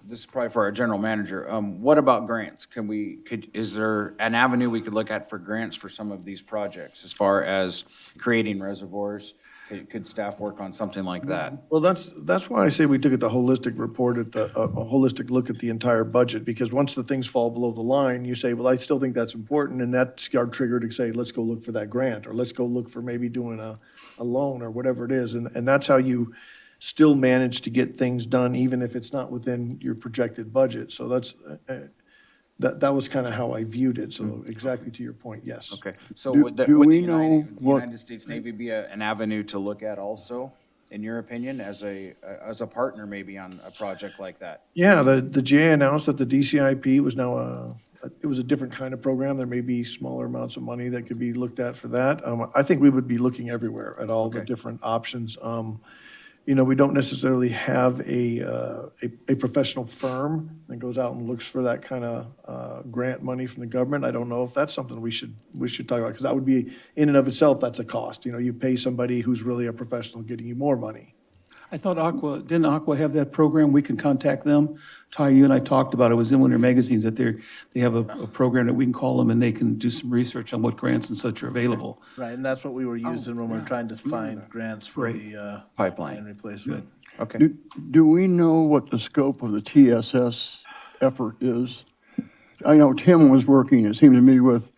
this is probably for our general manager. What about grants? Is there an avenue we could look at for grants for some of these projects as far as creating reservoirs? Could staff work on something like that? Well, that's why I say we took the holistic report a holistic look at the entire budget, because once the things fall below the line, you say, well, I still think that's important, and that's our trigger to say, let's go look for that grant, or let's go look for maybe doing a loan or whatever it is. And that's how you still manage to get things done, even if it's not within your projected budget. So that was kind of how I viewed it. So exactly to your point, yes. Okay, so Do- would the do would the we know United what- United States Navy be an avenue to look at also, in your opinion, as a partner maybe on a project like that? Yeah, the GA announced that the DCIP was now it was a different kind of program. There may be smaller amounts of money that could be looked at for that. I think we would be looking everywhere at all the different options. We don't necessarily have a professional firm that goes out and looks for that kind of grant money from the government. I don't know if that's something we should talk about, because that would be, in and of itself, that's a cost. You pay somebody who's really a professional getting you more money. I thought didn't Aqua have that program? We can contact them. Ty, you and I talked about it. It was in one of their magazines that they have a program that we can call them and they can do some research on what grants and such are available. Right, and that's what we were using when we were trying to find grants for the Pipeline. line replacement. Okay. Do we know what the scope of the TSS effort is? I know Tim was working, it seemed to me, with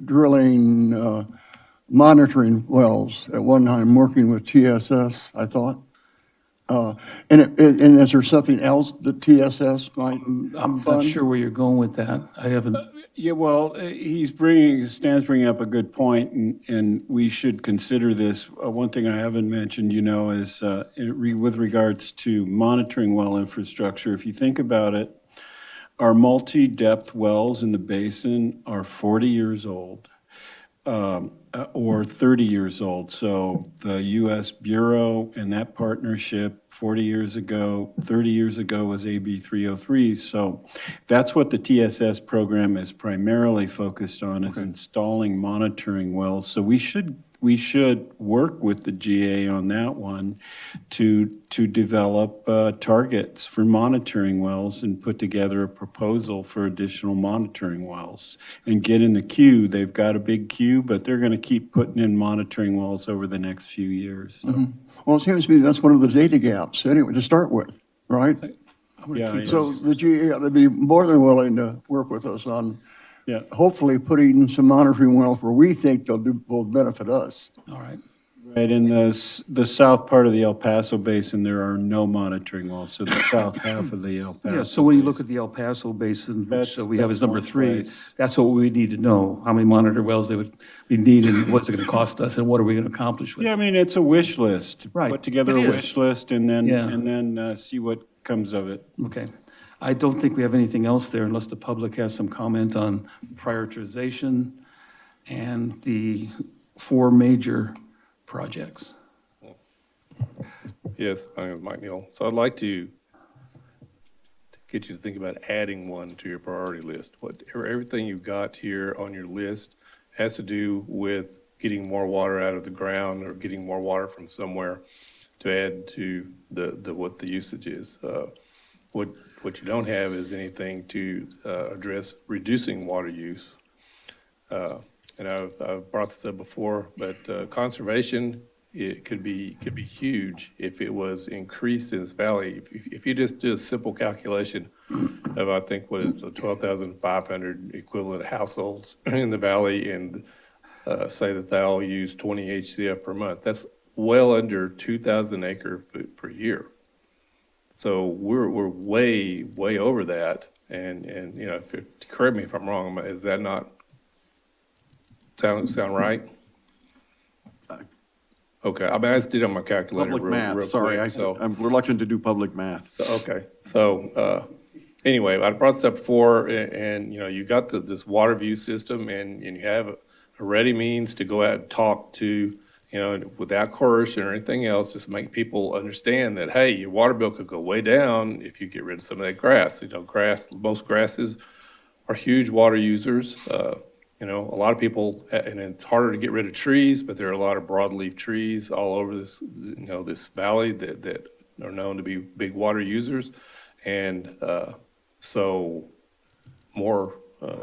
drilling, monitoring wells at one time, working with TSS, I thought. And is there something else that TSS might I'm not fund? sure where you're going with that. I haven't. Yeah, well, Stan's bringing up a good point, and we should consider this. One thing I haven't mentioned, is with regards to monitoring well infrastructure. If you think about it, our multi-depth wells in the basin are 40 years old. Or 30 years old. So the U.S. Bureau and that partnership 40 years ago, 30 years ago was AB 303. So that's what the TSS program is primarily focused on, is installing monitoring wells. So we should work with the GA on that one to develop targets for monitoring wells and put together a proposal for additional monitoring wells and get in the queue. They've got a big queue, but they're going to keep putting in monitoring wells over the next few years. So. Well, it seems to me that's one of the data gaps, anyway, to start with. right? I'm gonna Yeah, keep So this- the GE ought to be more than willing to work with us on Yeah. hopefully putting some monitoring wells where we think will benefit us. All right. Right, in the south part of the El Paso Basin, there are no monitoring wells, so the south half of the El Paso. Yeah, so when you look Basin. at the El Paso Basin, which That's- we have as that's number one 3, place. that's what we need to know, how many monitor wells they would be needed, and what's it gonna cost us, and what are we gonna accomplish with Yeah, I it? mean, it's a wish list. Right, Put together it a is. wish list and Yeah. then see what comes of it. Okay. I don't think we have anything else there unless the public has some comment on prioritization and the 4 major projects. Yes, my name is Mike Neal. So I'd like to get you to think about adding one to your priority list. Everything you've got here on your list has to do with getting more water out of the ground or getting more water from somewhere to add to what the usage is. What you don't have is anything to address reducing water use. And I've brought this up before, but conservation, it could be huge if it was increased in this valley. If you just do a simple calculation of, I think, what is 12,500 equivalent households in the valley, and say that they all use 20 HCF per month, that's well under 2,000 acre foot per year. So we're way over that. And you know, correct me if I'm wrong, is that not sound right? Okay, I mean, I just did it on my calculator Public real math, sorry, quick, so. I'm reluctant to do public math. So, okay, so, anyway, I brought this up before, and, you know, you got this water view system, and you have a ready means to go out and talk to, you know, without coercion or anything else, just make people understand that, hey, your water bill could go way down if you get rid of some of that grass. You know, most grasses are huge water users. You know, a lot of people, and it's harder to get rid of trees, but there are a lot of broadleaf trees all over this, you know, this valley that are known to be big water users. And so more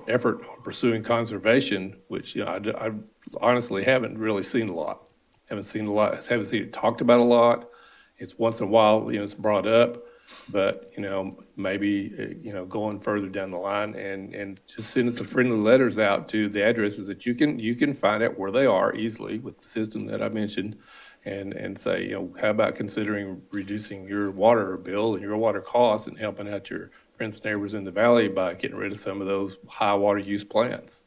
effort on pursuing conservation, which, you know, I honestly haven't really seen a lot. Haven't seen it talked about a lot. It's once in a while, you know, it's brought up. But, you know, maybe, you know, going further down the line and just sending some friendly letters out to the addresses that you can find out where they are easily with the system that I mentioned, and say, you know, how about considering reducing your water bill and your water costs and helping out your friends and neighbors in the valley by getting rid of some of those high water use plants.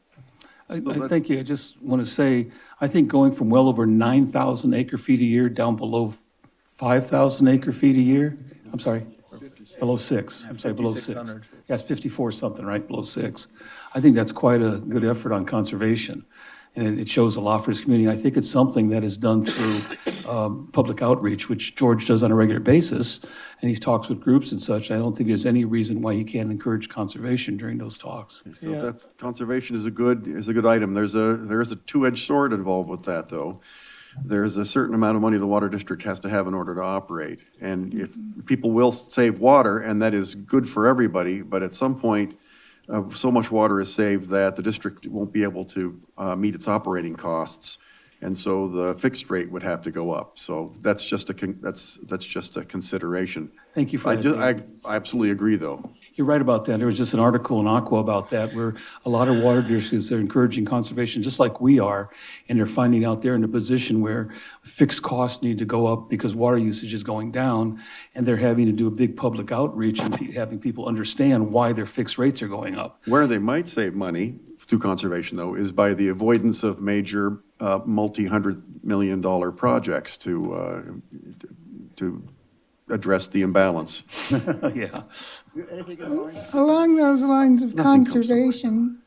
I thank you. I just want to say, I think going from well over 9,000 acre feet a year down below 5,000 acre feet a year, I'm sorry, below 6, I'm sorry, below 6. 5,600. Yeah, it's 54 something, right, below 6. I think that's quite a good effort on conservation, and it shows a lot for his community. I think it's something that is done through public outreach, which George does on a regular basis, and he talks with groups and such. I don't think there's any reason why he can't encourage conservation during those talks. So that's, conservation is a good item. There is a two-edged sword involved with that, though. There's a certain amount of money the water district has to have in order to operate. And if people will save water, and that is good for everybody, but at some point, so much water is saved that the district won't be able to meet its operating costs. And so the fixed rate would have to go up. So that's just a consideration. Thank you for that. I absolutely agree, though. You're right about that. There was just an article in Aqua about that, where a lot of water districts are encouraging conservation, just like we are, and they're finding out they're in a position where fixed costs need to go up because water usage is going down, and they're having to do a big public outreach and having people understand why their fixed rates are going up. Where they might save money through conservation, though, is by the avoidance of major multi-$100 million projects to address the imbalance. Yeah. Along those lines of Nothing comes to mind. conservation,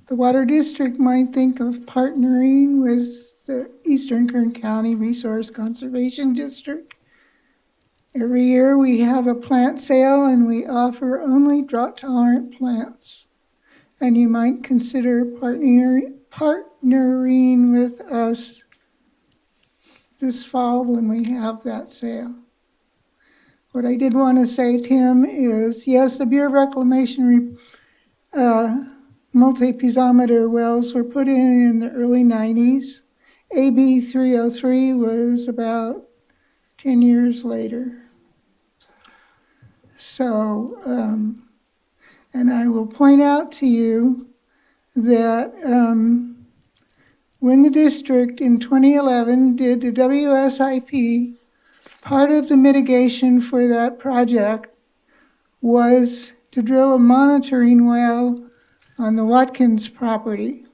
the Water District might think of partnering with the Eastern Kern County Resource Conservation District. Every year we have a plant sale and we offer only drought-tolerant plants. And you might consider partnering with us this fall when we have that sale. What I did want to say, Tim, is yes, the Bureau of Reclamation multi-piezometer wells were put in the early 90s. AB 303 was about 10 years later. So, and I will point out to you that when the district in 2011 did the WSIP, part of the mitigation for that project was to drill a monitoring well on the Watkins property.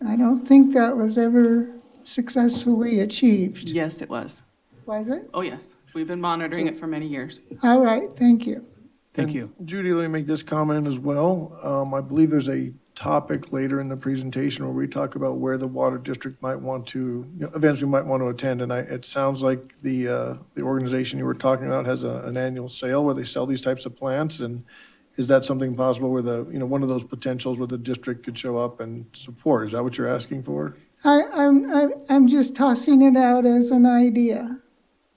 I don't think that was ever successfully achieved. Yes, it was. Was it? Oh, yes. We've been monitoring it for many years. All right, thank you. Thank you. Judy, let me make this comment as well. I believe there's a topic later in the presentation where we talk about where the water district might want to, events we might want to attend. And it sounds like the organization you were talking about has an annual sale where they sell these types of plants. And is that something possible where one of those potentials where the district could show up and support? Is that what you're asking for? I'm just tossing it out as an idea.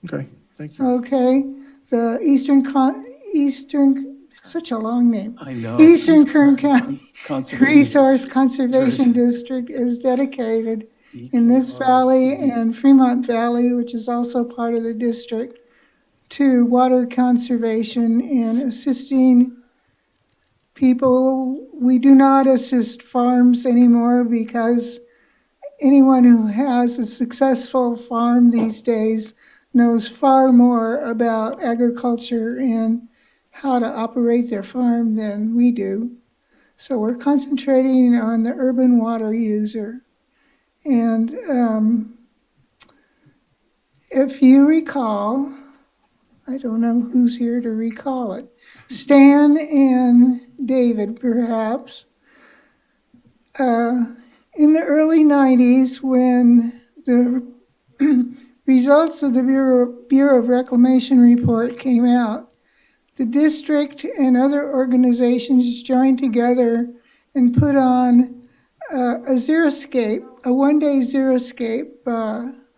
Okay, thank you. Okay, the such a long name. I know. Eastern Kern County Conservation. Resource Conservation District is dedicated in this valley and Fremont Valley, which is also part of the district, to water conservation and assisting people. We do not assist farms anymore because anyone who has a successful farm these days knows far more about agriculture and how to operate their farm than we do. So we're concentrating on the urban water user. And if you recall, I don't know who's here to recall it, Stan and David perhaps, in the early 90s when the results of the Bureau of Reclamation report came out, the district and other organizations joined together and put on a xeriscape, a one-day xeriscape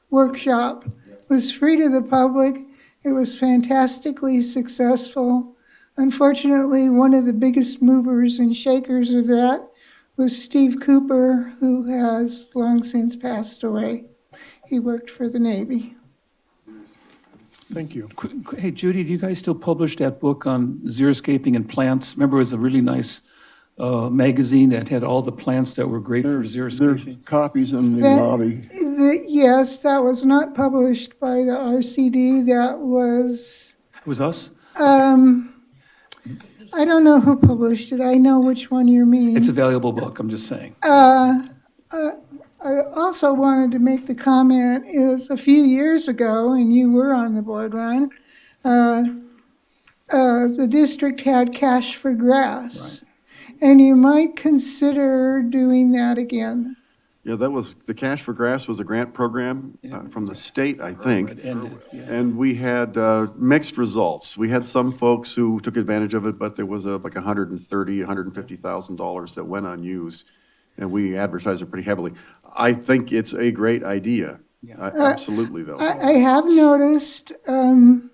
workshop. It was free to the public. It was fantastically successful. Unfortunately, one of the biggest movers and shakers of that was Steve Cooper, who has long since passed away. He worked for the Navy. Thank you. Hey, Judy, do you guys still publish that book on xeriscaping and plants? Remember, it was a really nice magazine that had all the plants that were great for There's xeriscaping? copies in the lobby. Yes, that was not published by the RCD. That was, It was us? I don't know who published it. I know which one you mean. It's a valuable book, I'm just saying. I also wanted to make the comment is a few years ago, and you were on the board, Ron, the district had Cash for Grass. Right. And you might consider doing that again. Yeah, the Cash for Grass was a grant program from the state, I think. And we had mixed results. We had some folks who took advantage of it, but there was like $130,000, $150,000 that went unused. And we advertised it pretty heavily. I think it's a great idea. Absolutely, though. I have noticed in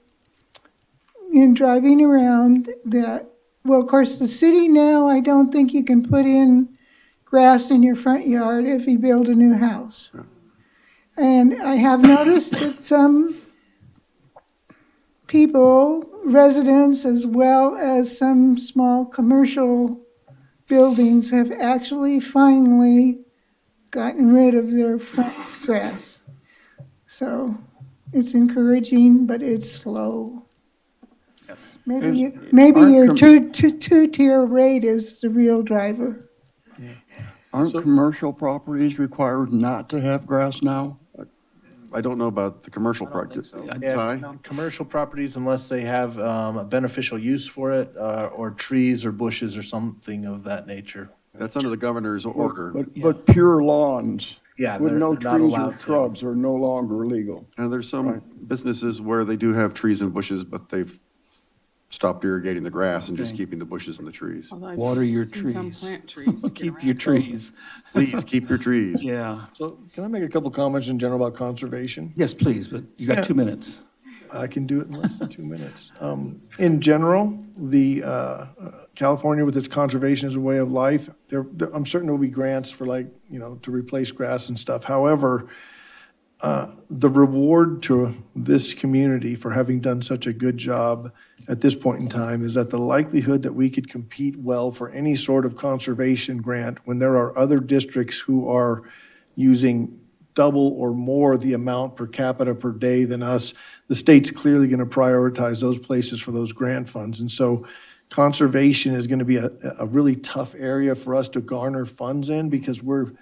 driving around that, well, of course, the city now, I don't think you can put in grass in your front yard if you build a new house. Yeah. And I have noticed that some people, residents, as well as some small commercial buildings have actually finally gotten rid of their front grass. So it's encouraging, but it's slow. Yes. Maybe your two-tier rate is the real driver. Aren't commercial properties required not to have grass now? I don't know about the commercial project. Yeah, commercial properties, unless they have a beneficial use for it, or trees or bushes or something of that nature. That's under the governor's order. But pure lawns Yeah, with they're no not trees or allowed to. shrubs are no longer legal. And there's some businesses where they do have trees and bushes, but they've stopped irrigating the grass and just keeping the bushes and the trees. Although I've Water your seen some trees. plant trees to get Keep around your it. trees. Please keep your trees. Yeah. So can I make a couple comments in general about conservation? Yes, please, but you got 2 minutes. I can do it in less than 2 minutes. In general, the California with its conservation as a way of life, I'm certain there will be grants for to replace grass and stuff. However, the reward to this community for having done such a good job at this point in time is that the likelihood that we could compete well for any sort of conservation grant when there are other districts who are using double or more the amount per capita per day than us, the state's clearly going to prioritize those places for those grant funds. And so conservation is going to be a really tough area for us to garner funds in because we've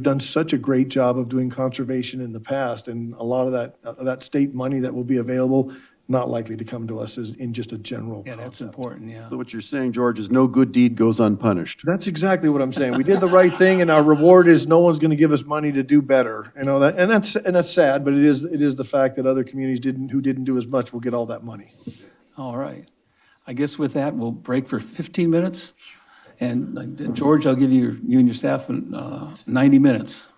done such a great job of doing conservation in the past, and a lot of that state money that will be available, not likely to come to us as in just a general Yeah, that's concept. important, yeah. So what you're saying, George, is no good deed goes unpunished. That's exactly what I'm saying. We did the right thing, and our reward is no one's going to give us money to do better. You know that, and that's sad, but it is the fact that other communities who didn't do as much will get all that money. All right. I guess with that, we'll break for 15 minutes. And George, I'll give you and your staff 90 minutes.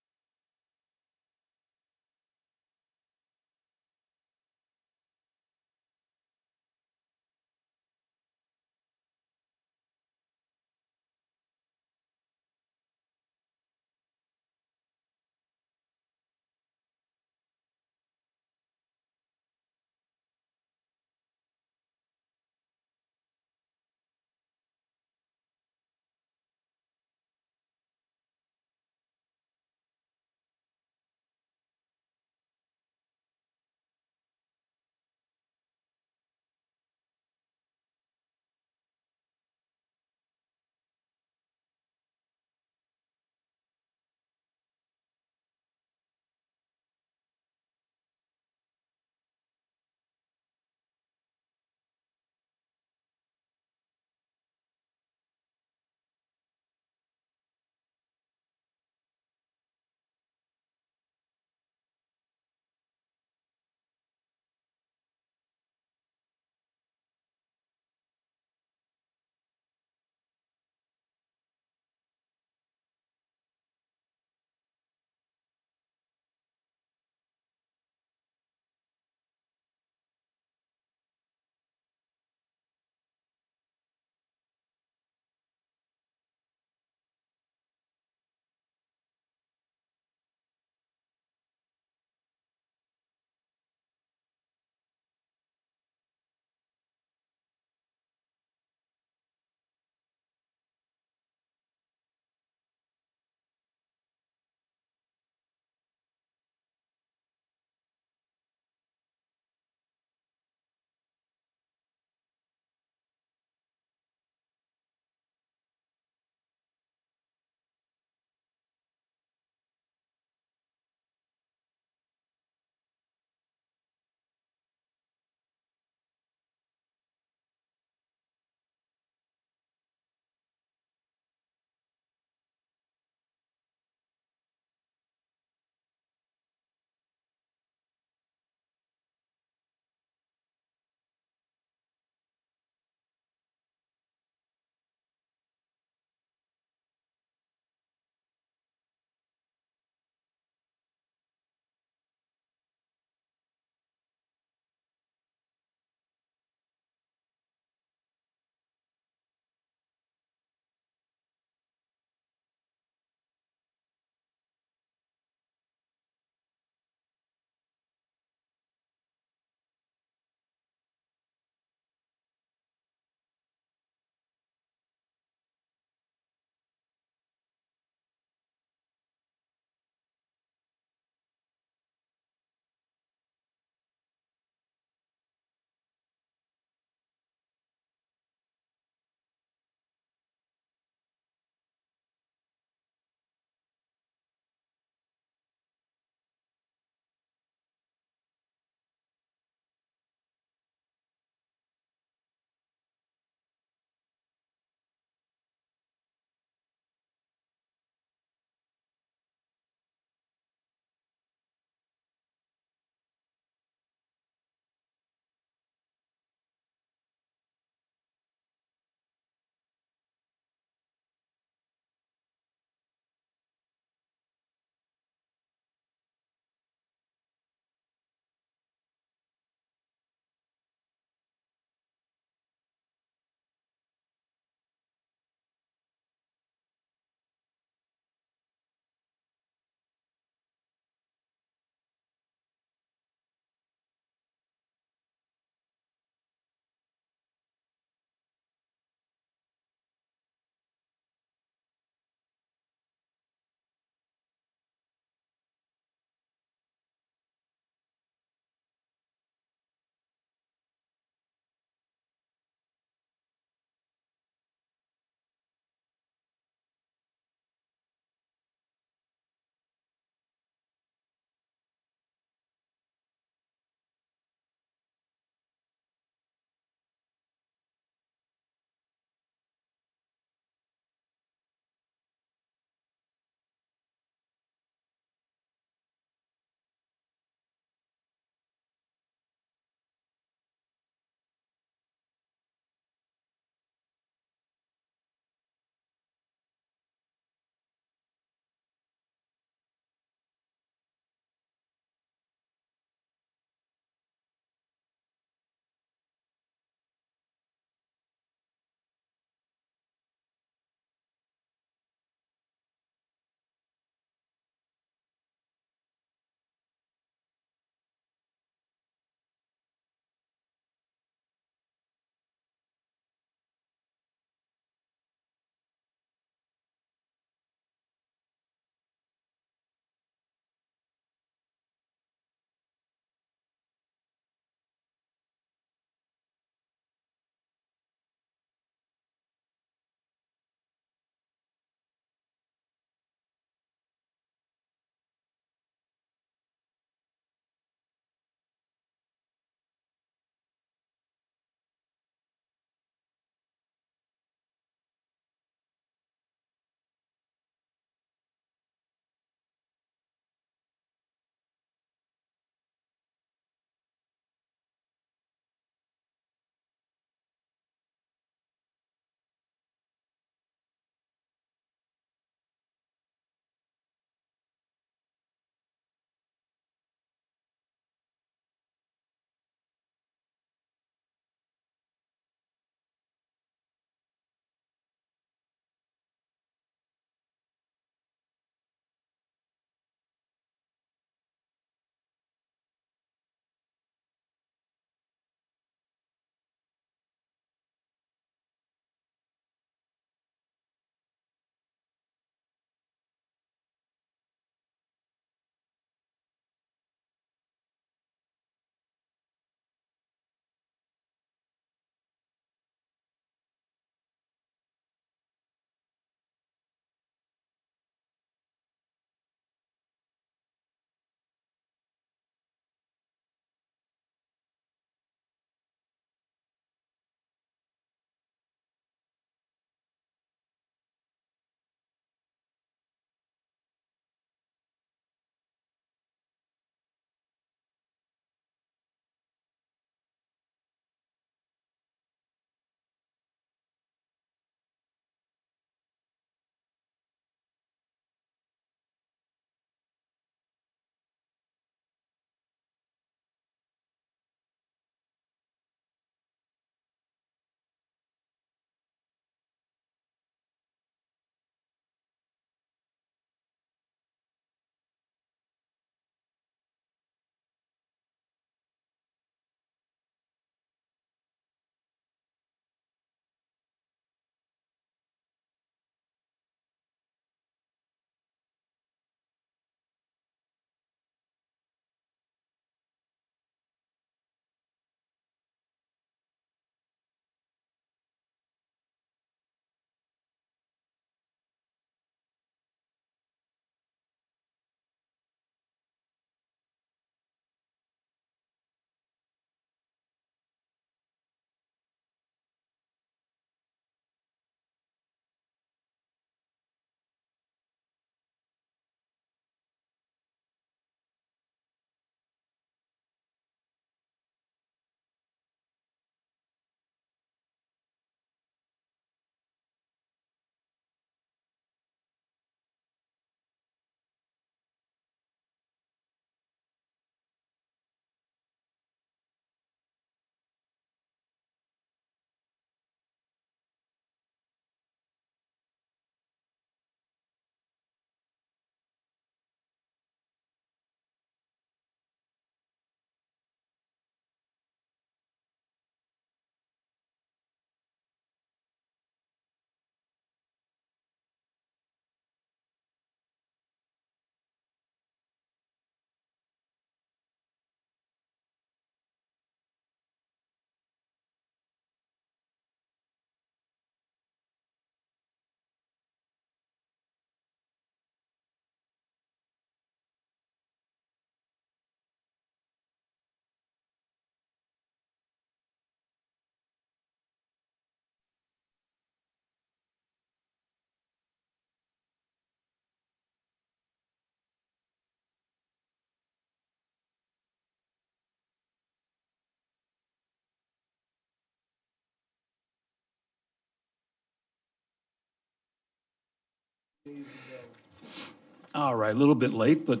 All right, a little bit late, but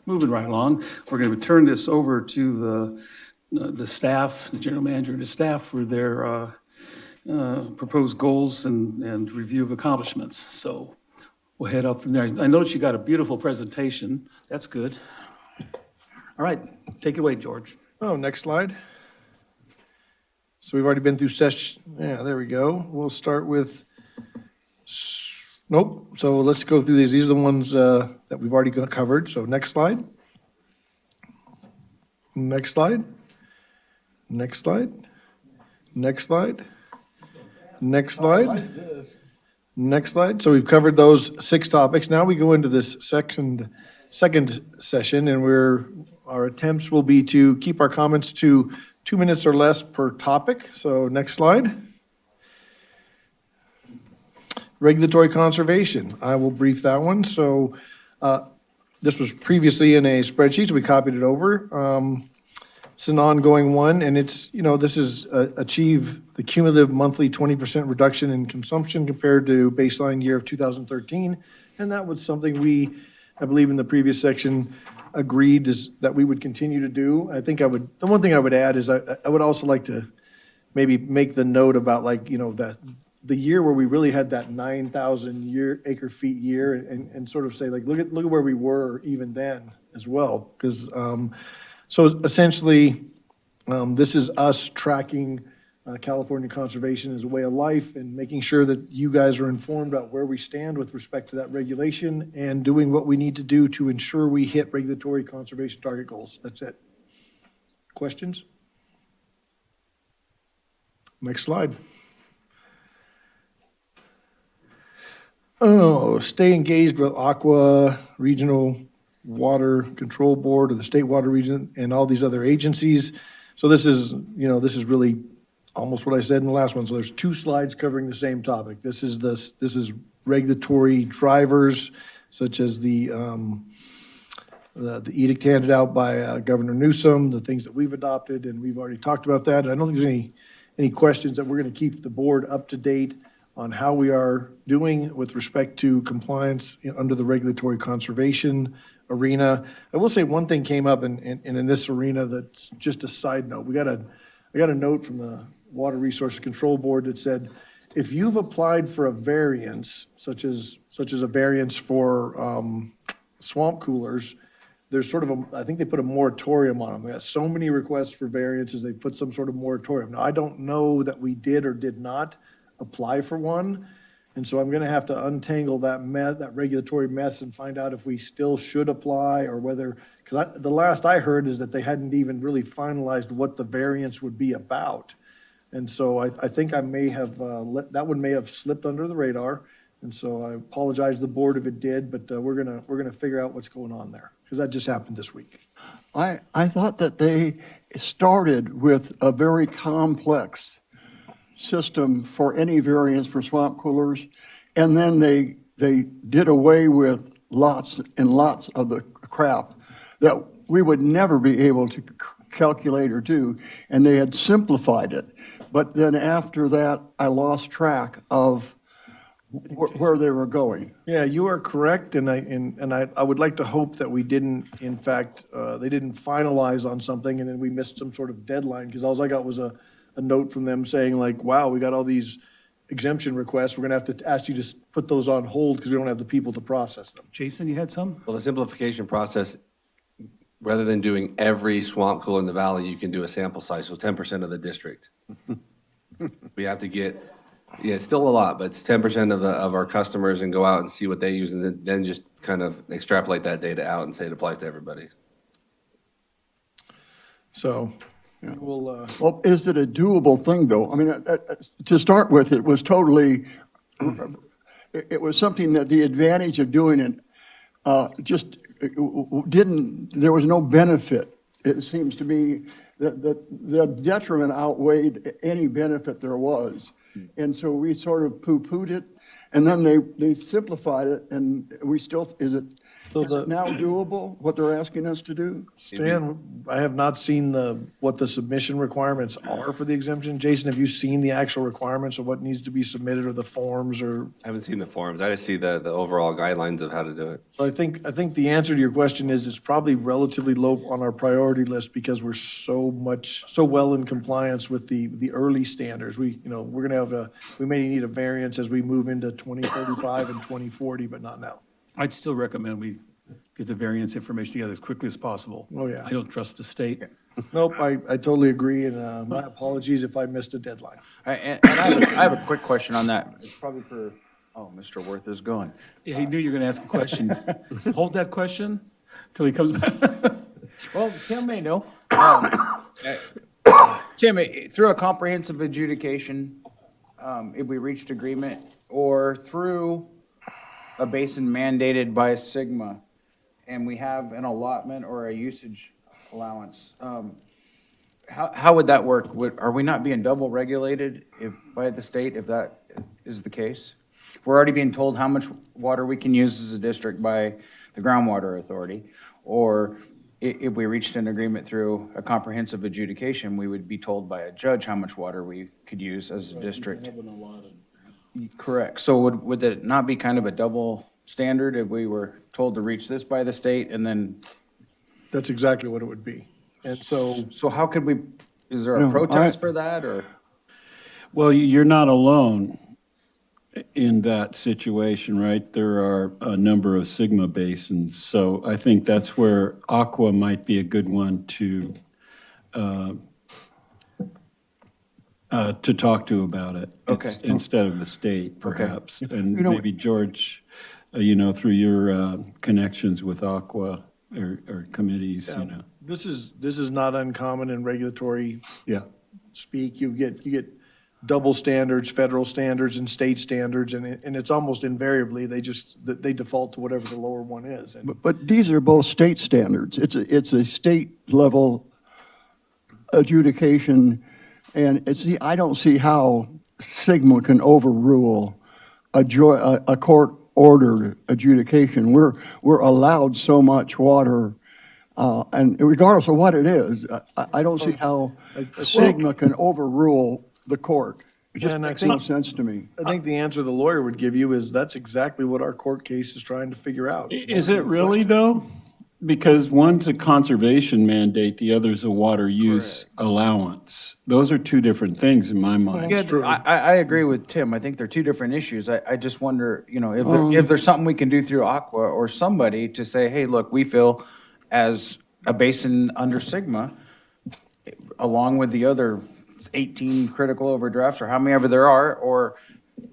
moving right along. We're going to turn this over to the staff, the general manager and the staff for their proposed goals and review of accomplishments. So we'll head up from there. I noticed you got a beautiful presentation. That's good. All right, take it away, George. Oh, next slide. So we've already been through yeah, there we go. We'll start with, nope. So let's go through these. These are the ones that we've already covered. So next slide. Next slide. Next slide. Next slide. Next slide. Next slide. So we've covered those 6 topics. Now we go into this second session, and our attempts will be to keep our comments to 2 minutes or less per topic. So next slide. Regulatory conservation. I will brief that one. So this was previously in a spreadsheet, so we copied it over. It's an ongoing one, and it's, this is achieve the cumulative monthly 20% reduction in consumption compared to baseline year of 2013. And that was something I believe in the previous section, agreed that we would continue to do. The one thing I would add is I would also like to maybe make the note about that the year where we really had that 9,000 acre feet year and sort of say look at where we were even then as well. Because so essentially this is us tracking California conservation as a way of life and making sure that you guys are informed about where we stand with respect to that regulation and doing what we need to do to ensure we hit regulatory conservation target goals. That's it. Questions? Next slide. Oh, stay engaged with Aqua Regional Water Control Board or the State Water Region and all these other agencies. So this is really almost what I said in the last one. So there's 2 slides covering the same topic. This is regulatory drivers, such as the edict handed out by Governor Newsom, the things that we've adopted, and we've already talked about that. I don't think there's any questions that we're going to keep the board up to date on how we are doing with respect to compliance under the regulatory conservation arena. I will say one thing came up in this arena that's just a side note. I got a note from the Water Resources Control Board that said, if you've applied for a variance, such as a variance for swamp coolers, there's sort of I think they put a moratorium on them. They got so many requests for variances, they put some sort of moratorium. Now, I don't know that we did or did not apply for one, and so I'm gonna have to untangle that regulatory mess and find out if we still should apply or whether, because the last I heard is that they hadn't even really finalized what the variance would be about. And so I think I may have, that one may have slipped under the radar. And so I apologize to the board if it did, but we're gonna figure out what's going on there, because that just happened this week. I thought that they started with a very complex system for any variance for swamp coolers, and then they did away with lots and lots of the crap that we would never be able to calculate or do, and they had simplified it. But then after that, I lost track of where they were going. Yeah, you are correct, and I would like to hope that we didn't, in fact, they didn't finalize on something and then we missed some sort of deadline, because all I got was a note from them saying wow, we got all these exemption requests. We're gonna have to ask you to put those on hold because we don't have the people to process them. Jason, you had some? Well, the simplification process, rather than doing every swamp cooler in the valley, you can do a sample size, so 10% of the district. We have to get, it's still a lot, but it's 10% of our customers, and go out and see what they use, and then just kind of extrapolate that data out and say it applies to everybody. So we'll. Well, is it a doable thing, though? I mean, to start with, it was totally, it was something that the advantage of doing it there was no benefit. It seems to me that the detriment outweighed any benefit there was. And so we sort of poo-pooed it, and then they simplified it, and we still, So Is it now doable, what they're asking us to do? Stan, I have not seen what the submission requirements are for the exemption. Jason, have you seen the actual requirements of what needs to be submitted or the forms or? I haven't seen the forms. I just see the overall guidelines of how to do it. So I think the answer to your question is it's probably relatively low on our priority list because we're so well in compliance with the early standards. We're gonna we may need a variance as we move into 2035 and 2040, but not now. I'd still recommend we get the variance information together as quickly as possible. Oh, yeah. I don't trust the state. Nope, I totally agree, and my apologies if I missed a deadline. And I have a quick question on that. It's probably for, Mr. Worth is going. Yeah, he knew you were going to ask a question. Hold that question till he comes back. Well, Tim may know. Tim, through a comprehensive adjudication, if we reached agreement, or through a basin mandated by Sigma, and we have an allotment or a usage allowance, how would that work? Are we not being double regulated by the state if that is the case? We're already being told how much water we can use as a district by the groundwater authority, or if we reached an agreement through a comprehensive adjudication, we would be told by a judge how much water we could use as a district. Correct. So would it not be kind of a double standard if we were told to reach this by the state and then? That's exactly what it would be. And so, So how could we, is there a protest for that, or? Well, you're not alone in that situation, right? There are a number of Sigma basins, so I think that's where Aqua might be a good one to talk to about it. Okay. Instead of the state, perhaps. And You know- maybe George, through your connections with Aqua or committees, this is not uncommon in regulatory Yeah. speak. You get double standards, federal standards and state standards, and it's almost invariably, they default to whatever the lower one is. And But these are both state standards. It's a state level adjudication, and I don't see how Sigma can overrule a court-ordered adjudication. We're allowed so much water, and regardless of what it is, I don't see how Sigma can overrule the court. It just And I makes no think- sense to me. I think the answer the lawyer would give you is that's exactly what our court case is trying to figure out. Is it really, though? Because one's a conservation mandate, the other's a water use allowance. Those are two different things in my mind. That's true. I agree with Tim. I think they're two different issues. I just wonder, if there's something we can do through Aqua or somebody to say, hey, look, we feel as a basin under Sigma, along with the other 18 critical overdrafts or how many ever there are, or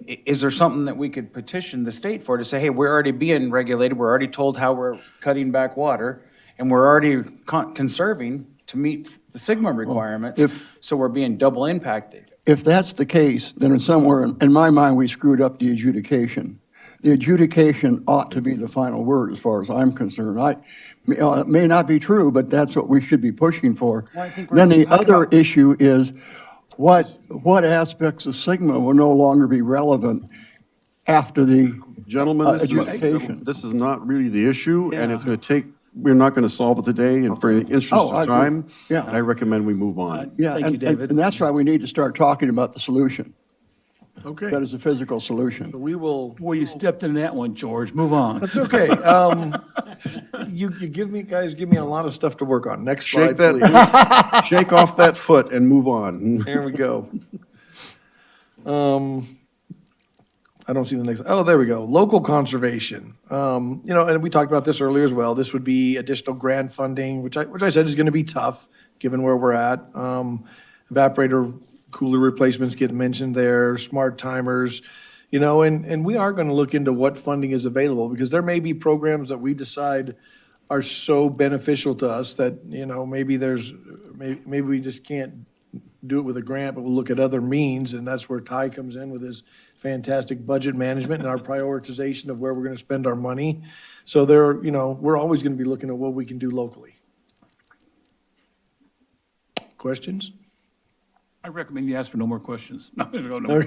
is there something that we could petition the state for to say, hey, we're already being regulated, we're already told how we're cutting back water, and we're already conserving to meet the Sigma requirements, so we're being double impacted. If that's the case, then somewhere, in my mind, we screwed up the adjudication. The adjudication ought to be the final word as far as I'm concerned. It may not be true, but that's what we should be pushing for. Well, I think Then the how other about- issue is what aspects of Sigma will no longer be relevant after the Gentlemen, adjudication. this is not really the issue, and it's going to take, we're not going to solve it today, and for the interest Oh, I of agree. time, Yeah. I recommend we move on. Yeah, Thank you, David. and that's why we need to start talking about the solution. Okay, That is a physical solution. we will, Boy, you stepped in that one, George. Move on. that's okay. You give me a lot of stuff to work on. Next Shake slide, please. that, shake off that foot and move on. There we go. I don't see the next, there we go. Local conservation. And we talked about this earlier as well. This would be additional grant funding, which I said is going to be tough, given where we're at. Evaporator cooler replacements get mentioned there, smart timers, and we are going to look into what funding is available, because there may be programs that we decide are so beneficial to us that, maybe we just can't do it with a grant, but we'll look at other means, and that's where Ty comes in with his fantastic budget management and our prioritization of where we're going to spend our money. So we're always going to be looking at what we can do locally. Questions? I recommend you ask for no more questions. No, no more.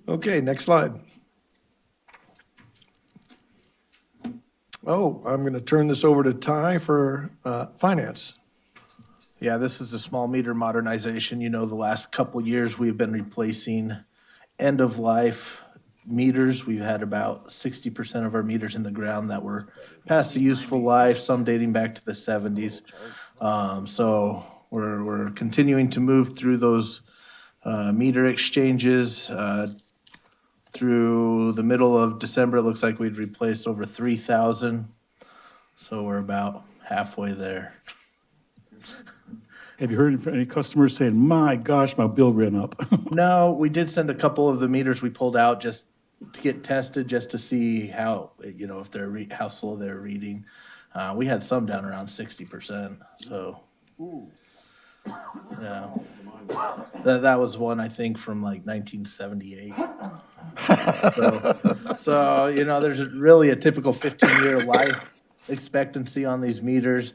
Okay, next slide. Oh, I'm going to turn this over to Ty for finance. Yeah, this is a small meter modernization. You know, the last couple years, we've been replacing end-of-life meters. We've had about 60% of our meters in the ground that were past the useful life, some dating back to the 70s. So we're continuing to move through those meter exchanges. Through the middle of December, it looks like we'd replaced over 3,000. So we're about halfway there. Have you heard from any customers saying, my gosh, my bill ran up? No, we did send a couple of the meters we pulled out just to get tested, just to see how, if they're, how slow they're reading. We had some down around 60%, so. Yeah. That was one, I think, from like 1978. So, there's really a typical 15-year life expectancy on these meters.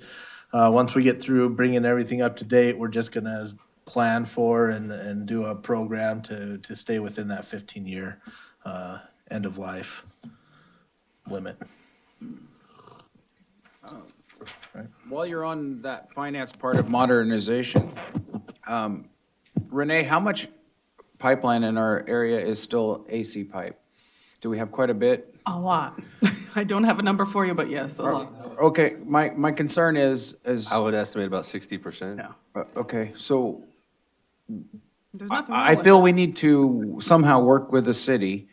Once we get through bringing everything up to date, we're just gonna plan for and do a program to stay within that 15-year end of life limit. While you're on that finance part of modernization, Renee, how much pipeline in our area is still AC pipe? Do we have quite a bit? A lot. I don't have a number for you, but yes, a lot. Okay, my concern is. I would estimate about 60%. Yeah. Okay, so There's nothing I wrong with feel that. we need to somehow work with the city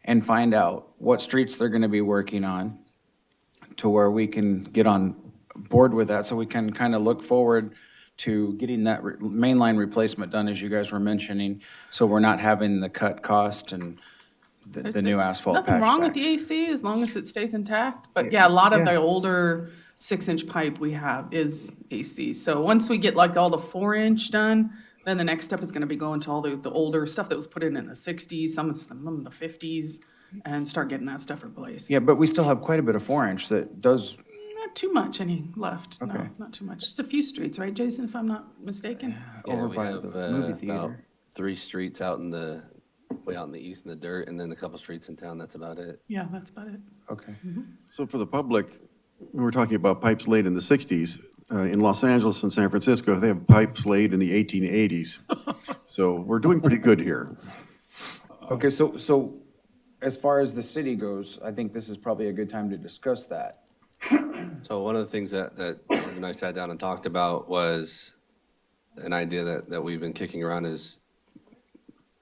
and find out what streets they're gonna be working on to where we can get on board with that, so we can kind of look forward to getting that mainline replacement done, as you guys were mentioning, so we're not having the cut cost and the new There's asphalt patch nothing wrong with back. the AC as long as it stays intact. But yeah, a lot of Yeah. the older 6-inch pipe we have is AC. So once we get like all the 4-inch done, then the next step is gonna be going to all the older stuff that was put in the 60s, some of them in the 50s, and start getting that stuff replaced. Yeah, but we still have quite a bit of 4-inch that does, Not too much any left, no, Okay. not too much. Just a few streets, right, Jason, if I'm not mistaken? over we by have, the movie about theater. 3 streets way out in the east in the dirt, and then a couple streets in town, that's about it. Yeah, that's about it. Okay. So for the public, we're talking about pipes laid in the 60s. In Los Angeles and San Francisco, they have pipes laid in the 1880s. So we're doing pretty good here. Okay, so as far as the city goes, I think this is probably a good time to discuss that. So one of the things that Irv and I sat down and talked about was an idea that we've been kicking around is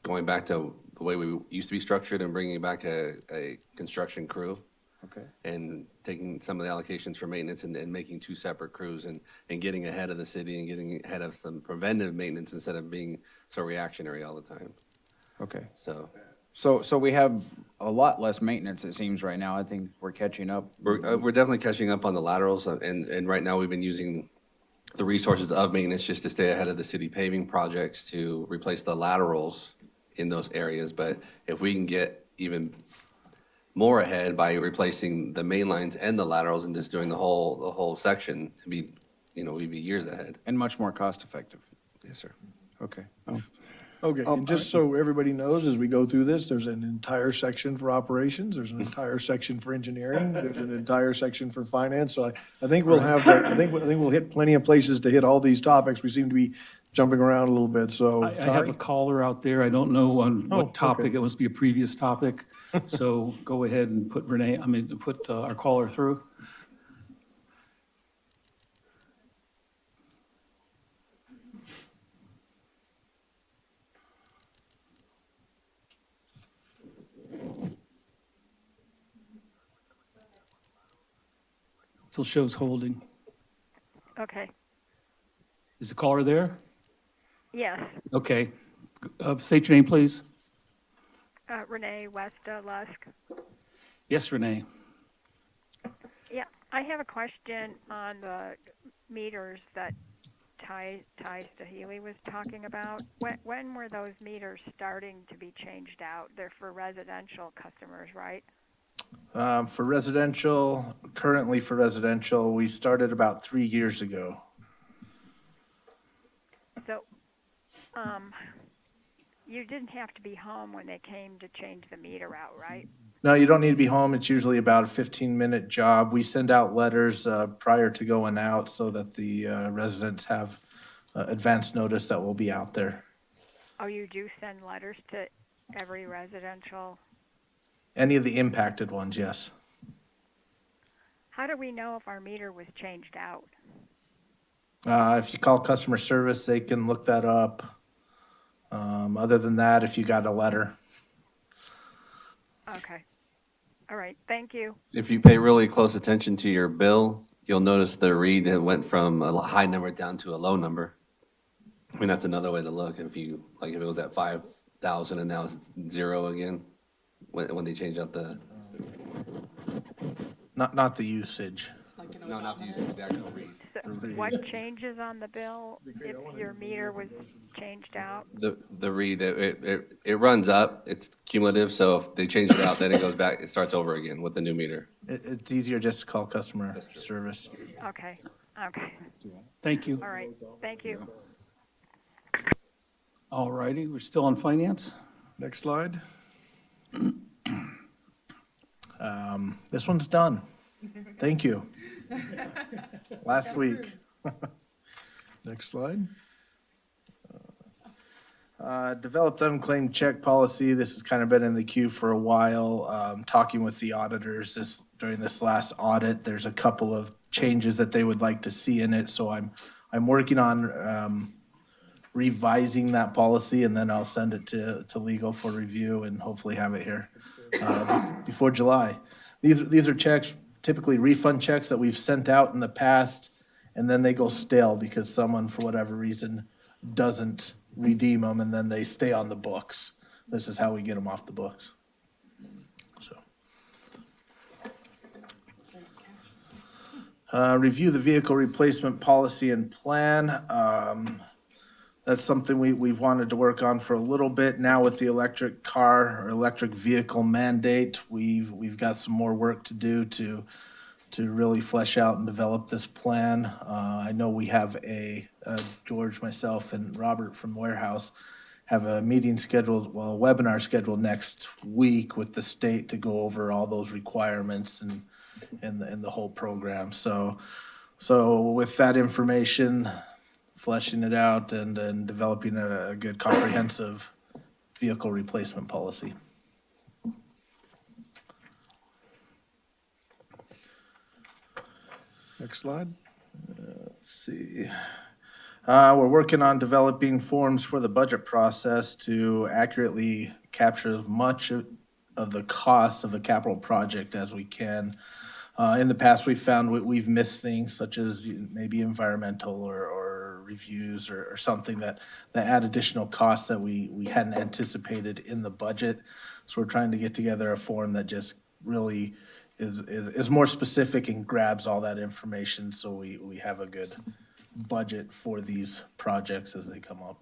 going back to the way we used to be structured and bringing back a construction crew Okay. and taking some of the allocations for maintenance and making 2 separate crews and getting ahead of the city and getting ahead of some preventive maintenance instead of being so reactionary all the time. Okay. So We have a lot less maintenance, it seems, right now. I think we're catching up. we're definitely catching up on the laterals, and right now we've been using the resources of maintenance just to stay ahead of the city paving projects to replace the laterals in those areas. But if we can get even more ahead by replacing the main lines and the laterals and just doing the whole section, we'd be years ahead. And much more cost effective. Yes, sir. Okay. Okay, and just so everybody knows, as we go through this, there's an entire section for operations, there's an entire section for engineering, there's an entire section for finance, so I think we'll have, I think we'll hit plenty of places to hit all these topics. We seem to be jumping around a little bit, so. I have a caller out there. I don't know on Oh, what topic. okay. It must be a previous topic. So go ahead and put put our caller through. Still shows holding. Okay, Is the caller there? yes. Okay. State your name, please. Renee West Lusk. Yes, Renee. Yeah, I have a question on the meters that Ty Stahili was talking about. When were those meters starting to be changed out? They're for residential customers, right? For residential, currently for residential, we started about 3 years ago. So, you didn't have to be home when they came to change the meter out, right? No, you don't need to be home. It's usually about a 15-minute job. We send out letters prior to going out so that the residents have advance notice that we'll be out there. Oh, you do send letters to every residential? Any of the impacted ones, yes. How do we know if our meter was changed out? If you call customer service, they can look that up. Other than that, if you got a letter. Okay. All right, thank you. If you pay really close attention to your bill, you'll notice the read that went from a high number down to a low number. I mean, that's another way to look. If you, like, if it was at 5,000 and now it's 0 again, when they change out the, Not the usage. no, not the usage, the actual read. So what changes on the bill if your meter was changed out? The read, it runs up, it's cumulative, so if they change it out, then it goes back, it starts over again with the new meter. It's easier just to call customer service. Okay, okay. Thank you. All right, thank you. All righty, we're still on finance? Next slide. This one's done. Thank you. Last week. Next slide. Developed unclaimed check policy. This has kind of been in the queue for a while. Talking with the auditors during this last audit, there's a couple of changes that they would like to see in it. So I'm working on revising that policy, and then I'll send it to legal for review and hopefully have it here before July. These are checks, typically refund checks that we've sent out in the past, and then they go stale because someone, for whatever reason, doesn't redeem them, and then they stay on the books. This is how we get them off the books. So. Review the vehicle replacement policy and plan. That's something we've wanted to work on for a little bit. Now with the electric car or electric vehicle mandate, we've got some more work to do to really flesh out and develop this plan. I know we have George, myself, and Robert from Warehouse have a meeting scheduled, well, a webinar scheduled next week with the state to go over all those requirements and the whole program. So with that information, fleshing it out and developing a good comprehensive vehicle replacement policy. Next slide. Let's see. We're working on developing forms for the budget process to accurately capture as much of the cost of a capital project as we can. In the past, we've found we've missed things such as maybe environmental or reviews or something that add additional costs that we hadn't anticipated in the budget. So we're trying to get together a form that just really is more specific and grabs all that information so we have a good budget for these projects as they come up.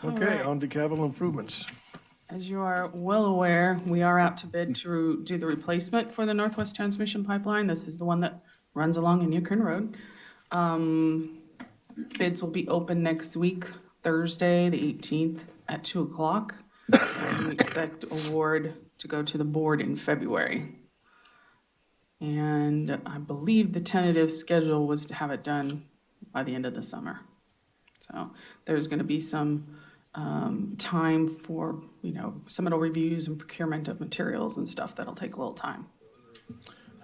Okay, on to capital improvements. As you are well aware, we are out to bid to do the replacement for the Northwest Transmission Pipeline. This is the one that runs along Indian Road. Bids will be open next week, Thursday, the 18th at 2 o'clock. We expect award to go to the board in February. And I believe the tentative schedule was to have it done by the end of the summer. So there's going to be some time for, submittal reviews and procurement of materials and stuff that'll take a little time.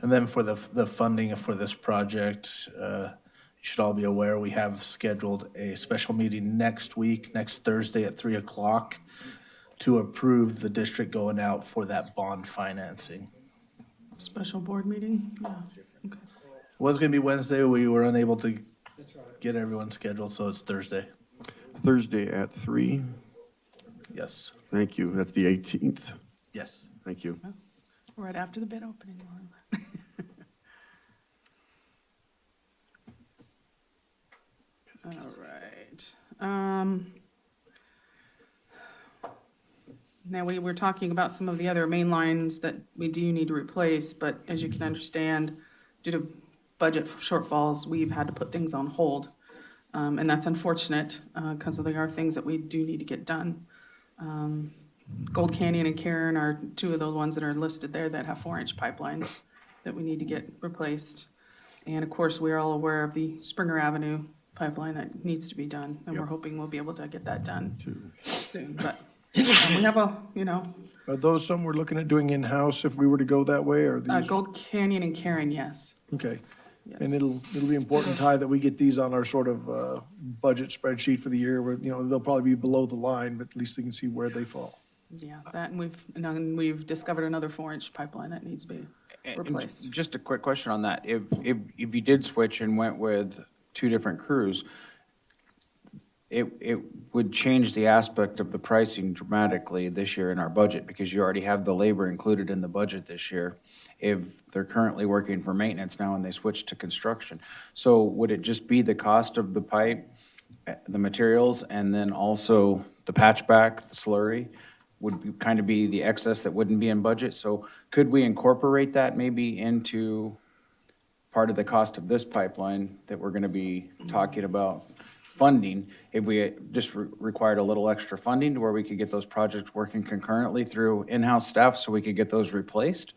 And then for the funding for this project, you should all be aware, we have scheduled a special meeting next week, next Thursday at 3 o'clock to approve the district going out for that bond financing. Special board meeting? Yeah. Okay. It was going to be Wednesday. We were unable to get everyone scheduled, so it's Thursday. Thursday at 3. Yes. Thank you. That's the 18th. Yes. Thank you. Right after the bid opening. All right. Now, we were talking about some of the other main lines that we do need to replace, but as you can understand, due to budget shortfalls, we've had to put things on hold. And that's unfortunate, because there are things that we do need to get done. Gold Canyon and Karen are two of those ones that are listed there that have 4-inch pipelines that we need to get replaced. And of course, we're all aware of the Springer Avenue pipeline that needs to be done, and we're hoping we'll be able to get that done soon. But we have Are those some we're looking at doing in-house if we were to go that way, or these? Gold Canyon and Karen, yes. Okay. Yes. And it'll be important, Ty, that we get these on our sort of budget spreadsheet for the year, where, they'll probably be below the line, but at least we can see where they fall. Yeah, that, and we've discovered another 4-inch pipeline that needs to be replaced. Just a quick question on that. If you did switch and went with 2 different crews, it would change the aspect of the pricing dramatically this year in our budget, because you already have the labor included in the budget this year. If they're currently working for maintenance now and they switch to construction. So would it just be the cost of the pipe, the materials, and then also the patchback, the slurry, would kind of be the excess that wouldn't be in budget? So could we incorporate that maybe into part of the cost of this pipeline that we're gonna be talking about funding, if we just required a little extra funding to where we could get those projects working concurrently through in-house staff so we could get those replaced?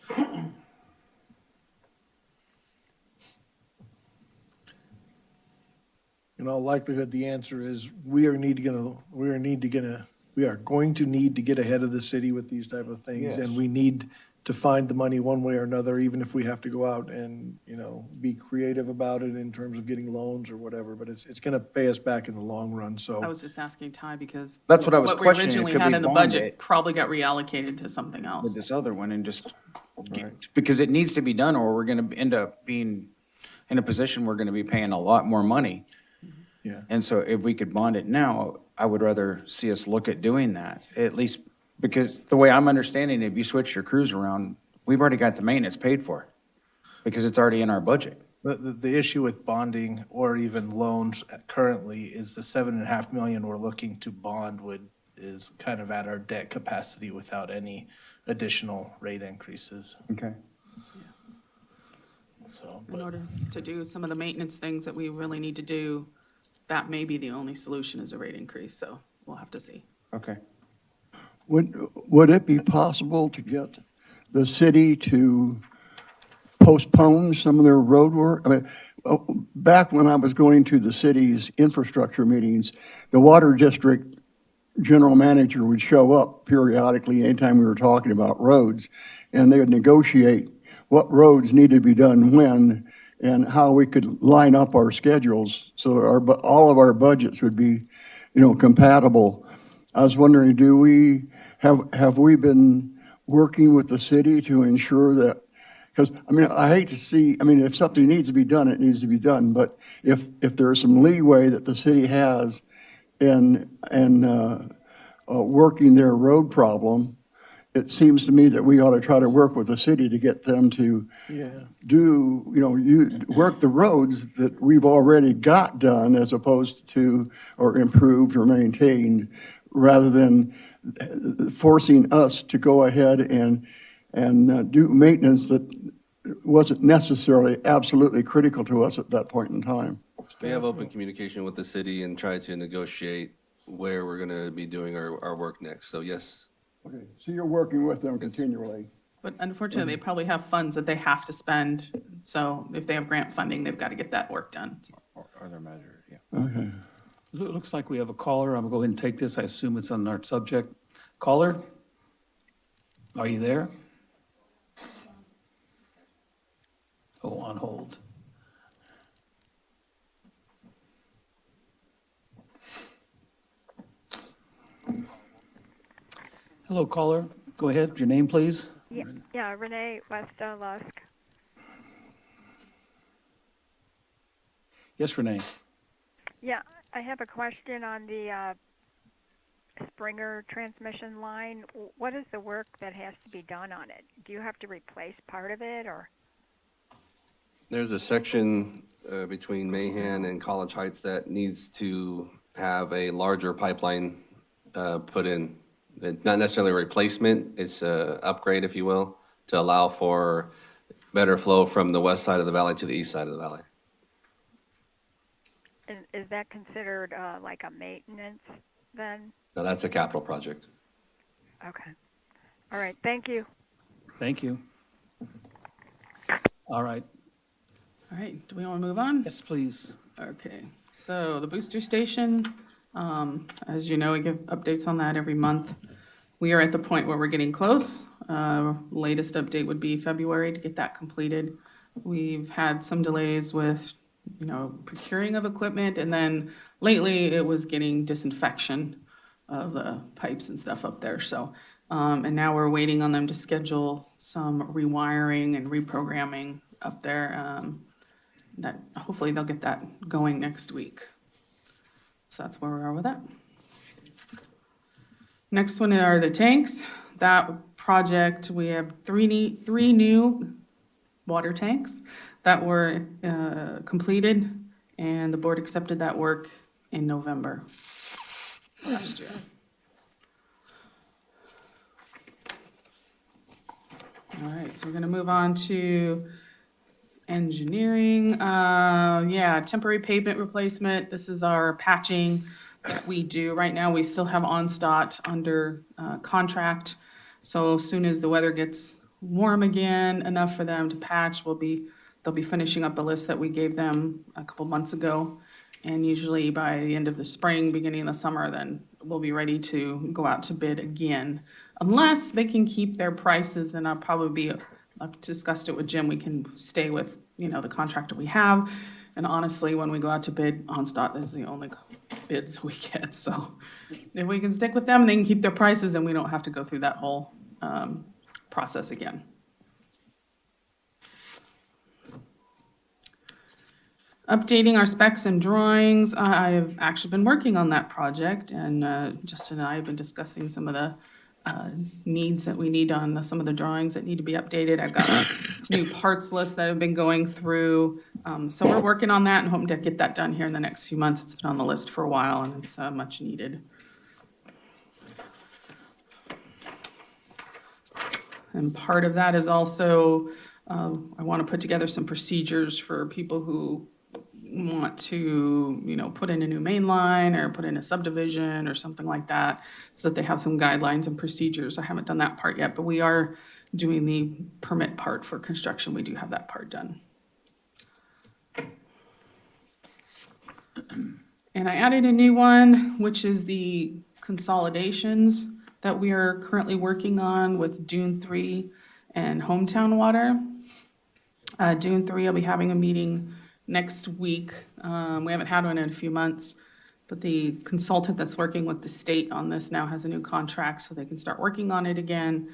In all likelihood, the answer is we are going to need to get ahead of the city with these type of things. Yes. And we need to find the money one way or another, even if we have to go out and, be creative about it in terms of getting loans or whatever. But it's going to pay us back in the long run, so. I was just asking Ty because. That's what I was What we questioning. It originally could had be in the bonded budget probably got reallocated to something with else. this other one and just, because it needs to be done, or we're gonna end up being in a position we're gonna be paying a lot more money. Yeah. And so if we could bond it now, I would rather see us look at doing that, at least, because the way I'm understanding, if you switch your crews around, we've already got the maintenance paid for, because it's already in our budget. The issue with bonding or even loans currently is the $7.5 million we're looking to bond is kind of at our debt capacity without any additional rate increases. Okay. So, In order to do some of the maintenance things that we really need to do, that may be the only solution is a rate increase, so we'll have to see. Okay. Would it be possible to get the city to postpone some of their road work? I mean, back when I was going to the city's infrastructure meetings, the water district general manager would show up periodically anytime we were talking about roads, and they would negotiate what roads needed to be done when, and how we could line up our schedules so all of our budgets would be, compatible. I was wondering, have we been working with the city to ensure that, because, I hate to see, if something needs to be done, it needs to be done, but if there's some leeway that the city has in working their road problem, it seems to me that we ought to try to work with the city to get them to work the roads that we've already got done as opposed to, or improved or maintained, rather than forcing us to go ahead and do maintenance that wasn't necessarily absolutely critical to us at that point in time. We have open communication with the city and try to negotiate where we're gonna be doing our work next, so yes. Okay, so you're working with them continually? But unfortunately, they probably have funds that they have to spend, so if they have grant funding, they've got to get that work done. Or their measure, yeah. Okay. It looks like we have a caller. I'm going to go ahead and take this. I assume it's on our subject. Caller? Are you there? Oh, on hold. Hello, caller. Go ahead. Your name, please. Yeah, Renee Westa Lusk. Yes, Renee. Yeah, I have a question on the Springer transmission line. What is the work that has to be done on it? Do you have to replace part of it, or? There's a section between Mahan and College Heights that needs to have a larger pipeline put in. Not necessarily a replacement, it's an upgrade, if you will, to allow for better flow from the west side of the valley to the east side of the valley. is that considered like a maintenance then? Now, that's a capital project. Okay. All right, thank you. Thank you. All right. All right, do we want to move on? Yes, please. Okay, so the booster station, as you know, we give updates on that every month. We are at the point where we're getting close. Latest update would be February to get that completed. We've had some delays with, procuring of equipment, and then lately it was getting disinfection of the pipes and stuff up there, so. And now we're waiting on them to schedule some rewiring and reprogramming up there. That hopefully they'll get that going next week. So that's where we are with that. Next one are the tanks. That project, we have three new water tanks that were completed, and the board accepted that work in November last year. All right, so we're gonna move on to engineering. Temporary pavement replacement. This is our patching that we do. Right now, we still have OnStot under contract. So as soon as the weather gets warm again, enough for them to patch, they'll be finishing up a list that we gave them a couple months ago. And usually by the end of the spring, beginning of the summer, then we'll be ready to go out to bid again. Unless they can keep their prices, then I've discussed it with Jim, we can stay with, the contractor we have. And honestly, when we go out to bid, OnStot is the only bids we get. So if we can stick with them and they can keep their prices, then we don't have to go through that whole process again. Updating our specs and drawings. I've actually been working on that project, and Justin and I have been discussing some of the needs that we need on some of the drawings that need to be updated. I've got a new parts list that I've been going through. So we're working on that and hoping to get that done here in the next few months. It's been on the list for a while, and it's much needed. And part of that is also, I want to put together some procedures for people who want to, put in a new main line or put in a subdivision or something like that, so that they have some guidelines and procedures. I haven't done that part yet, but we are doing the permit part for construction. We do have that part done. And I added a new one, which is the consolidations that we are currently working on with Dune 3 and Hometown Water. Dune 3, I'll be having a meeting next week. We haven't had one in a few months, but the consultant that's working with the state on this now has a new contract, so they can start working on it again.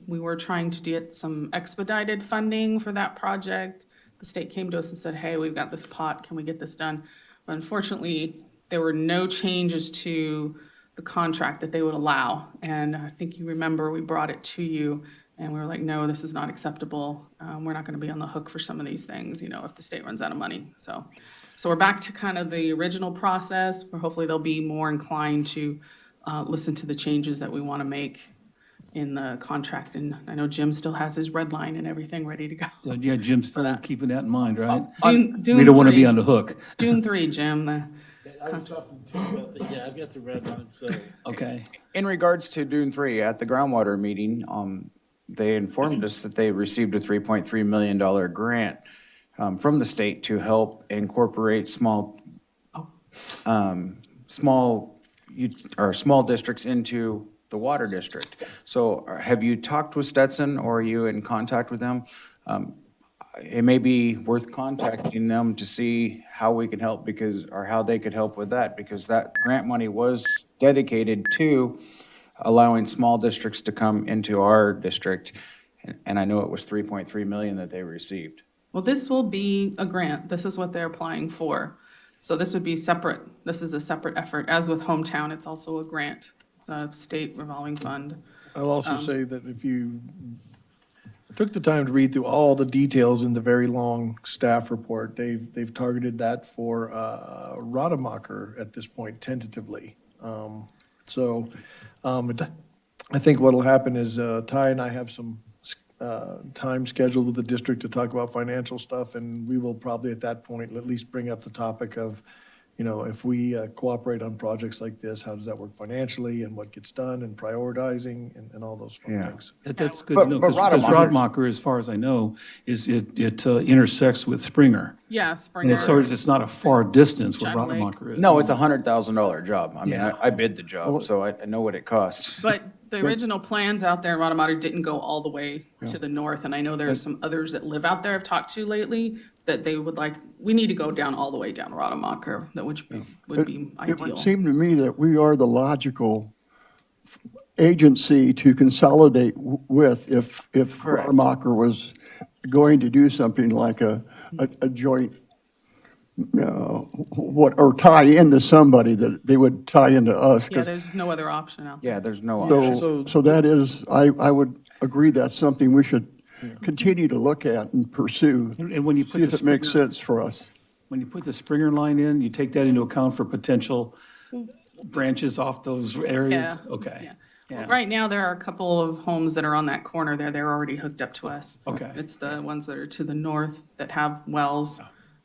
We were trying to get some expedited funding for that project. The state came to us and said, hey, we've got this pot, can we get this done? But unfortunately, there were no changes to the contract that they would allow. And I think you remember we brought it to you and we were like, no, this is not acceptable. We're not gonna be on the hook for some of these things, if the state runs out of money. So we're back to kind of the original process, where hopefully they'll be more inclined to listen to the changes that we wanna make in the contract. And I know Jim still has his red line and everything ready to go. Yeah, Jim's still keeping that in mind, right? Dune We don't want to 3. be on the hook. Dune 3, Jim. I was talking to you about that, I've got the red line, so. Okay. In regards to Dune 3, at the groundwater meeting, they informed us that they received a $3.3 million grant from the state to help incorporate small districts into the water district. So have you talked with Stetson, or are you in contact with them? It may be worth contacting them to see how we can help, or how they could help with that, because that grant money was dedicated to allowing small districts to come into our district. And I know it was $3.3 million that they received. Well, this will be a grant. This is what they're applying for. So this would be separate. This is a separate effort. As with Hometown, it's also a grant. It's a state revolving fund. I'll also say that if you took the time to read through all the details in the very long staff report, they've targeted that for Rademacher at this point tentatively. I think what'll happen is Ty and I have some time scheduled with the district to talk about financial stuff, and we will probably at that point at least bring up the topic of, if we cooperate on projects like this, how does that work financially, and what gets done, and prioritizing, and all those fun Yeah. things. That's good But- to know, but because Rademacher's- Rademacher, as far as I know, it intersects with Springer. Yeah, And Springer. it's not a far distance where China Lake. Rademacher is. No, it's $100,000 job. I mean, Yeah. I bid the job, so I know what it costs. But the original plans out there in Rademacher didn't go all the way to the north, and I know there are some others that live out there I've talked to lately that they would like, we need to go down all the way down Rademacher, that would be It would ideal. seem to me that we are the logical agency to consolidate with if Rademacher was going to do something like a joint, or tie into somebody, that they would tie into us. Yeah, there's no other option out there. Yeah, there's no option. So that is, I would agree that's something we should continue to look at and pursue. And when you put See if the it makes Springer- sense for us. When you put the Springer line in, you take that into account for potential branches off those areas? Yeah. Okay. Yeah. Yeah. Well, right now, there are a couple of homes that are on that corner there. They're already hooked up to us. Okay. It's the ones that are to the north that have wells.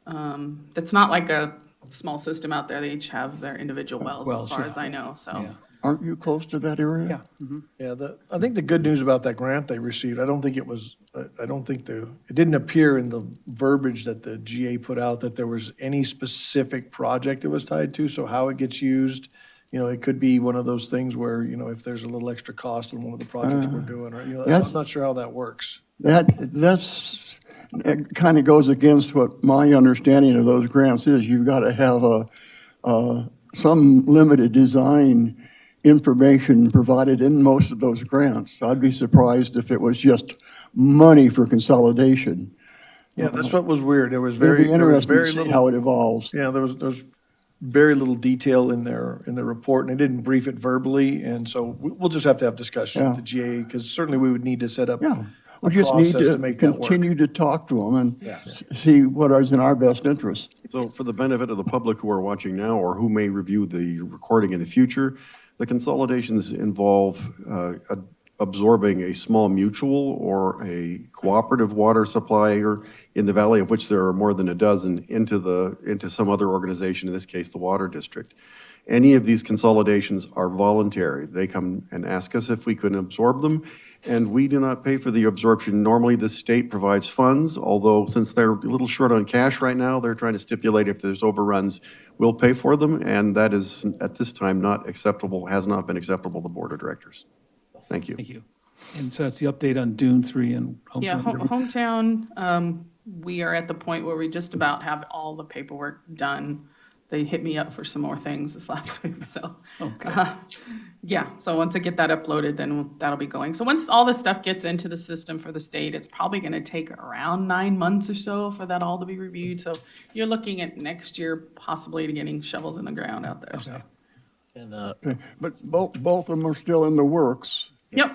That's not like a small system out there. They each have their individual wells, as Wells, far yeah. as I know, so. Yeah. Aren't you close to that area? Yeah. Yeah, I think the good news about that grant they received, I don't think it didn't appear in the verbiage that the GA put out that there was any specific project it was tied to, so how it gets used, it could be one of those things where, if there's a little extra cost on one of the projects we're doing, or, I'm not sure how that works. That's, it kind of goes against what my understanding of those grants is. You've got to have some limited design information provided in most of those grants. I'd be surprised if it was just money for consolidation. Yeah, that's what was weird. There was It'd be very interesting to see little. how it evolves. Yeah, there was very little detail in their report, and they didn't brief it verbally, and so we'll just have to have discussions with the GA, because certainly we would need to set up Yeah, a we just need process to to make that work. continue to talk to them and see what is in our best interest. So for the benefit of the public who are watching now or who may review the recording in the future, the consolidations involve absorbing a small mutual or a cooperative water supplier in the valley, of which there are more than a dozen, into some other organization, in this case, the Water District. Any of these consolidations are voluntary. They come and ask us if we can absorb them, and we do not pay for the absorption. Normally, the state provides funds, although since they're a little short on cash right now, they're trying to stipulate if there's overruns, we'll pay for them, and that is, at this time, not acceptable, has not been acceptable to the Board of Directors. Thank you. Thank you. And so that's the update on Dune 3 and Hometown. Yeah, hometown, we are at the point where we just about have all the paperwork done. They hit me up for some more things this last week, so. Okay. Yeah, so once I get that uploaded, then that'll be going. So once all this stuff gets into the system for the state, it's probably gonna take around 9 months or so for that all to be reviewed. So you're looking at next year possibly to getting shovels in the ground out there, so. And, Okay, but both of them are still in the works. Yep.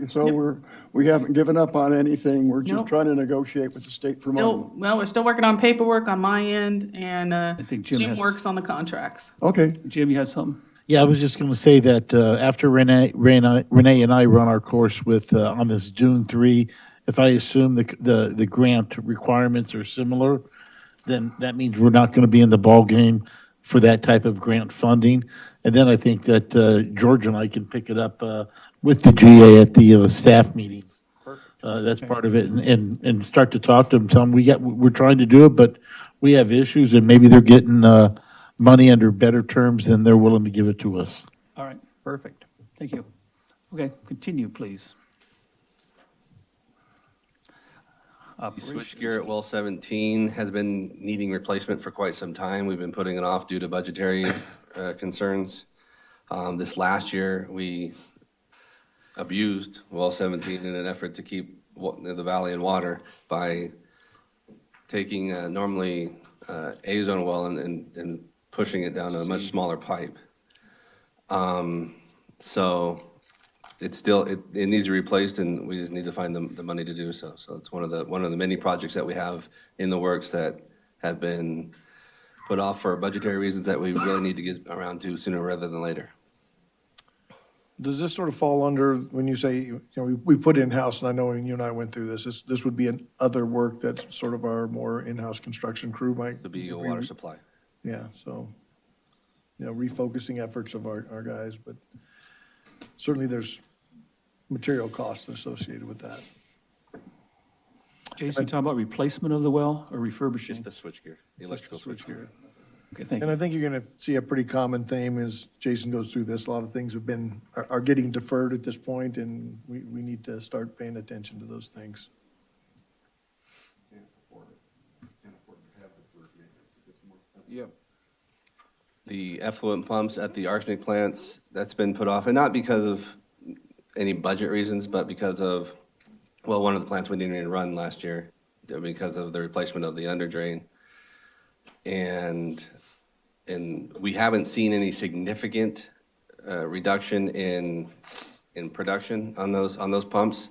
So we haven't given up on anything. We're just Nope. trying to negotiate with the state for money. Still, well, we're still working on paperwork on my end, and think Jim Jim has- works on the contracts. Okay, Jim, you had something? Yeah, I was just going to say that after Renee and I run our course with on this Dune 3, if I assume the grant requirements are similar, then that means we're not going to be in the ballgame for that type of grant funding. And then I think that George and I can pick it up with the GA at the staff meetings. That's part of it, and start to talk to them, tell them we're trying to do it, but we have issues, and maybe they're getting money under better terms than they're willing to give it to us. All right, perfect. Thank you. Okay, continue, please. Switchgear at well 17 has been needing replacement for quite some time. We've been putting it off due to budgetary concerns. This last year, we abused well 17 in an effort to keep the valley in water by taking normally A-zone well and pushing it down to a much smaller pipe. So it needs to be replaced, and we just need to find the money to do so. So it's one of the many projects that we have in the works that have been put off for budgetary reasons that we really need to get around to sooner rather than later. Does this sort of fall under, when you say, you know, we put in-house, and I know you and I went through this would be an other work that's sort of our more in-house construction crew, Mike? To be a water supply. Yeah, so, you know, refocusing efforts of our guys, but certainly there's material costs associated with that. Jason, you talking about replacement of the well or refurbishing? Just the switchgear, the electrical switchgear. Okay, thank And you. I think you're going to see a pretty common theme as Jason goes through this. A lot of things are getting deferred at this point, and we need to start paying attention to those things. Yep. The effluent pumps at the arsenic plants, that's been put off, and not because of any budget reasons, but because of, well, one of the plants we didn't even run last year because of the replacement of the under drain. And we haven't seen any significant reduction in production on those pumps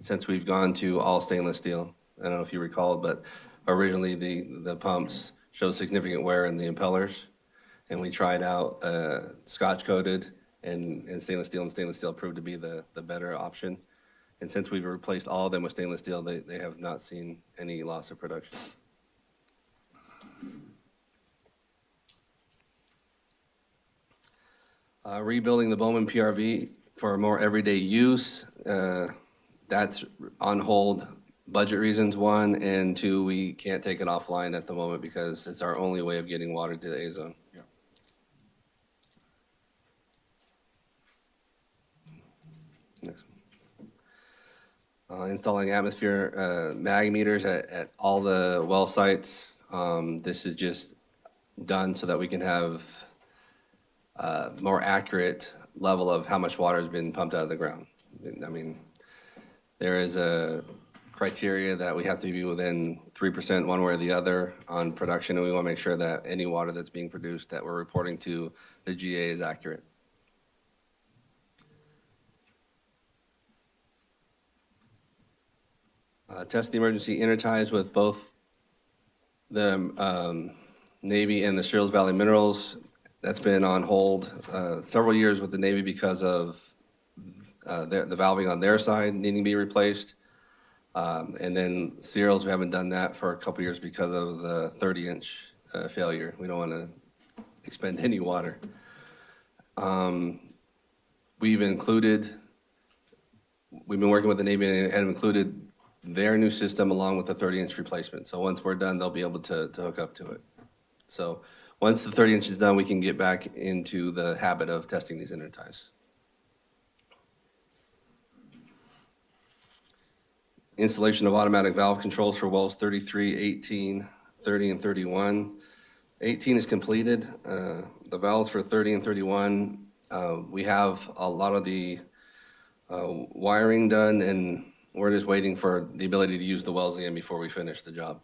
since we've gone to all stainless steel. I don't know if you recall, but originally the pumps showed significant wear in the impellers, and we tried out Scotch coated and stainless steel proved to be the better option. And since we've replaced all of them with stainless steel, they have not seen any loss of production. Rebuilding the Bowman PRV for more everyday use, that's on hold, budget reasons, one, and two, we can't take it offline at the moment because it's our only way of getting water to the A-zone. Next one. Installing atmosphere mag meters at all the well sites. This is just done so that we can have more accurate level of how much water has been pumped out of the ground. I mean, there is a criteria that we have to be within 3% one way or the other on production, and we want to make sure that any water that's being produced that we're reporting to the GA is accurate. Test the emergency interties with both the Navy and the Searles Valley Minerals. That's been on hold several years with the Navy because of the valving on their side needing to be replaced. And then Searles, we haven't done that for a couple years because of the 30-inch failure. We don't want to expend any water. We've been working with the Navy and have included their new system along with the 30-inch replacement. So once we're done, they'll be able to hook up to it. So once the 30-inch is done, we can get back into the habit of testing these interties. Installation of automatic valve controls for wells 33, 18, 30, and 31. 18 is completed. The valves for 30 and 31, we have a lot of the wiring done, and we're just waiting for the ability to use the wells again before we finish the job.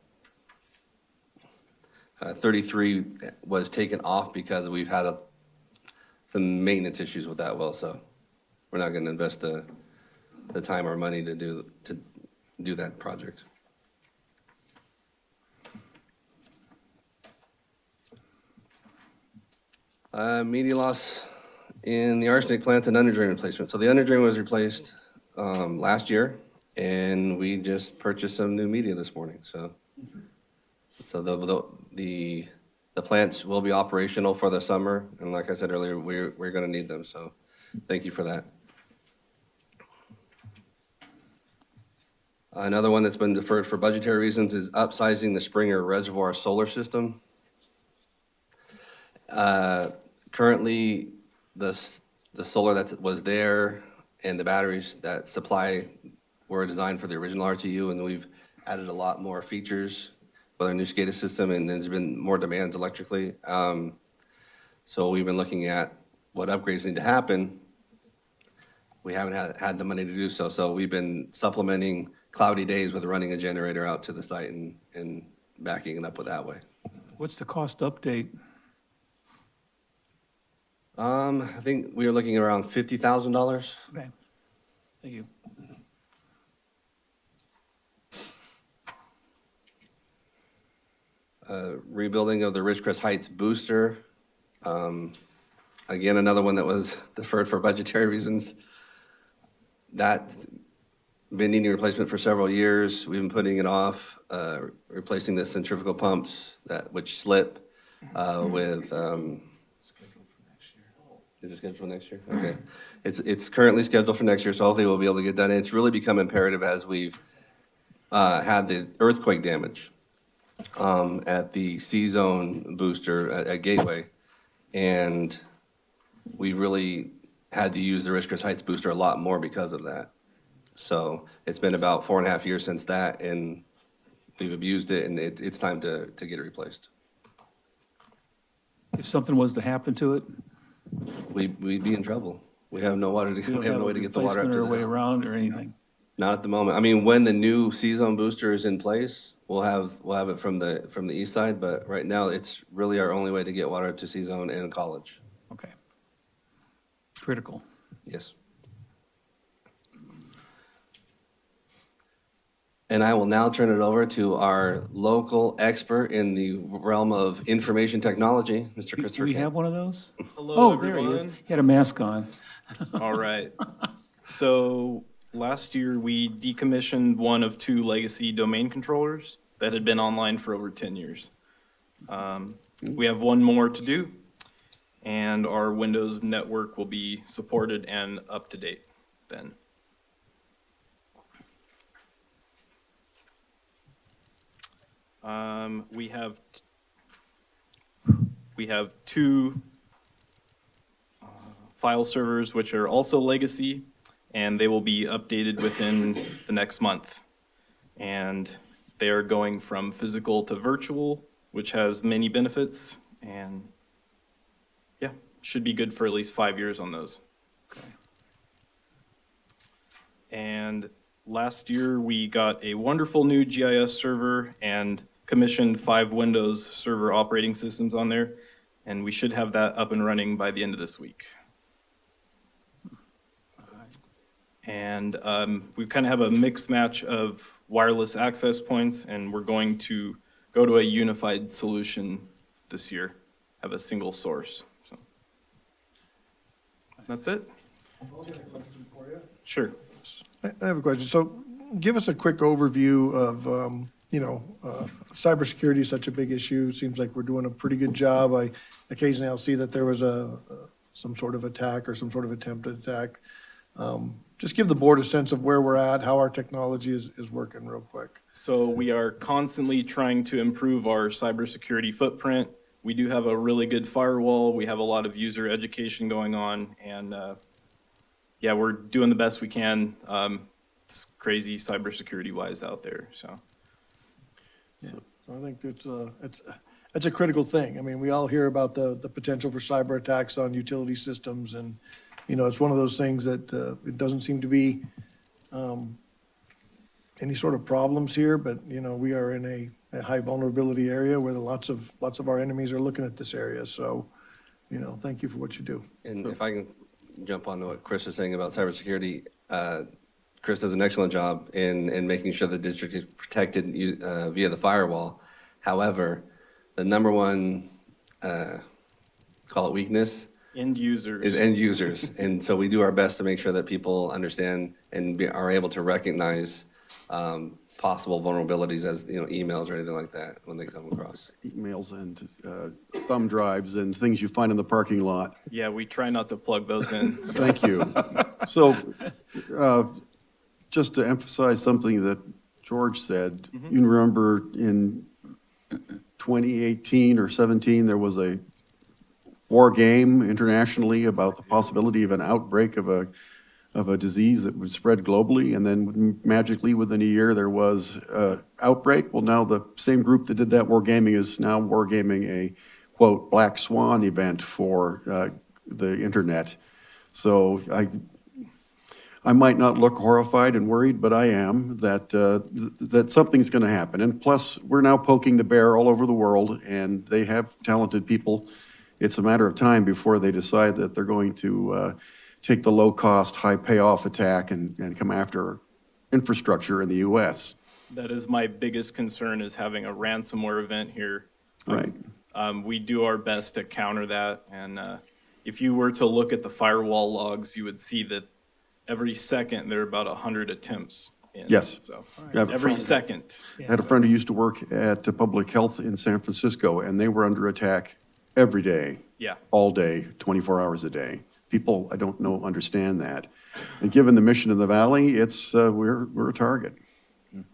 33 was taken off because we've had some maintenance issues with that well, so we're not going to invest the time or money to do that project. Media loss in the arsenic plants and under drain replacement. So the under drain was replaced last year, and we just purchased some new media this morning. So the plants will be operational for the summer, and like I said earlier, we're going to need them. So thank you for that. Another one that's been deferred for budgetary reasons is upsizing the Springer Reservoir solar system. Currently, the solar that was there and the batteries that supply were designed for the original RTU, and we've added a lot more features with our new SCADA system, and there's been more demands electrically. So we've been looking at what upgrades need to happen. We haven't had the money to do so, so we've been supplementing cloudy days with running a generator out to the site and backing it up with that way. What's the cost update? I think we were looking at around $50,000. Okay, thank you. Rebuilding of the Ridgecrest Heights booster. again, another one that was deferred for budgetary reasons. That been needing replacement for several years. We've been putting it off, replacing the centrifugal pumps which slip with. Is it scheduled for next year? Okay. It's currently scheduled for next year, so hopefully we'll be able to get done. And it's really become imperative as we've had the earthquake damage at the C-Zone booster at Gateway. And we really had to use the Richcrest Heights booster a lot more because of that. So it's been about 4.5 years since that, and we've abused it, and it's time to get it replaced. If something was to happen to it, We'd be in trouble. We have no water. we We don't have have no a way to get the water up replacement to or a the way house. around or anything. Not at the moment. I mean, when the new C-Zone booster is in place, we'll have it from the east side, but right now, it's really our only way to get water to C-Zone and College. Okay. Critical. Yes. And I will now turn it over to our local expert in the realm of information technology, Mr. Do Christopher we Camp. have one of those? Hello, Oh, there he everyone. is. He had a mask on. All right. So last year, we decommissioned one of 2 legacy domain controllers that had been online for over 10 years. We have one more to do, and our Windows network will be supported and up to date then. We have 2 file servers which are also legacy, and they will be updated within the next month. And they are going from physical to virtual, which has many benefits, and yeah, should be good for at least 5 years on those. And last year, we got a wonderful new GIS server and commissioned 5 Windows Server operating systems on there, and we should have that up and running by the end of this week. And we kind of have a mixed match of wireless access points, and we're going to go to a unified solution this year, have a single source. So that's it. Sure. I have a question. So give us a quick overview of, cybersecurity is such a big issue. It seems like we're doing a pretty good job. Occasionally I'll see that there was some sort of attack or some sort of attempted attack. Just give the board a sense of where we're at, how our technology is working real quick. So we are constantly trying to improve our cybersecurity footprint. We do have a really good firewall. We have a lot of user education going on, and yeah, we're doing the best we can. It's crazy cybersecurity wise out there, so. Yeah. So I think it's a critical thing. I mean, we all hear about the potential for cyber attacks on utility systems, and it's one of those things that it doesn't seem to be any sort of problems here, but we are in a high vulnerability area where lots of our enemies are looking at this area. So, thank you for what you do. And if I can jump on to what Chris is saying about cybersecurity, Chris does an excellent job in making sure the district is protected via the firewall. However, the number one, call it weakness, End users. is end users. And so we do our best to make sure that people understand and are able to recognize possible vulnerabilities as, emails or anything like that when they come across. Emails and thumb drives and things you find in the parking lot. Yeah, we try not to plug those in. So. Thank you. So, just to emphasize something that George said, you remember in 2018 or 17, there was a war game internationally about the possibility of an outbreak of a disease that would spread globally, and then magically within a year there was an outbreak. Well, now the same group that did that wargaming is now wargaming a, quote, black swan event for the internet. So I might not look horrified and worried, but I am that something's going to happen. And plus, we're now poking the bear all over the world, and they have talented people. It's a matter of time before they decide that they're going to take the low-cost, high-payoff attack and come after infrastructure in the U.S. That is my biggest concern, is having a ransomware event here. Right. We do our best to counter that, and if you were to look at the firewall logs, you would see that every second there are about 100 attempts in. Yes. So I have a every friend- second. I had a friend who used to work at Public Health in San Francisco, and they were under attack every day. Yeah. All day, 24 hours a day. People, I don't know, understand that. And given the mission in the valley, it's, we're a target. And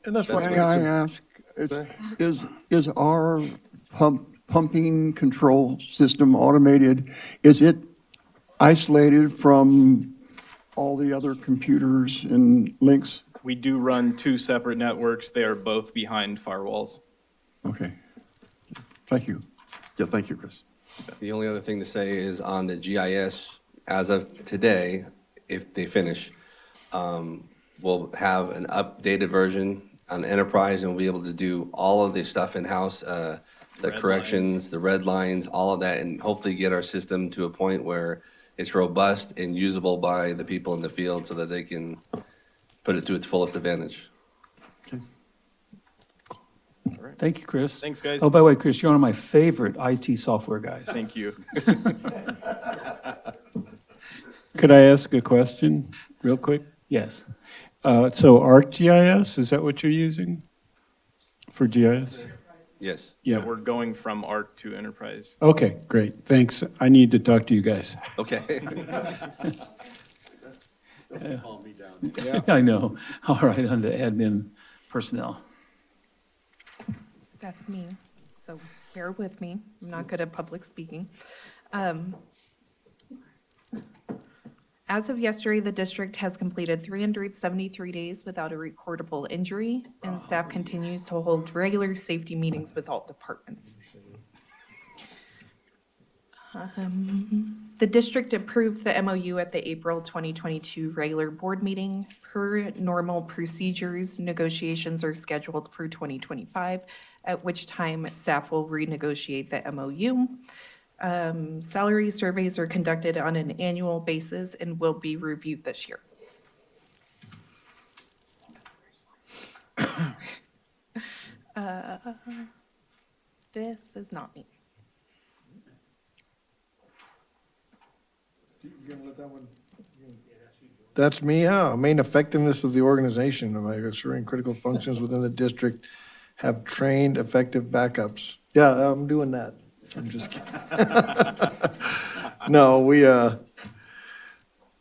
that's why May I ask, is our pumping control system automated? Is it isolated from all the other computers and links? We do run 2 separate networks. They are both behind firewalls. Okay. Thank you. Yeah, thank you, Chris. The only other thing to say is on the GIS, as of today, if they finish, we'll have an updated version on Enterprise, and we'll be able to do all of the stuff in-house, the Red corrections, lines. the red lines, all of that, and hopefully get our system to a point where it's robust and usable by the people in the field so that they can put it to its fullest advantage. Thank you, Chris. Thanks, guys. Oh, by the way, Chris, you're one of my favorite IT software guys. Thank you. Could I ask a question real quick? Yes. So ArcGIS, is that what you're using for GIS? Yes. Yeah. We're going from ARC to Enterprise. Okay, great. Thanks. I need to talk to you guys. Okay. I know. All right, on to admin personnel. That's me, so bear with me. I'm not good at public speaking. As of yesterday, the district has completed 373 days without a recordable injury, and staff continues to hold regular safety meetings with all departments. The district approved the MOU at the April 2022 regular board meeting. Per normal procedures, negotiations are scheduled for 2025, at which time staff will renegotiate the MOU. Salary surveys are conducted on an annual basis and will be reviewed this year. This is not me. That's me, yeah. Main effectiveness of the organization by assuring critical functions within the district have trained effective backups. Yeah, I'm doing that. I'm just kidding. No, we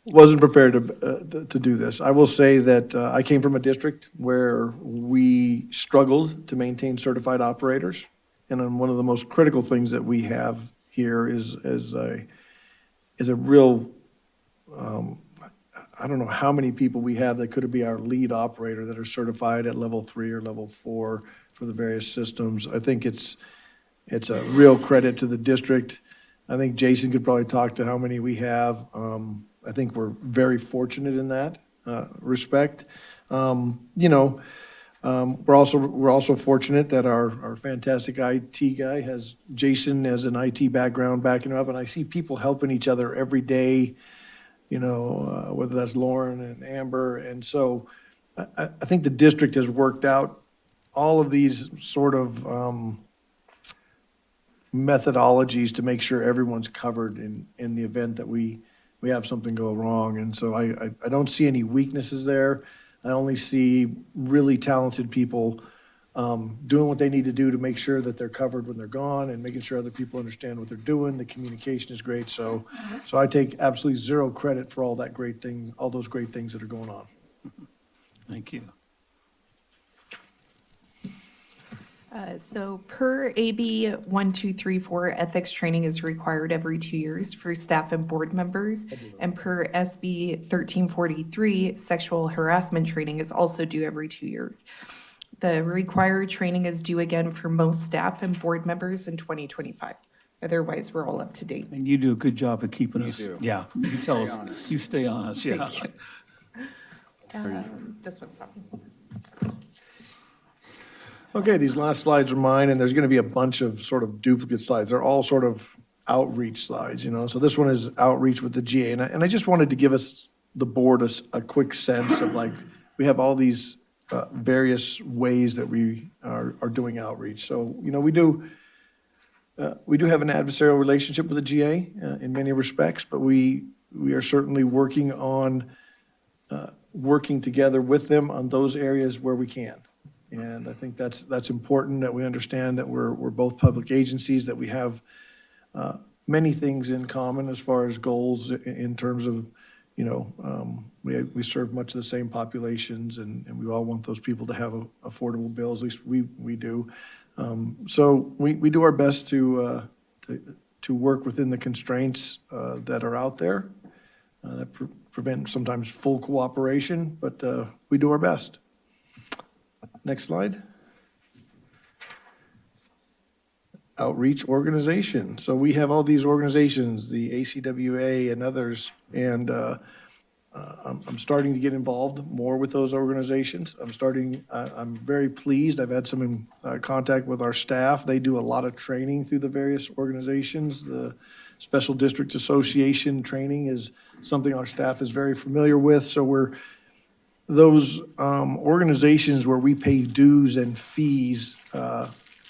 wasn't prepared to do this. I will say that I came from a district where we struggled to maintain certified operators. And then one of the most critical things that we have here is a real, I don't know how many people we have that could be our lead operator that are certified at level 3 or level 4 for the various systems. I think it's a real credit to the district. I think Jason could probably talk to how many we have. I think we're very fortunate in that respect. We're also fortunate that our fantastic IT guy has Jason as an IT background backing him up, and I see people helping each other every day, whether that's Lauren and Amber. And so I think the district has worked out all of these sort of methodologies to make sure everyone's covered in the event that we have something go wrong. And so I don't see any weaknesses there. I only see really talented people doing what they need to do to make sure that they're covered when they're gone and making sure other people understand what they're doing. The communication is great. So I take absolutely zero credit for all those great things that are going on. Thank you. So per AB 1234, ethics training is required every 2 years for staff and board members. And per SB 1343, sexual harassment training is also due every 2 years. The required training is due again for most staff and board members in 2025. Otherwise, we're all up to date. And you do a good job of keeping us. do. Yeah, you tell us, you stay on us, yeah. This one's not me. Okay, these last slides are mine, and there's going to be a bunch of sort of duplicate slides. They're all sort of outreach slides, So this one is outreach with the GA, and I just wanted to give us, the board, a quick sense of we have all these various ways that we are doing outreach. So, we do We do have an adversarial relationship with the GA in many respects, but we are certainly working on working together with them on those areas where we can. And I think that's important, that we understand that we're both public agencies, that we have many things in common as far as goals in terms of, we serve much of the same populations, and we all want those people to have affordable bills, at least we do. So we do our best to work within the constraints that are out there that prevent sometimes full cooperation, but we do our best. Next slide. Outreach organization. So we have all these organizations, the ACWA and others, and I'm starting to get involved more with those organizations. I'm very pleased. I've had some contact with our staff. They do a lot of training through the various organizations. The Special District Association training is something our staff is very familiar with. So those organizations where we pay dues and fees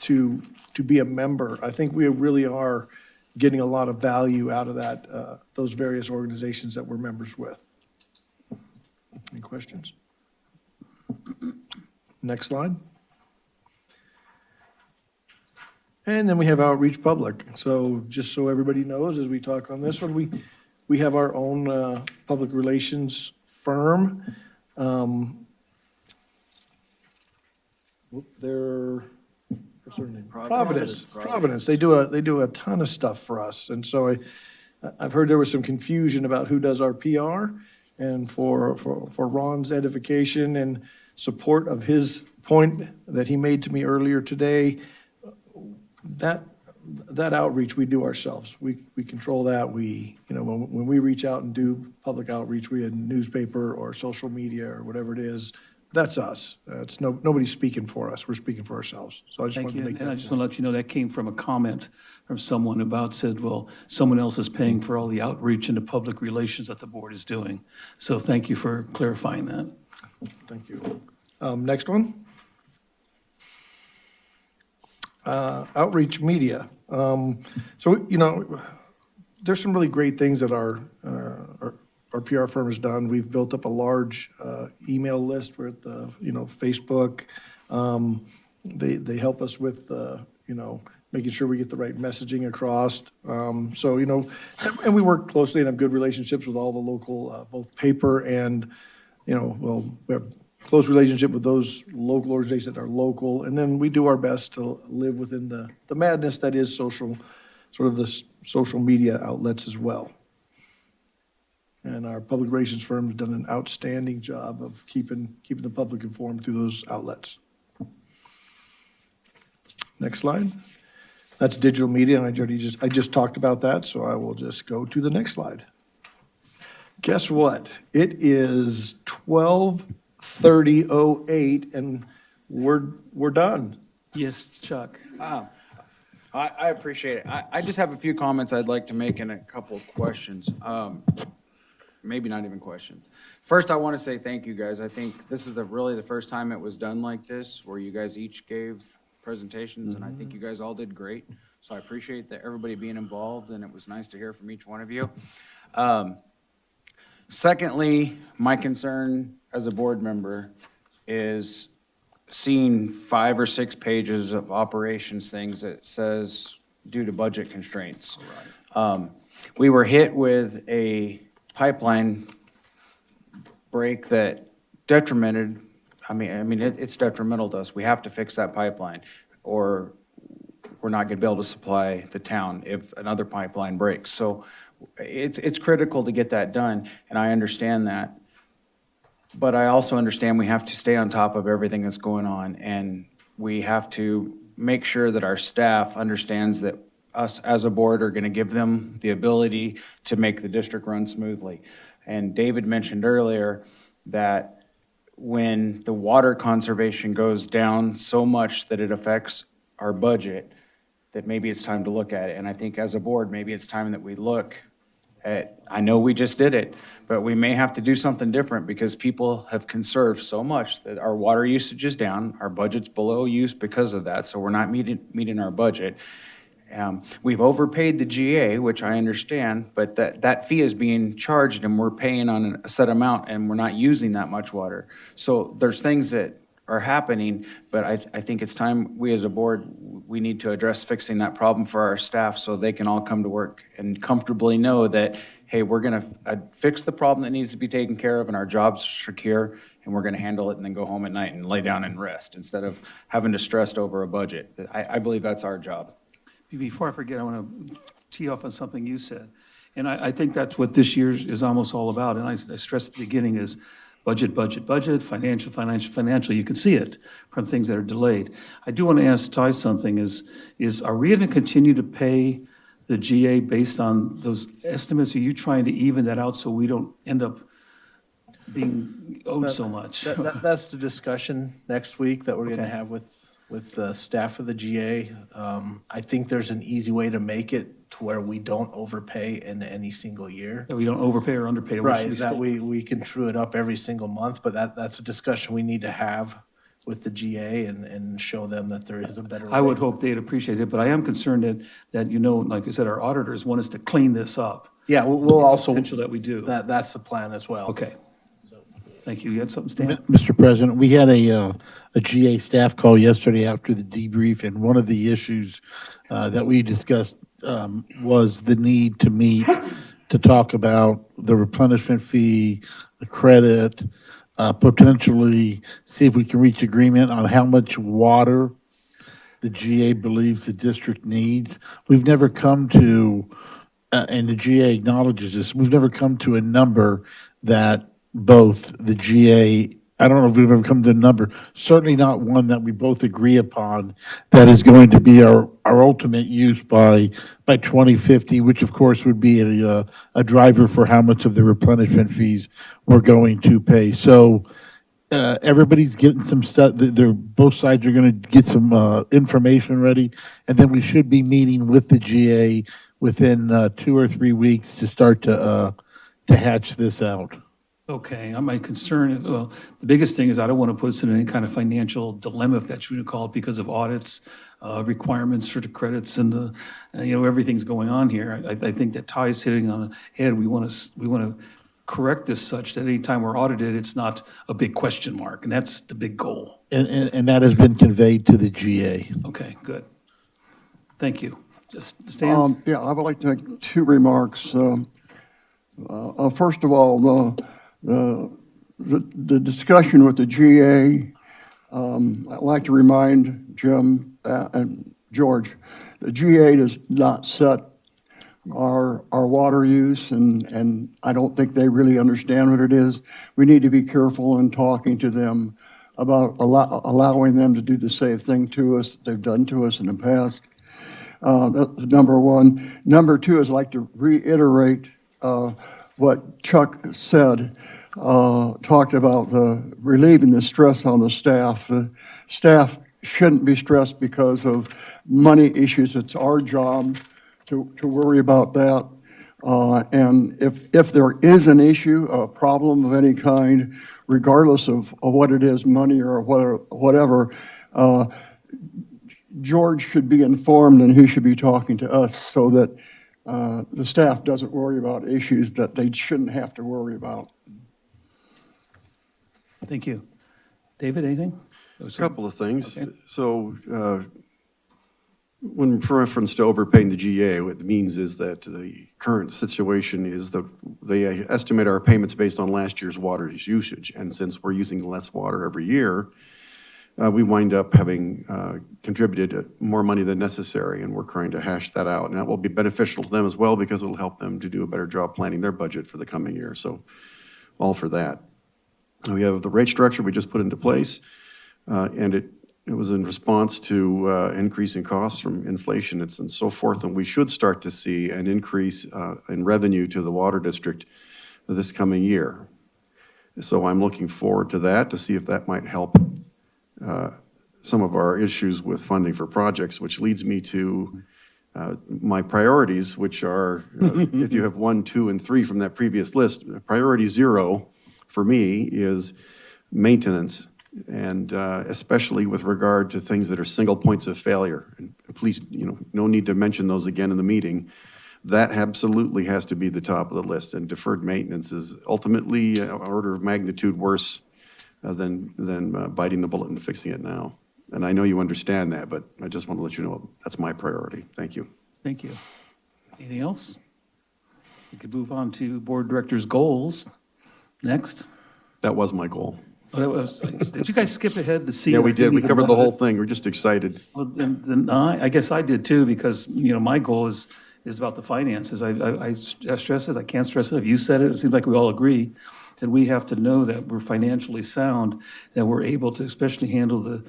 to be a member, I think we really are getting a lot of value out of that, those various organizations that we're members with. Any questions? Next slide. And then we have outreach public. So just so everybody knows, as we talk on this one, we have our own public relations firm. They're, what's their name? Providence. They do a ton of stuff for us. And so I've heard there was some confusion about who does our PR. And for Ron's edification and support of his point that he made to me earlier today, that outreach we do ourselves. We control that. When we reach out and do public outreach, we had newspaper or social media or whatever it is, that's us. It's nobody's speaking for us. We're speaking for ourselves. So I just wanted to make that. And I just want to let you know that came from a comment from someone said, well, someone else is paying for all the outreach and the public relations that the board is doing. So thank you for clarifying that. Thank you. Next one. Outreach media. So, there's some really great things that our PR firm has done. We've built up a large email list with, Facebook. They help us with, making sure we get the right messaging across. And we work closely and have good relationships with all the local, both paper and, we have close relationship with those local organizations that are local. And then we do our best to live within the madness that is social, sort of the social media outlets as well. And our public relations firm has done an outstanding job of keeping the public informed through those outlets. Next slide. That's digital media, and I just talked about that, so I will just go to the next slide. Guess what? It is 12:30:08, and we're done. Yes, Chuck. I appreciate it. I just have a few comments I'd like to make and a couple of questions. Maybe not even questions. First, I want to say thank you, guys. I think this is really the first time it was done like this, where you guys each gave presentations, and I think you guys all did great. So I appreciate that everybody being involved, and it was nice to hear from each one of you. Secondly, my concern as a board member is seeing 5 or 6 pages of operations things that says due to budget constraints. We were hit with a pipeline break that detrimented, it's detrimental to us. We have to fix that pipeline, or we're not gonna be able to supply the town if another pipeline breaks. So it's critical to get that done, and I understand that. But I also understand we have to stay on top of everything that's going on, and we have to make sure that our staff understands that us as a board are going to give them the ability to make the district run smoothly. And David mentioned earlier that when the water conservation goes down so much that it affects our budget, that maybe it's time to look at it. And I think as a board, maybe it's time that we look at, I know we just did it, but we may have to do something different because people have conserved so much that our water usage is down, our budget's below use because of that, so we're not meeting our budget. We've overpaid the GA, which I understand, but that fee is being charged and we're paying on a set amount and we're not using that much water. So there's things that are happening, but I think it's time we as a board, we need to address fixing that problem for our staff so they can all come to work and comfortably know that, hey, we're gonna fix the problem that needs to be taken care of and our job's secure, and we're gonna handle it and then go home at night and lay down and rest instead of having to stress over a budget. I believe that's our job. Before I forget, I want to tee off on something you said. And I think that's what this year is almost all about. And I stressed at the beginning is budget, budget, budget, financial, financial, financial. You can see it from things that are delayed. I do want to ask Ty something is are we going to continue to pay the GA based on those estimates? Are you trying to even that out so we don't end up being owed so much? That's the discussion next week that we're going to Okay. have with the staff of the GA. I think there's an easy way to make it to where we don't overpay in any single year. That we don't overpay or underpay? Or Right, that we can true it up every single month, but that's a discussion we need to have with the GA and show them that there is a better way. I would hope they'd appreciate it, but I am concerned that like I said, our auditors want us to clean this up. Yeah, we'll It's also, essential that we do. that's the plan as well. Okay. Thank you. You had something, Stan? Mr. President, we had a GA staff call yesterday after the debrief, and one of the issues that we discussed was the need to meet to talk about the replenishment fee, the credit, potentially see if we can reach agreement on how much water the GA believes the district needs. We've never come to, and the GA acknowledges this, we've never come to a number that both the GA, I don't know if we've ever come to a number, certainly not one that we both agree upon that is going to be our ultimate use by 2050, which of course would be a driver for how much of the replenishment fees we're going to pay. So everybody's getting some stuff, both sides are going to get some information ready, and then we should be meeting with the GA within 2 or 3 weeks to start to hatch this out. Okay, my concern, well, the biggest thing is I don't want to put us in any kind of financial dilemma, if that's what you call it, because of audits, requirements for the credits and everything's going on here. I think that Ty's hitting on the head. We want to correct this such that anytime we're audited, it's not a big question mark, and that's the big goal. And that has been conveyed to the GA. Okay, good. Thank you. Just Stan? Yeah, I would like to make 2 remarks. First of all, the discussion with the GA, I'd like to remind Jim and George, the GA does not set our water use, and I don't think they really understand what it is. We need to be careful in talking to them about allowing them to do the same thing to us that they've done to us in the past. That's number one. Number 2 is I'd like to reiterate what Chuck said, talked about relieving the stress on the staff. The staff shouldn't be stressed because of money issues. It's our job to worry about that. And if there is an issue, a problem of any kind, regardless of what it is, money or whatever, George should be informed and he should be talking to us so that the staff doesn't worry about issues that they shouldn't have to worry about. Thank you. David, anything? A couple of things. Okay. So when reference to overpaying the GA, what it means is that the current situation is that they estimate our payments based on last year's water usage. And since we're using less water every year, we wind up having contributed more money than necessary, and we're trying to hash that out. And that will be beneficial to them as well because it'll help them to do a better job planning their budget for the coming year. So all for that. We have the rate structure we just put into place, and it was in response to increasing costs from inflation and so forth, and we should start to see an increase in revenue to the water district this coming year. So I'm looking forward to that, to see if that might help some of our issues with funding for projects, which leads me to my priorities, which are, if you have 1, 2, and 3 from that previous list, priority 0 for me is maintenance, and especially with regard to things that are single points of failure. And please, no need to mention those again in the meeting. That absolutely has to be the top of the list, and deferred maintenance is ultimately an order of magnitude worse than biting the bullet and fixing it now. And I know you understand that, but I just want to let you know that's my priority. Thank you. Thank you. Anything else? We could move on to board directors' goals next. That was my goal. Did you guys skip ahead to see? Yeah, it? we I did. didn't We even covered the look at whole it. thing. We're just excited. Well, then I guess I did too, because, my goal is about the finances. I stress it, I can't stress it. If you said it, it seems like we all agree that we have to know that we're financially sound, that we're able to especially handle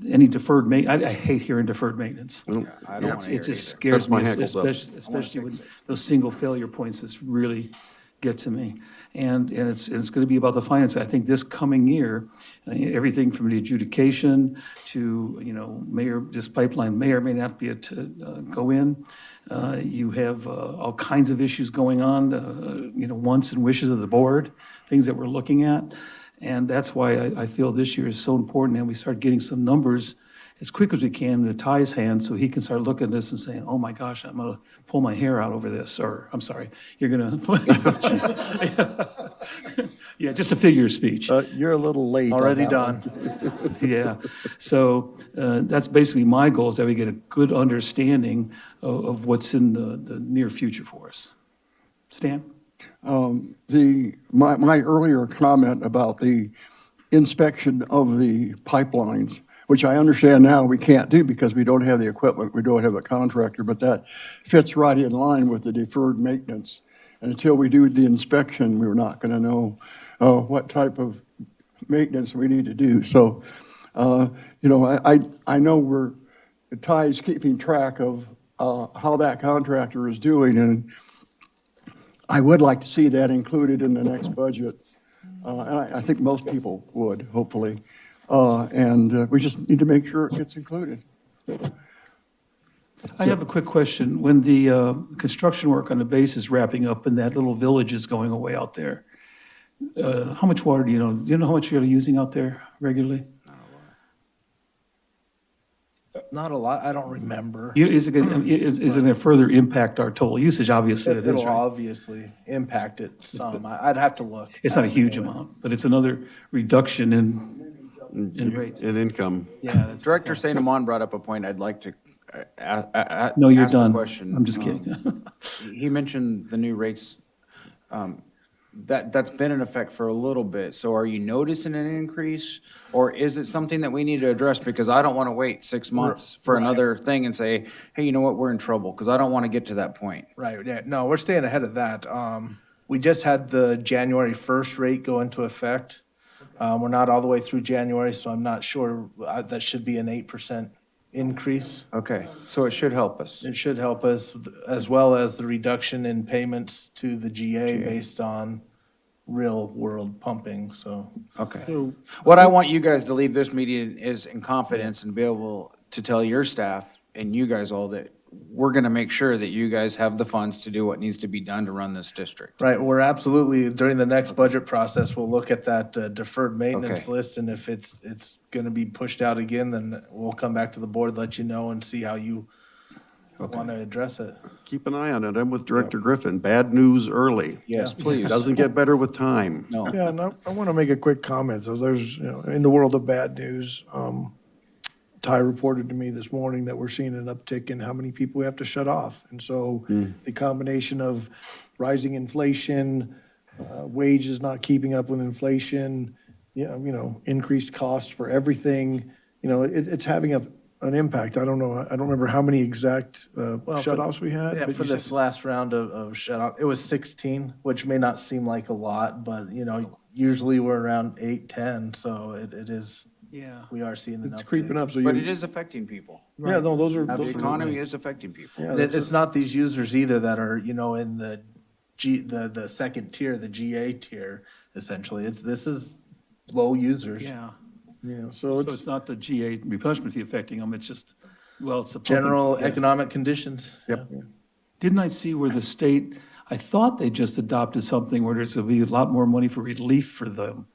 any deferred I hate hearing deferred maintenance. I don't want to hear It it just either. scares Sets my me, hackles up. especially when those single failure points just really get to me. And it's going to be about the finance. I think this coming year, everything from the adjudication to, this pipeline may or may not be go in. You have all kinds of issues going on, wants and wishes of the board, things that we're looking at. And that's why I feel this year is so important, and we start getting some numbers as quick as we can into Ty's hands, so he can start looking at this and saying, oh my gosh, I'm gonna pull my hair out over this, or, I'm sorry, you're gonna, yeah, just a figure of speech. You're a little late. on Already that one. done. Yeah, so that's basically my goal, is that we get a good understanding of what's in the near future for us. Stan? My earlier comment about the inspection of the pipelines, which I understand now we can't do because we don't have the equipment, we don't have a contractor, but that fits right in line with the deferred maintenance. And until we do the inspection, we're not going to know what type of maintenance we need to do. So, I know Ty's keeping track of how that contractor is doing, and I would like to see that included in the next budget. And I think most people would, hopefully. And we just need to make sure it gets included. I have a quick question. When the construction work on the base is wrapping up and that little village is going away out there, how much water do you know? Do you know how much you're using out there regularly? Not a lot, I don't remember. Is it going to further impact our total usage? Obviously it is, It'll right? obviously impact it some. I'd have to look. It's not a huge amount, but it's another reduction in rate. In income. Yeah. Director St. Amon brought up a point I'd like to No, you're ask the done. question. I'm just kidding. He mentioned the new rates. That's been in effect for a little bit. So are you noticing an increase? Or is it something that we need to address? Because I don't want to wait 6 months for another thing and say, hey, you know what, we're in trouble. Because I don't want to get to that point. Right, yeah, no, we're staying ahead of that. We just had the January 1st rate go into effect. We're not all the way through January, so I'm not sure, that should be an 8% increase. Okay, so it should help us. It should help us, as well as the reduction in payments to the GA based on real-world pumping, so. Okay. What I want you guys to leave this meeting is in confidence and be able to tell your staff and you guys all that we're going to make sure that you guys have the funds to do what needs to be done to run this district. Right, we're absolutely, during the next budget process, we'll look at that deferred maintenance Okay. list, and if it's gonna be pushed out again, then we'll come back to the board, let you know, and see how you want to address it. Keep an eye on it. I'm with Director Griffin. Bad news early. Yes, please. Doesn't get better with time. No. Yeah, and I want to make a quick comment. So there's, in the world of bad news, Ty reported to me this morning that we're seeing an uptick in how many people we have to shut off. And so the combination of rising inflation, wages not keeping up with inflation, increased costs for everything, it's having an impact. I don't know. I don't remember how many exact shut-offs we had. Yeah, but for you this said- last round of shut off, it was 16, which may not seem like a lot, but, usually we're around 8, 10, so it is, Yeah. we are seeing an It's uptick. creeping up, so But you, it is affecting people. yeah, no, those are. The those are- economy is affecting people. Yeah, And that's it's not these users either that are, in the the second tier, the GA tier, essentially. This is low users. Yeah. Yeah, So so it's not the GA replenishment fee affecting them, it's just, it's the. pumping General fee. economic conditions. Yep. Didn't I see where the state, I thought they just adopted something where there's going to be a lot more money for relief for them.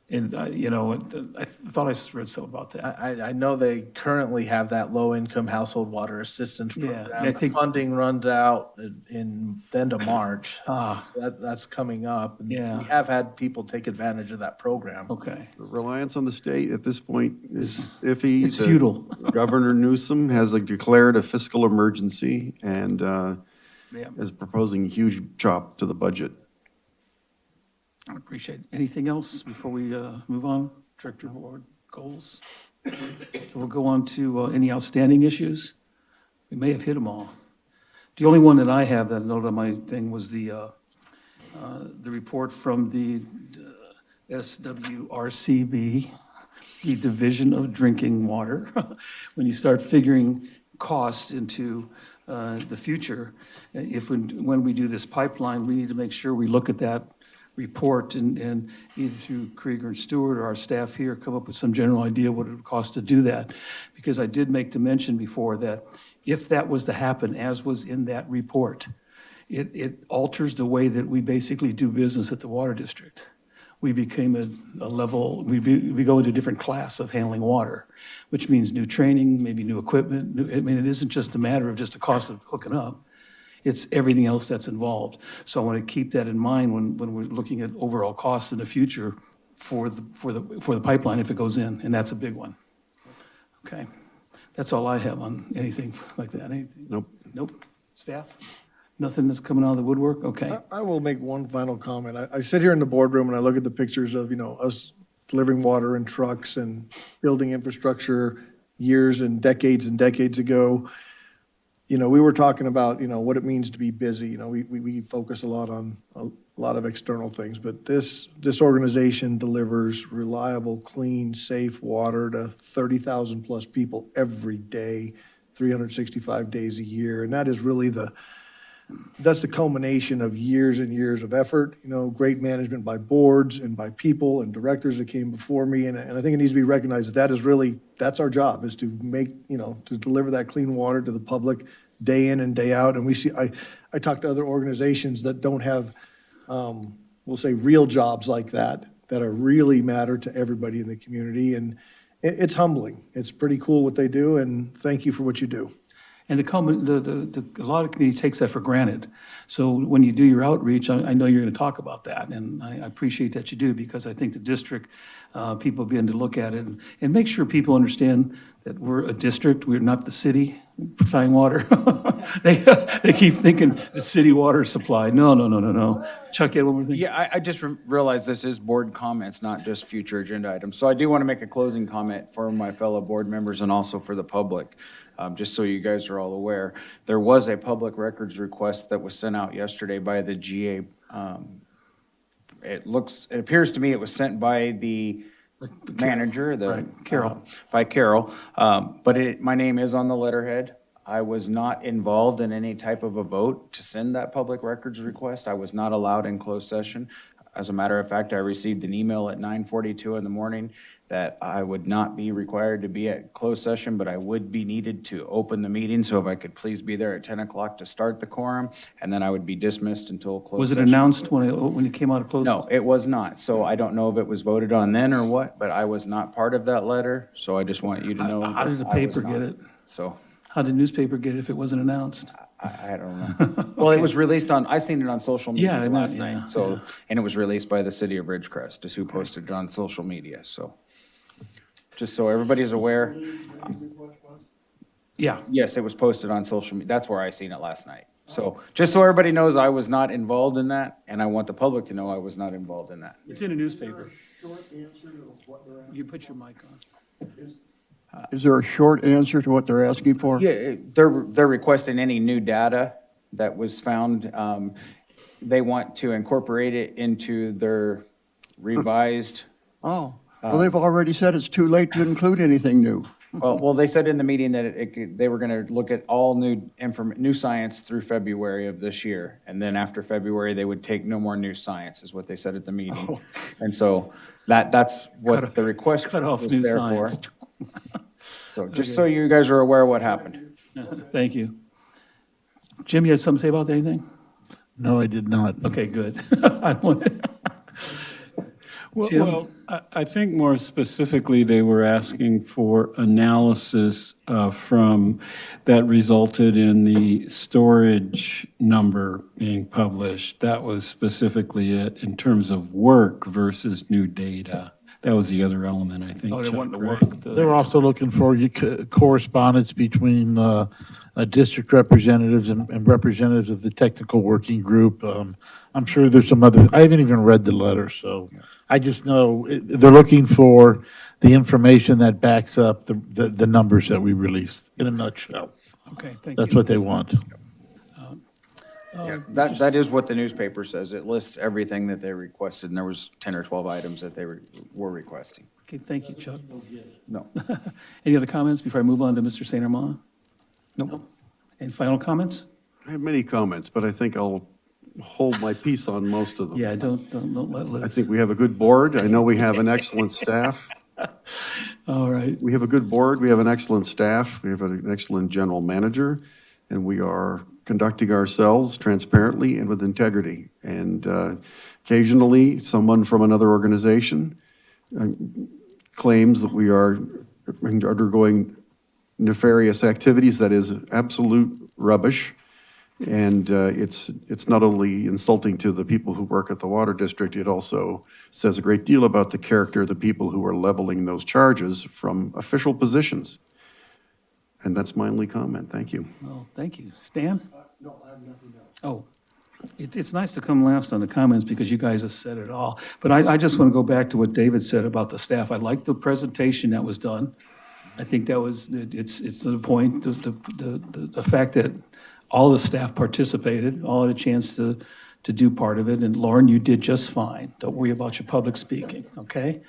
And, you know, I thought I read something about that. I know they currently have that low-income household water assistance Yeah, program. I The think- funding runs out in the end of March. Ah. So that's coming up. And Yeah. we have had people take advantage of that program. Okay. The reliance on the state at this point is iffy. It's The futile. Governor Newsom has declared a fiscal emergency and Yeah. is proposing a huge chop to the budget. I appreciate it. Anything else before we move on? Director Board goals? So we'll go on to any outstanding issues. We may have hit them all. The only one that I have that noted on my thing was the report from the SWRCB, the Division of Drinking Water. When you start figuring costs into the future, when we do this pipeline, we need to make sure we look at that report and either through Krieger and Stewart or our staff here, come up with some general idea what it would cost to do that. Because I did make the mention before that if that was to happen, as was in that report, it alters the way that we basically do business at the water district. We became a level, we go into a different class of handling water, which means new training, maybe new equipment. I mean, it isn't just a matter of just the cost of hooking up. It's everything else that's involved. So I want to keep that in mind when we're looking at overall costs in the future for the pipeline if it goes in, and that's a big one. Okay, that's all I have on anything like that. Anything? Nope. Nope. Staff? Nothing that's coming out of the woodwork? Okay. I will make one final comment. I sit here in the boardroom and I look at the pictures of, us delivering water in trucks and building infrastructure years and decades ago. We were talking about, what it means to be busy. We focus a lot on a lot of external things, but this organization delivers reliable, clean, safe water to 30,000 plus people every day, 365 days a year. And that is really that's the culmination of years and years of effort, great management by boards and by people and directors that came before me. And I think it needs to be recognized that's our job, is to make, to deliver that clean water to the public day in and day out. And we see, I talk to other organizations that don't have, we'll say, real jobs like that are really matter to everybody in the community. And it's humbling. It's pretty cool what they do. And thank you for what you do. And a lot of community takes that for granted. So when you do your outreach, I know you're going to talk about that, and I appreciate that you do, because I think the district, people begin to look at it and make sure people understand that we're a district, we're not the city providing water. They keep thinking the city water supply. No. Chuck, you had one more thing? Yeah, I just realized this is board comments, not just future agenda items. So I do want to make a closing comment for my fellow board members and also for the public. Just so you guys are all aware, there was a public records request that was sent out yesterday by the GA. It appears to me it was sent by the manager, Carol. by Carol. But my name is on the letterhead. I was not involved in any type of a vote to send that public records request. I was not allowed in closed session. As a matter of fact, I received an email at 9:42 in the morning that I would not be required to be at closed session, but I would be needed to open the meeting. So if I could please be there at 10 o'clock to start the quorum, and then I would be dismissed until closed Was it session. announced when it came out of closed? No, it was not. So I don't know if it was voted on then or what, but I was not part of that letter. So I just want you to know. How did the that I was paper not. get it? So How did the newspaper get it if it wasn't announced? I don't know. Well, it was released I seen it on social Yeah, I media know, last yeah, night. So, yeah. and it was released by the city of Ridgecrest, is who posted it on social media. So, just so everybody's aware. Yeah. Yes, it was posted on social media. That's where I seen it last night. So, just so everybody knows, I was not involved in that, and I want the public to know I was not involved in that. It's in a newspaper. You put your mic on. Is there a short answer to what they're asking for? Yeah, they're requesting any new data that was found. They want to incorporate it into their revised. Oh, well, they've already said it's too late to include anything new. Well, they said in the meeting that they were going to look at all new science through February of this year. And then after February, they would take no more new science, is what they said at the meeting. Oh. And so that's what the request cut off was new there science. for. So just so you guys are aware of what happened. Thank you. Jim, you had something to say about anything? No, I did not. Okay, good. Well, Tim? well, I think more specifically, they were asking for analysis from, that resulted in the storage number being published. That was specifically it in terms of work versus new data. That was the other element, I think. Oh, they Chuck, wanted to right? work. They're also looking for correspondence between district representatives and representatives of the technical working group. I'm sure there's some other, I haven't even read the letter, so I just know they're looking for the information that backs up the numbers that we released, in a nutshell. Okay, thank you. That's what they want. Yeah, that is what the newspaper says. It lists everything that they requested, and there was 10 or 12 items that they were requesting. Okay, thank you, Chuck. No. Any other comments before I move on to Mr. St. Armand? No. Any final comments? I have many comments, but I think I'll hold my peace on most of them. Yeah, don't let Liz. I think we have a good board. I know we have an excellent staff. All right. We have a good board. We have an excellent staff. We have an excellent general manager, and we are conducting ourselves transparently and with integrity. And occasionally, someone from another organization claims that we are undergoing nefarious activities. That is absolute rubbish. And it's not only insulting to the people who work at the water district, it also says a great deal about the character of the people who are leveling those charges from official positions. And that's my only comment. Thank you. Well, thank you. Stan? No, I have nothing else. Oh, it's nice to come last on the comments because you guys have said it all. But I just want to go back to what David said about the staff. I liked the presentation that was done. I think that was, it's to the point, the fact that all the staff participated, all had a chance to do part of it. And Lauren, you did just fine. Don't worry about your public speaking, okay?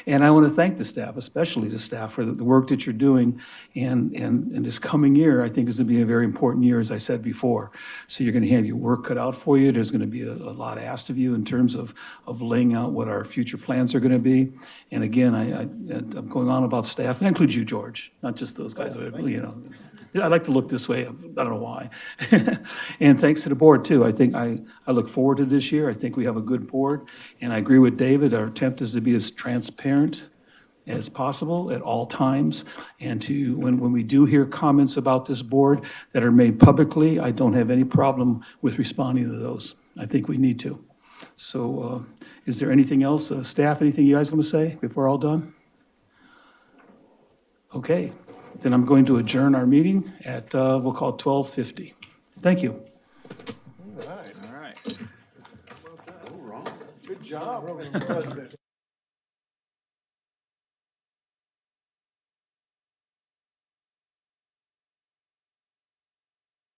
And I want to thank the staff, especially the staff, for the work that you're doing. And this coming year, I think, is going to be a very important year, as I said before. So you're going to have your work cut out for you. There's going to be a lot asked of you in terms of laying out what our future plans are going to be. And again, I'm going on about staff, and that includes you, George, not just those guys, you know. I like to look this way. I don't know why. And thanks to the board, too. I think I look forward to this year. I think we have a good board. And I agree with David. Our attempt is to be as transparent as possible at all times. And to when we do hear comments about this board that are made publicly, I don't have any problem with responding to those. I think we need to. So is there anything else? Staff, anything you guys want to say before we're all done? Okay. Then I'm going to adjourn our meeting at, we'll call it 12:50. Thank you. Good job, Mr. President.